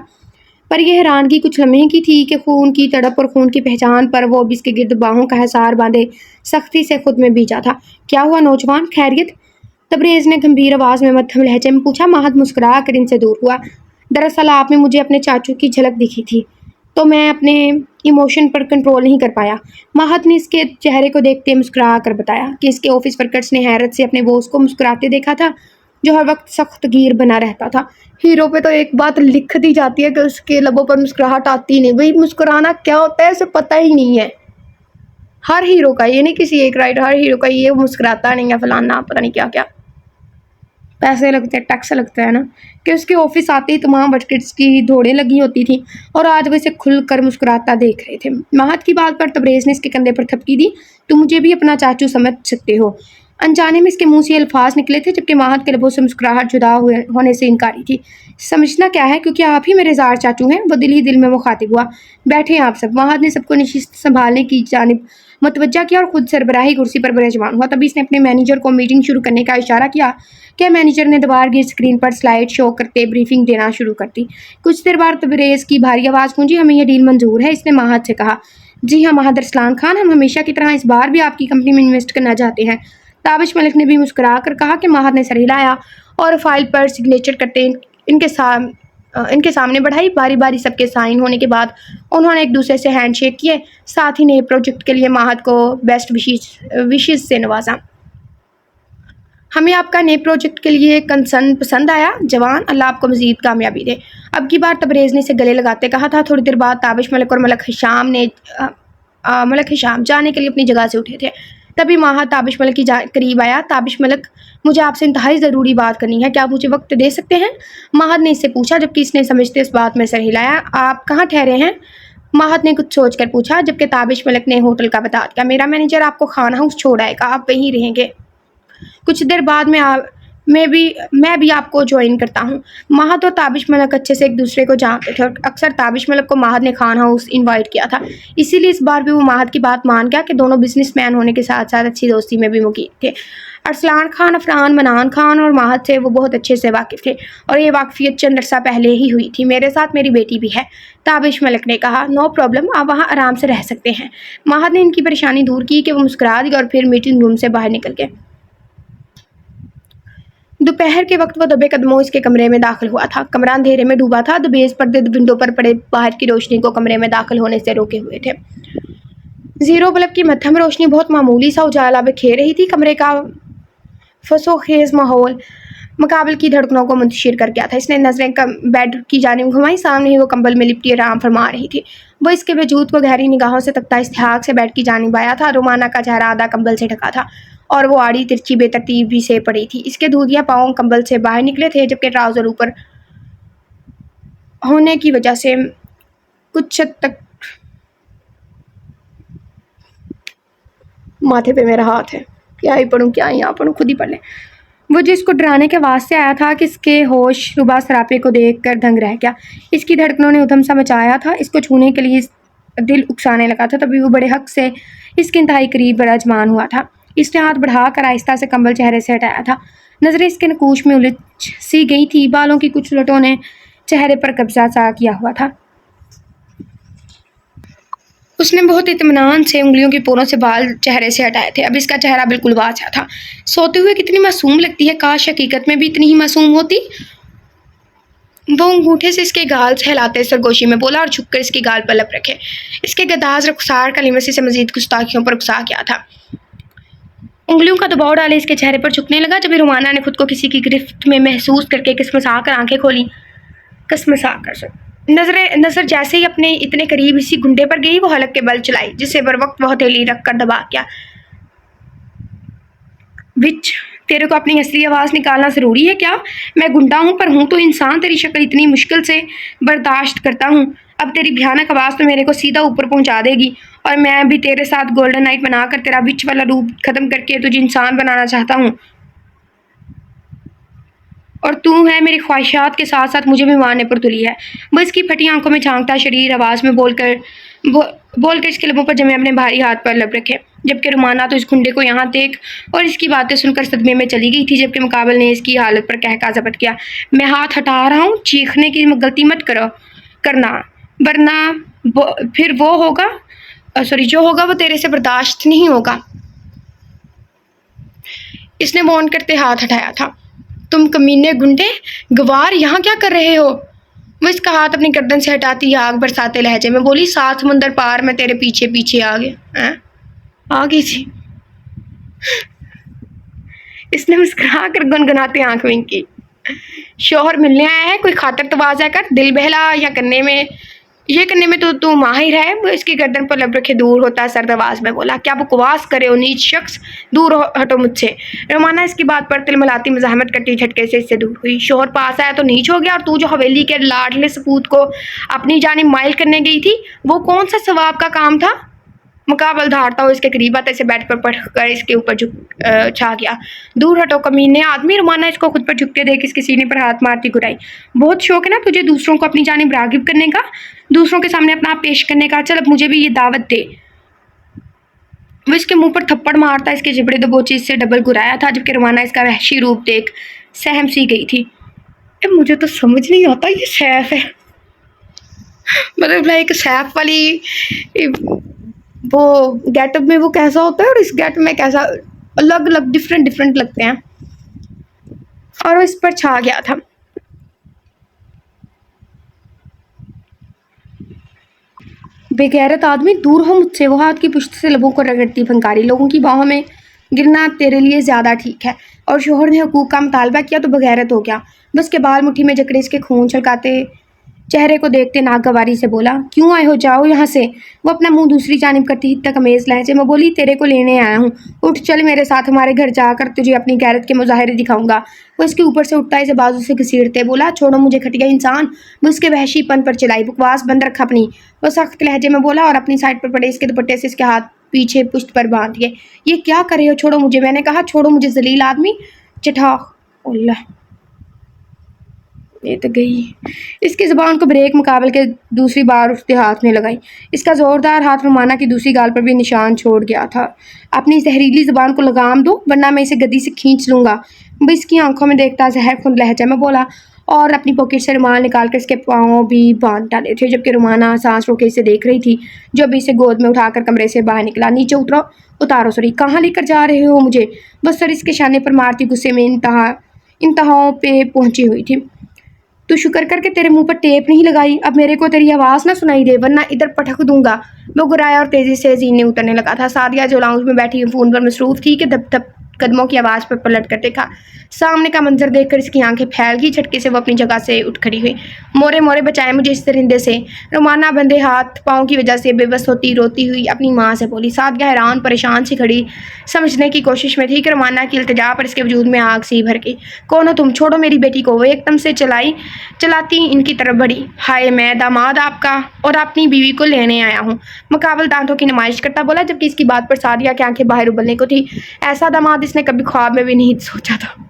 [SPEAKER 1] پر یہ حیرانگی کچھ لمحے کی تھی کہ خون کی تڑپ اور خون کی پہچان پر وہ اب اس کے گرد باہوں کا حصار باندھے سختی سے خود میں بیجا تھا۔ کیا ہوا نوجوان، خیریت؟ تبریز نے گمبھیر آواز میں مدھم لہجے میں پوچھا۔ ماہد مسکرا کر ان سے دور ہوا۔ دراصل آپ میں مجھے اپنے چاچو کی جھلک دکھی تھی، تو میں اپنے ایموشن پر کنٹرول نہیں کر پایا۔ ماہد نے اس کے چہرے کو دیکھتے مسکرا کر بتایا کہ اس کے آفس ورکرز نے حیرت سے اپنے باس کو مسکراتے دیکھا تھا، جو ہر وقت سخت گیر بنا رہتا تھا۔ ہیرو پہ تو ایک بات لکھ دی جاتی ہے کہ اس کے لبوں پر مسکراہٹ آتی نہیں، وہی مسکرانا کیا ہوتا ہے اسے پتہ ہی نہیں ہے۔ ہر ہیرو کا، یہ نہیں کسی ایک رائٹر، ہر ہیرو کا یہ مسکراتا نہیں ہے فلانا پتہ نہیں کیا کیا پیسے لگتے ہیں، ٹیکس لگتا ہے نا، کہ اس کے آفس آتے ہی تمام ورکرز کی دوڑیں لگی ہوتی تھیں اور آج وہ اسے کھل کر مسکراتا دیکھ رہے تھے۔ ماہد کی بات پر تبریز نے اس کے کندھے پر تھپکی دی۔ تم مجھے بھی اپنا چاچو سمجھ سکتے ہو۔ انجانے میں اس کے منہ سے الفاظ نکلے تھے، جبکہ ماہد کے لبوں سے مسکراہٹ جدا ہونے سے انکاری تھی۔ سمجھنا کیا ہے، کیونکہ آپ ہی میرے زار چاچو ہیں۔ وہ دل ہی دل میں مخاطب ہوا۔ بیٹھے آپ سب۔ ماہد نے سب کو نشست سنبھالنے کی جانب متوجہ کیا اور خود سربراہی کرسی پر برجمان ہوا۔ تبھی اس نے اپنے مینیجر کو میٹنگ شروع کرنے کا اشارہ کیا کہ مینیجر نے دوبار گیر اسکرین پر سلائیڈ شو کرتے بریفنگ دینا شروع کر دی۔ کچھ دیر بعد تبریز کی بھاری آواز گونجی۔ ہمیں یہ ڈیل منظور ہے، اس نے ماہد سے کہا۔ جی ہاں مہاد ارسلان خان، ہم ہمیشہ کی طرح اس بار بھی آپ کی کمپنی میں انویسٹ کرنا چاہتے ہیں۔ تابش ملک نے بھی مسکرا کر کہا کہ مہاد نے سر ہلایا اور فائل پر سگنیچر کرتے ان کے سامنے بڑھائی۔ باری باری سب کے سائن ہونے کے بعد انہوں نے ایک دوسرے سے ہینڈ شیک کیے، ساتھ ہی نئے پروجیکٹ کے لیے مہاد کو بیسٹ وشز سے نوازا۔ ہمیں آپ کا نئے پروجیکٹ کے لیے کنسرن پسند آیا جوان، اللہ آپ کو مزید کامیابی دے، اب کی بار تبریز نے سے گلے لگاتے کہا تھا۔ تھوڑی دیر بعد تابش ملک اور ملک ہشام جانے کے لیے اپنی جگہ سے اٹھے تھے، تبھی مہاد تابش ملک کی قریب آیا۔ تابش ملک، مجھے آپ سے انتہائی ضروری بات کرنی ہے، کیا آپ مجھے وقت دے سکتے ہیں؟ مہاد نے اس سے پوچھا، جبکہ اس نے سمجھتے اس بات میں سر ہلایا۔ آپ کہاں ٹھہرے ہیں؟ مہاد نے کچھ سوچ کر پوچھا، جبکہ تابش ملک نے ہوٹل کا بتا دیا۔ میرا مینیجر آپ کو خان ہاؤس چھوڑ آئے گا، آپ وہیں رہیں گے، کچھ دیر بعد میں بھی آپ کو جوائن کرتا ہوں۔ مہاد اور تابش ملک اچھے سے ایک دوسرے کو جانتے تھے اور اکثر تابش ملک کو مہاد نے خان ہاؤس انوائٹ کیا تھا، اسی لیے اس بار بھی وہ مہاد کی بات مان گیا کہ دونوں بزنس مین ہونے کے ساتھ ساتھ اچھی دوستی میں بھی مقیم تھے۔ ارسلان خان عفران منان خان اور مہاد سے وہ بہت اچھے سے واقف تھے اور یہ واقفیت چند عرصہ پہلے ہی ہوئی تھی۔ میرے ساتھ میری بیٹی بھی ہے، تابش ملک نے کہا۔ نو پرابلم، آپ وہاں آرام سے رہ سکتے ہیں۔ مہاد نے ان کی پریشانی دور کی کہ وہ مسکرا دی اور پھر میٹنگ روم سے باہر نکل گئے۔ دوپہر کے وقت وہ دبے قدموں اس کے کمرے میں داخل ہوا تھا۔ کمرہ اندھیرے میں ڈوبا تھا، دبیز پردے ونڈو پر پڑے باہر کی روشنی کو کمرے میں داخل ہونے سے روکے ہوئے تھے۔ زیرو بلب کی مدھم روشنی بہت معمولی سا اجالا بکھیر رہی تھی۔ کمرے کا فسو خیز ماحول مقابل کی دھڑکنوں کو منتشر کر گیا تھا۔ اس نے نظریں بیڈ کی جانب گھمائی، سامنے ہی وہ کمبل میں لپٹی آرام فرما رہی تھی۔ وہ اس کے وجود کو گہری نگاہوں سے تکتا استحقاق سے بیڈ کی جانب آیا تھا۔ رومانہ کا چہرہ آدھا کمبل سے ڈھکا تھا اور وہ آڑی ترچھی بے ترتیبی سے پڑی تھی۔ اس کے دودھیا پاؤں کمبل سے باہر نکلے تھے، جبکہ ٹراؤزر اوپر ہونے کی وجہ سے کچھ حد تک ماتھے پہ میرا ہاتھ ہے، کیا ہی پڑھوں کیا ہی یہاں پڑھوں، خود ہی پڑھ لیں۔ وہ جس کو ڈرانے کے آواز سے آیا تھا کہ اس کے ہوش ربا سراپے کو دیکھ کر دنگ رہ گیا۔ اس کی دھڑکنوں نے ادھم سا مچایا تھا، اس کو چھونے کے لیے دل اکسانے لگا تھا۔ تبھی وہ بڑے حق سے اس کے انتہائی قریب براجمان ہوا تھا۔ اس نے ہاتھ بڑھا کر آہستہ سے کمبل چہرے سے ہٹایا تھا۔ نظریں اس کے نقوش میں الجھ سی گئی تھی، بالوں کی کچھ لٹوں نے چہرے پر قبضہ سا کیا ہوا تھا۔ اس نے بہت اطمینان سے انگلیوں کی پوروں سے بال چہرے سے ہٹائے تھے۔ اب اس کا چہرہ بالکل واضح تھا۔ سوتے ہوئے کتنی معصوم لگتی ہے، کاش حقیقت میں بھی اتنی ہی معصوم ہوتی۔ وہ انگوٹھے سے اس کے گال ہلاتے سرگوشی میں بولا اور جھک کر اس کے گال پر لب رکھے۔ اس کے گداز رخسار کا لمس سے مزید گستاخیوں پر اکسا گیا تھا۔ انگلیوں کا دباؤ ڈالے اس کے چہرے پر جھکنے لگا۔ جب رومانہ نے خود کو کسی کی گرفت میں محسوس کر کے کسمسا کر آنکھیں کھولیں، نظر جیسے ہی اپنے اتنے قریب اسی گنڈے پر گئی، وہ حلق کے بل چلائی، جسے بر وقت وہ ہتھیلی رکھ کر دبا کیا۔ وچ تیرے کو اپنی اصلی آواز نکالنا ضروری ہے کیا؟ میں گنڈا ہوں پر ہوں تو انسان، تیری شکل اتنی مشکل سے برداشت کرتا ہوں، اب تیری بھیانک آواز تو میرے کو سیدھا اوپر پہنچا دے گی، اور میں بھی تیرے ساتھ گولڈن نائٹ بنا کر تیرا وچ والا روپ ختم کر کے تجھے انسان بنانا چاہتا ہوں، اور تو ہے میری خواہشات کے ساتھ ساتھ مجھے بھی مارنے پر تلی ہے۔ وہ اس کی پھٹی آنکھوں میں جھانکتا شریر آواز میں بول کر اس کے لبوں پر جمے اپنے بھاری ہاتھ پر لب رکھے، جبکہ رومانہ تو اس گھنڈے کو یہاں دیکھ اور اس کی باتیں سن کر صدمے میں چلی گئی تھی، جبکہ مقابل نے اس کی حالت پر کہکا ضبط کیا۔ میں ہاتھ ہٹا رہا ہوں، چیخنے کی غلطی مت کرنا، ورنہ پھر جو ہوگا وہ تیرے سے برداشت نہیں ہوگا۔ اس نے وارن کرتے ہاتھ ہٹایا تھا۔ تم کمینے گنڈے گوار یہاں کیا کر رہے ہو؟ وہ اس کا ہاتھ اپنی گردن سے ہٹاتی آگ برساتے لہجے میں بولی، 7 سمندر پار میں تیرے پیچھے پیچھے آ گئی تھی۔ اس نے مسکرا کر گنگناتے آنکھ ونک کی۔ شوہر ملنے آیا ہے، کوئی خاطر تواضع کر، دل بہلا یا کرنے میں تو ماہر ہے۔ وہ اس کی گردن پر لب رکھے دور ہوتا سرد آواز میں بولا، کیا بکواس کرے ہو نیچ شخص، دور ہٹو مجھ سے۔ رومانہ اس کی بات پر تلملاتی مزاحمت کرتی جھٹکے سے اس سے دور ہوئی۔ شوہر پاس آیا تو نیچ ہو گیا، اور تو جو حویلی کے لاڈلے سپوت کو اپنی جانب مائل کرنے گئی تھی، وہ کون سا ثواب کا کام تھا؟ مقابل دھاڑتا ہو اس کے قریب آتے سے بیڈ پر پڑھ کر اس کے اوپر چھا گیا۔ دور ہٹو کمینے آدمی۔ رومانہ اس کو خود پر جھکتے دیکھ اس کے سینے پر ہاتھ مارتی گرائی۔ بہت شوق ہے نا تجھے دوسروں کو اپنی جانب راغب کرنے کا، دوسروں کے سامنے اپنا آپ پیش کرنے کا، چل اب مجھے بھی یہ دعوت دے۔ وہ اس کے منہ پر تھپڑ مارتا اس کے جبڑے دبوچے اس سے ڈبل گرایا تھا، جبکہ رومانہ اس کا وحشی روپ دیکھ سہم سی گئی تھی۔ مجھے تو سمجھ نہیں آتا یہ سیف ہے، مطلب ایک سیف والی وہ گیٹ اپ میں وہ کیسا ہوتا ہے اور اس گیٹ میں کیسا، الگ الگ ڈفرینٹ لگتے ہیں، اور وہ اس پر چھا گیا تھا۔ بے غیرت آدمی دور ہو مجھ سے، وہ ہاتھ کی پشت سے لبوں کو رگڑتی پھنکاری، لوگوں کی باہوں میں گرنا تیرے لیے زیادہ ٹھیک ہے، اور شوہر نے حقوق کا مطالبہ کیا تو بغیرت ہو گیا۔ بس کے بال مٹھی میں جکڑے اس کے خون چھلکاتے چہرے کو دیکھتے ناگواری سے بولا، کیوں آئے ہو، جاؤ یہاں سے۔ وہ اپنا منہ دوسری جانب کرتی تکمیز لہجے میں بولی، تیرے کو لینے آیا ہوں، اٹھ چل میرے ساتھ، ہمارے گھر جا کر تجھے اپنی غیرت کے مظاہرے دکھاؤں گا۔ وہ اس کے اوپر سے اٹھتا اسے بازو سے گھسیٹتے بولا، چھوڑو مجھے گھٹیا انسان۔ وہ اس کے وحشی پن پر چلائی، بکواس بند رکھ اپنی۔ وہ سخت لہجے میں بولا اور اپنی سائڈ پر پڑے اس کے دوپٹے سے اس کے ہاتھ پیچھے پشت پر باندھ دیے۔ یہ کیا کر رہے ہو، چھوڑو مجھے، میں نے کہا چھوڑو مجھے ذلیل آدمی، چٹھا۔ اللہ، یہ تو گئی۔ اس کی زبان کو بریک مقابل کے دوسری بار اس کے ہاتھ میں لگائی۔ اس کا زوردار ہاتھ رومانہ کی دوسری گال پر بھی نشان چھوڑ گیا تھا۔ اپنی زہریلی زبان کو لگام دو ورنہ میں اسے گدی سے کھینچ لوں گا۔ وہ اس کی آنکھوں میں دیکھتا زہر خند لہجہ میں بولا، اور اپنی پاکٹ سے رومال نکال کر اس کے پاؤں بھی باندھ ڈالے تھے، جبکہ رومانہ سانس روکے اسے دیکھ رہی تھی جو ابھی اسے گود میں اٹھا کر کمرے سے باہر نکلا۔ نیچے اتارو سوری، کہاں لے کر جا رہے ہو مجھے؟ بس سر اس کے شانے پر مارتی غصے میں انتہاؤں پہ پہنچی ہوئی تھی۔ تو شکر کر کے تیرے منہ پر ٹیپ نہیں لگائی، اب میرے کو تیری آواز نہ سنائی دے ورنہ ادھر پٹک دوں گا۔ وہ گرایا اور تیزی سے زینے اترنے لگا تھا۔ سعدیہ جو لاؤنج میں بیٹھی فون پر مصروف تھی کہ دھپ دھپ قدموں کی آواز پر پلٹ کر دیکھا۔ سامنے کا منظر دیکھ کر اس کی آنکھیں پھیل گئی، جھٹکے سے وہ اپنی جگہ سے اٹھ کھڑی ہوئی۔ مورے مورے بچائے مجھے اس درندے سے، رومانہ بندھے ہاتھ پاؤں کی وجہ سے بے بس ہوتی روتی ہوئی اپنی ماں سے بولی۔ سعدیہ حیران پریشان سی کھڑی سمجھنے کی کوشش میں تھی کہ رومانہ کی التجا پر اس کے وجود میں آگ سی بھر گئی۔ کون ہو تم، چھوڑو میری بیٹی کو۔ وہ ایک دم سے چلاتی ان کی طرف بڑھی۔ ہائے، میں داماد آپ کا اور اپنی بیوی کو لینے آیا ہوں، مقابل دانتوں کی نمائش کرتا بولا، جبکہ اس کی بات پر سعدیہ کی آنکھیں باہر ابلنے کو تھی۔ ایسا داماد اس نے کبھی خواب میں بھی نہیں سوچا تھا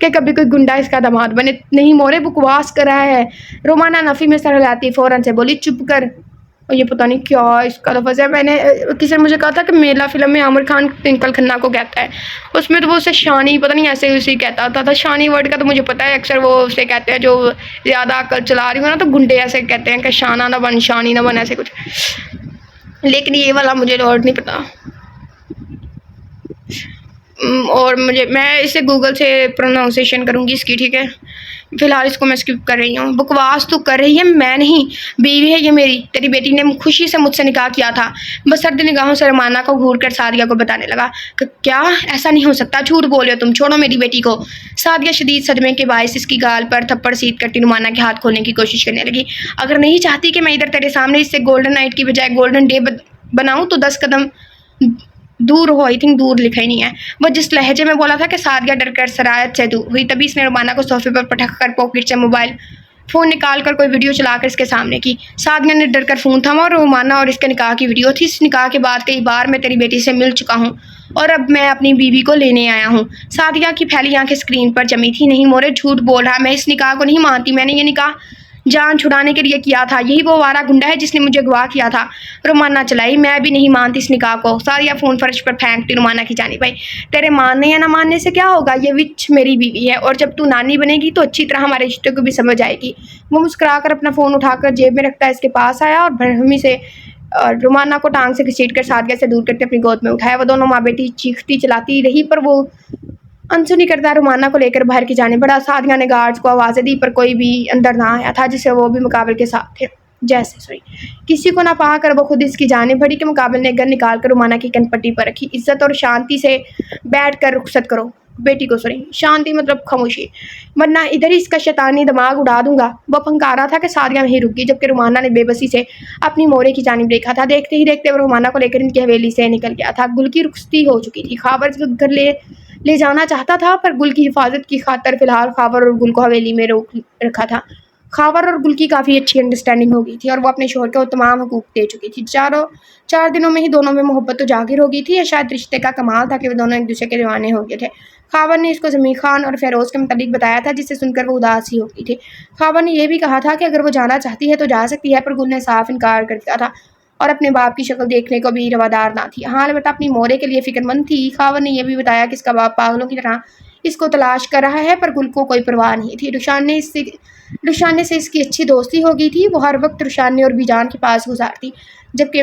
[SPEAKER 1] کہ کبھی کوئی گنڈا اس کا داماد بنے۔ نہیں مورے، بکواس کر رہا ہے۔ رومانہ نفی میں سر ہلاتی فوراً سے بولی، چپ کر۔ اور یہ پتہ نہیں کیا اس کا لفظ ہے، میں نے کسی نے مجھے کہا تھا کہ میلا فلم میں عامر خان ٹوئنکل کھنہ کو کہتا ہے، اس میں تو وہ اسے شانی پتہ نہیں ایسے اسے کہتا تھا۔ شانی ورڈ کا تو مجھے پتہ ہے، اکثر وہ اسے کہتے ہیں جو زیادہ عقل چلا رہی ہو نا تو گنڈے ایسے کہتے ہیں کہ شانہ نہ بن، شانی نہ بن، ایسے کچھ، لیکن یہ والا مجھے ورڈ نہیں پتا۔ اور میں اسے گوگل سے پروناؤنسیشن کروں گی اس کی، ٹھیک ہے؟ فی الحال اس کو میں اسکپ کر رہی ہوں۔ بکواس تو کر رہی ہے، میں نہیں، بیوی ہے یہ میری، تیری بیٹی نے خوشی سے مجھ سے نکاح کیا تھا۔ بس سرد نگاہوں سے رومانہ کو گھور کر سعدیہ کو بتانے لگا کہ کیا ایسا نہیں ہو سکتا، جھوٹ بول رہے ہو تم، چھوڑو میری بیٹی کو۔ سعدیہ شدید صدمے کے باعث اس کی گال پر تھپڑ سیدھ کرتی رومانہ کے ہاتھ کھولنے کی کوشش کرنے لگی۔ اگر نہیں چاہتی کہ میں ادھر تیرے سامنے اس سے گولڈن نائٹ کی بجائے گولڈن ڈے بناؤں تو 10 قدم دور ہو، آئی تھنک دور لکھا ہی نہیں ہے۔ وہ جس لہجے میں بولا تھا کہ سعدیہ ڈر کر سرایت سے دور ہوئی، تبھی اس نے رومانہ کو صوفے پر پٹک کر پاکٹ سے موبائل فون نکال کر کوئی ویڈیو چلا کر اس کے سامنے کی۔ سعدیہ نے ڈر کر فون تھاما اور رومانہ اور اس کے نکاح کی ویڈیو تھی۔ اس نکاح کے بعد کئی بار میں تیری بیٹی سے مل چکا ہوں اور اب میں اپنی بیوی کو لینے آیا ہوں۔ سعدیہ کی پھیلی آنکھیں اسکرین پر جمی تھی۔ نہیں مورے، جھوٹ بول رہا، میں اس نکاح کو نہیں مانتی، میں نے یہ نکاح جان چھڑانے کے لیے کیا تھا، یہی وہ آوارہ گنڈا ہے جس نے مجھے اغوا کیا تھا۔ رومانہ چلائی، میں بھی نہیں مانتی اس نکاح کو۔ سعدیہ فون فرش پر پھینکتی رومانہ کی جانب آئی۔ تیرے ماننے یا نہ ماننے سے کیا ہوگا، یہ وچ میری بیوی ہے، اور جب تو نانی بنے گی تو اچھی طرح ہمارے رشتے کو بھی سمجھ آئے گی۔ وہ مسکرا کر اپنا فون اٹھا کر جیب میں رکھتا اس کے پاس آیا اور برہمی سے رومانہ کو ٹانگ سے گھسیٹ کر سعدیہ سے دور کرتے اپنی گود میں اٹھایا۔ وہ دونوں ماں بیٹی چیختی چلاتی رہی پر وہ انسنی کرتا رومانہ کو لے کر باہر کی جانب بڑھا۔ سعدیہ نے گارڈز کو آوازیں دی پر کوئی بھی اندر نہ آیا تھا، جسے وہ بھی مقابل کے ساتھ تھے جیسے کسی کو نہ پا کر وہ خود اس کی جانب بڑھی کہ مقابل نے گن نکال کر رومانہ کی کن پٹی پر رکھی۔ عزت اور شانتی سے بیٹھ کر رخصت کرو بیٹی کو، شانتی مطلب خاموشی، ورنہ ادھر ہی اس کا شیطانی دماغ اڑا دوں گا۔ وہ پھنکارا تھا کہ سعدیہ وہیں رک گئی، جبکہ رومانہ نے بے بسی سے اپنی مورے کی جانب دیکھا تھا۔ دیکھتے ہی دیکھتے وہ رومانہ کو لے کر ان کی حویلی سے نکل گیا تھا۔ گل کی رخصتی ہو چکی تھی۔ خاور گھر لے جانا چاہتا تھا پر گل کی حفاظت کی خاطر فی الحال خاور اور گل کو حویلی میں روک رکھا تھا۔ خاور اور گل کی کافی اچھی انڈرسٹینڈنگ ہو گئی تھی اور وہ اپنے شوہر کو تمام حقوق دے چکی تھی۔ 4 دنوں میں ہی دونوں میں محبت تو ظاہر ہو گئی تھی۔ یہ شاید رشتے کا کمال تھا کہ وہ دونوں ایک دوسرے کے دیوانے ہو گئے تھے۔ خاور نے اس کو زمین خان اور فیروز کے متعلق بتایا تھا، جسے سن کر وہ اداس ہی ہو گئی تھی۔ خاور نے یہ بھی کہا تھا کہ اگر وہ جانا چاہتی ہے تو جا سکتی ہے، پر گل نے صاف انکار کر دیا تھا اور اپنے باپ کی شکل دیکھنے کو بھی روادار نہ تھی۔ ہاں البتہ اپنی مورے کے لیے فکر مند تھی۔ خاور نے یہ بھی بتایا کہ اس کا باپ پاگلوں کی طرح اس کو تلاش کر رہا ہے، پر گل کو کوئی پرواہ نہیں تھی۔ رشانے سے اس کی اچھی دوستی ہو گئی تھی۔ وہ ہر وقت رشانے اور بیجان کے پاس گزارتی، جبکہ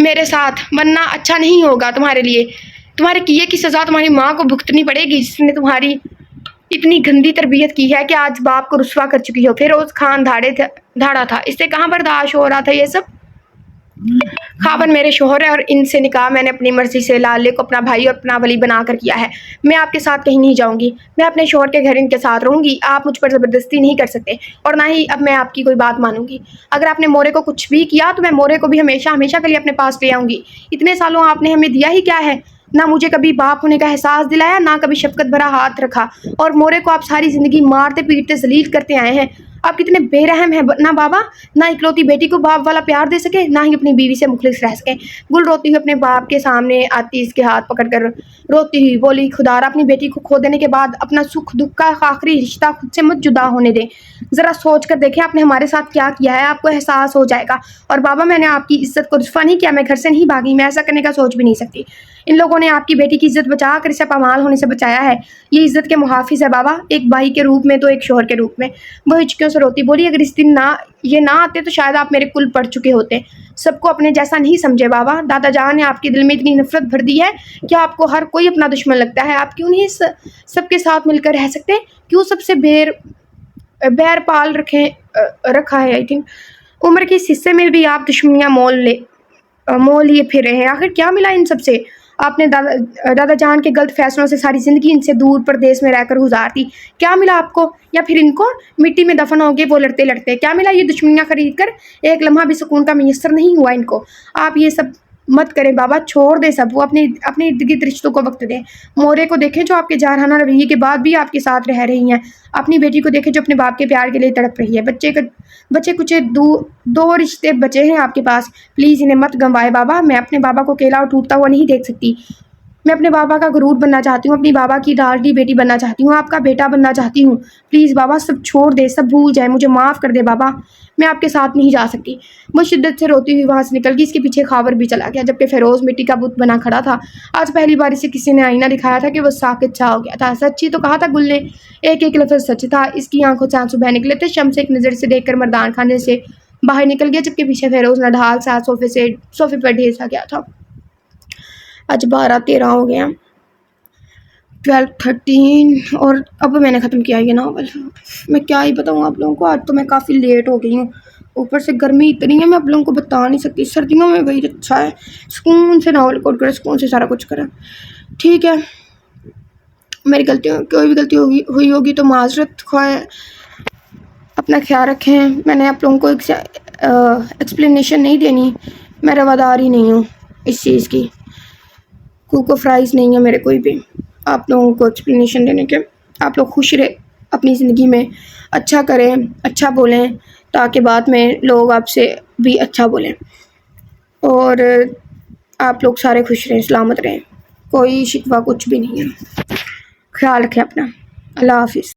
[SPEAKER 1] میرے ساتھ، ورنہ اچھا نہیں ہوگا تمہارے لیے. تمہارے کیے کی سزا تمہاری ماں کو بھگتنی پڑے گی، جس نے تمہاری اتنی گندی تربیت کی ہے کہ آج باپ کو رسوا کر چکی ہو. فیروز خان دھاڑا تھا. اس سے کہاں برداشت ہو رہا تھا یہ سب. خاوند میرے شوہر ہے اور ان سے نکاح میں نے اپنی مرضی سے لالے کو اپنا بھائی اور اپنا ولی بنا کر کیا ہے. میں آپ کے ساتھ کہیں نہیں جاؤں گی. میں اپنے شوہر کے گھر ان کے ساتھ رہوں گی. آپ مجھ پر زبردستی نہیں کر سکتے اور نہ ہی اب میں آپ کی کوئی بات مانوں گی. اگر آپ نے مورے کو کچھ بھی کیا تو میں مورے کو بھی ہمیشہ ہمیشہ کے لیے اپنے پاس لے آؤں گی. اتنے سالوں آپ نے ہمیں دیا ہی کیا ہے. نہ مجھے کبھی باپ ہونے کا احساس دلایا، نہ کبھی شفقت بھرا ہاتھ رکھا، اور مورے کو آپ ساری زندگی مارتے پیٹتے ذلیل کرتے آئے ہیں. آپ کتنے بے رحم ہیں نہ بابا. نہ اکلوتی بیٹی کو باپ والا پیار دے سکے، نہ ہی اپنی بیوی سے مخلص رہ سکے. گل روتی ہوئی اپنے باپ کے سامنے آتی اس کے ہاتھ پکڑ کر روتی ہوئی بولی، خدارا اپنی بیٹی کو کھو دینے کے بعد اپنا سکھ دکھ کا آخری رشتہ خود سے مت جدا ہونے دیں. ذرا سوچ کر دیکھیں آپ نے ہمارے ساتھ کیا کیا ہے. آپ کو احساس ہو جائے گا. اور بابا میں نے آپ کی عزت کو رسوا نہیں کیا. میں گھر سے نہیں بھاگی. میں ایسا کرنے کا سوچ بھی نہیں سکتی. ان لوگوں نے آپ کی بیٹی کی عزت بچا کر اسے پامال ہونے سے بچایا ہے. یہ عزت کے محافظ ہے بابا، ایک بھائی کے روپ میں تو ایک شوہر کے روپ میں. وہ ہچکیوں سے روتی بولی، اگر اس دن یہ نہ آتے تو شاید آپ میرے کل پڑ چکے ہوتے. سب کو اپنے جیسا نہیں سمجھے بابا. دادا جان نے آپ کے دل میں اتنی نفرت بھر دی ہے کہ آپ کو ہر کوئی اپنا دشمن لگتا ہے. آپ کیوں نہیں سب کے ساتھ مل کر رہ سکتے؟ کیوں سب سے بیر پال رکھا ہے؟ آئی تھنک عمر کے اس حصے میں بھی آپ دشمنیاں مول لیے پھر رہے ہیں. آخر کیا ملا ان سب سے؟ آپ نے دادا جان کے غلط فیصلوں سے ساری زندگی ان سے دور پردیس میں رہ کر گزار دی. کیا ملا آپ کو؟ یا پھر ان کو مٹی میں دفن ہو گئے وہ لڑتے لڑتے؟ کیا ملا یہ دشمنیاں خرید کر؟ ایک لمحہ بھی سکون کا میسر نہیں ہوا ان کو. آپ یہ سب مت کریں بابا، چھوڑ دیں سب. وہ اپنے ارد گرد رشتوں کو وقت دیں. مورے کو دیکھیں جو آپ کے جارحانہ رویے کے بعد بھی آپ کے ساتھ رہ رہی ہیں. اپنی بیٹی کو دیکھیں جو اپنے باپ کے پیار کے لیے تڑپ رہی ہے. بچے کچھ دو رشتے بچے ہیں آپ کے پاس. پلیز انہیں مت گنوائے بابا. میں اپنے بابا کو اکیلا اور ٹوٹتا ہوا نہیں دیکھ سکتی. میں اپنے بابا کا غرور بننا چاہتی ہوں. اپنی بابا کی لاڈلی بیٹی بننا چاہتی ہوں. آپ کا بیٹا بننا چاہتی ہوں. پلیز بابا سب چھوڑ دے، سب بھول جائے. مجھے معاف کر دے بابا. میں آپ کے ساتھ نہیں جا سکتی. وہ شدت سے روتی ہوئی وہاں سے نکل گئی. اس کے پیچھے خاور بھی چلا گیا. جبکہ فیروز مٹی کا بت بنا کھڑا تھا. آج پہلی بار اسے کسی نے آئینہ دکھایا تھا کہ وہ ساکت چھا ہو گیا تھا. سچی تو کہا تھا گل نے. ایک ایک لفظ سچ تھا. اس کی آنکھوں سے آنسو بہہ نکلے تھے. شمس ایک نظر سے دیکھ کر مردان خانے سے باہر نکل گیا. جبکہ پیچھے فیروز نڈھال سا صوفے پر ڈھیر سا گیا تھا. آج 12-13 ہو گیا. 12-13 اور اب میں نے ختم کیا یہ ناول. میں کیا ہی بتاؤں آپ لوگوں کو. آج تو میں کافی لیٹ ہو گئی ہوں. اوپر سے گرمی اتنی ہے میں آپ لوگوں کو بتا نہیں سکتی. سردیوں میں وہی اچھا ہے، سکون سے ناول کوٹ کرے، سکون سے سارا کچھ کرے. ٹھیک ہے، میری کوئی بھی غلطی ہوئی ہوگی تو معذرت خواہ. اپنا خیال رکھیں. میں نے آپ لوگوں کو ایکسپلینیشن نہیں دینی. میں روادار ہی نہیں ہوں اس چیز کی. کوکو فرائز نہیں ہے میرے کوئی بھی آپ لوگوں کو ایکسپلینیشن دینے کے. آپ لوگ خوش رہے اپنی زندگی میں، اچھا کریں، اچھا بولیں، تاکہ بعد میں لوگ آپ سے بھی اچھا بولیں. اور آپ لوگ سارے خوش رہیں، سلامت رہیں. کوئی شکوہ کچھ بھی نہیں ہے. خیال رکھیں اپنا. اللہ حافظ.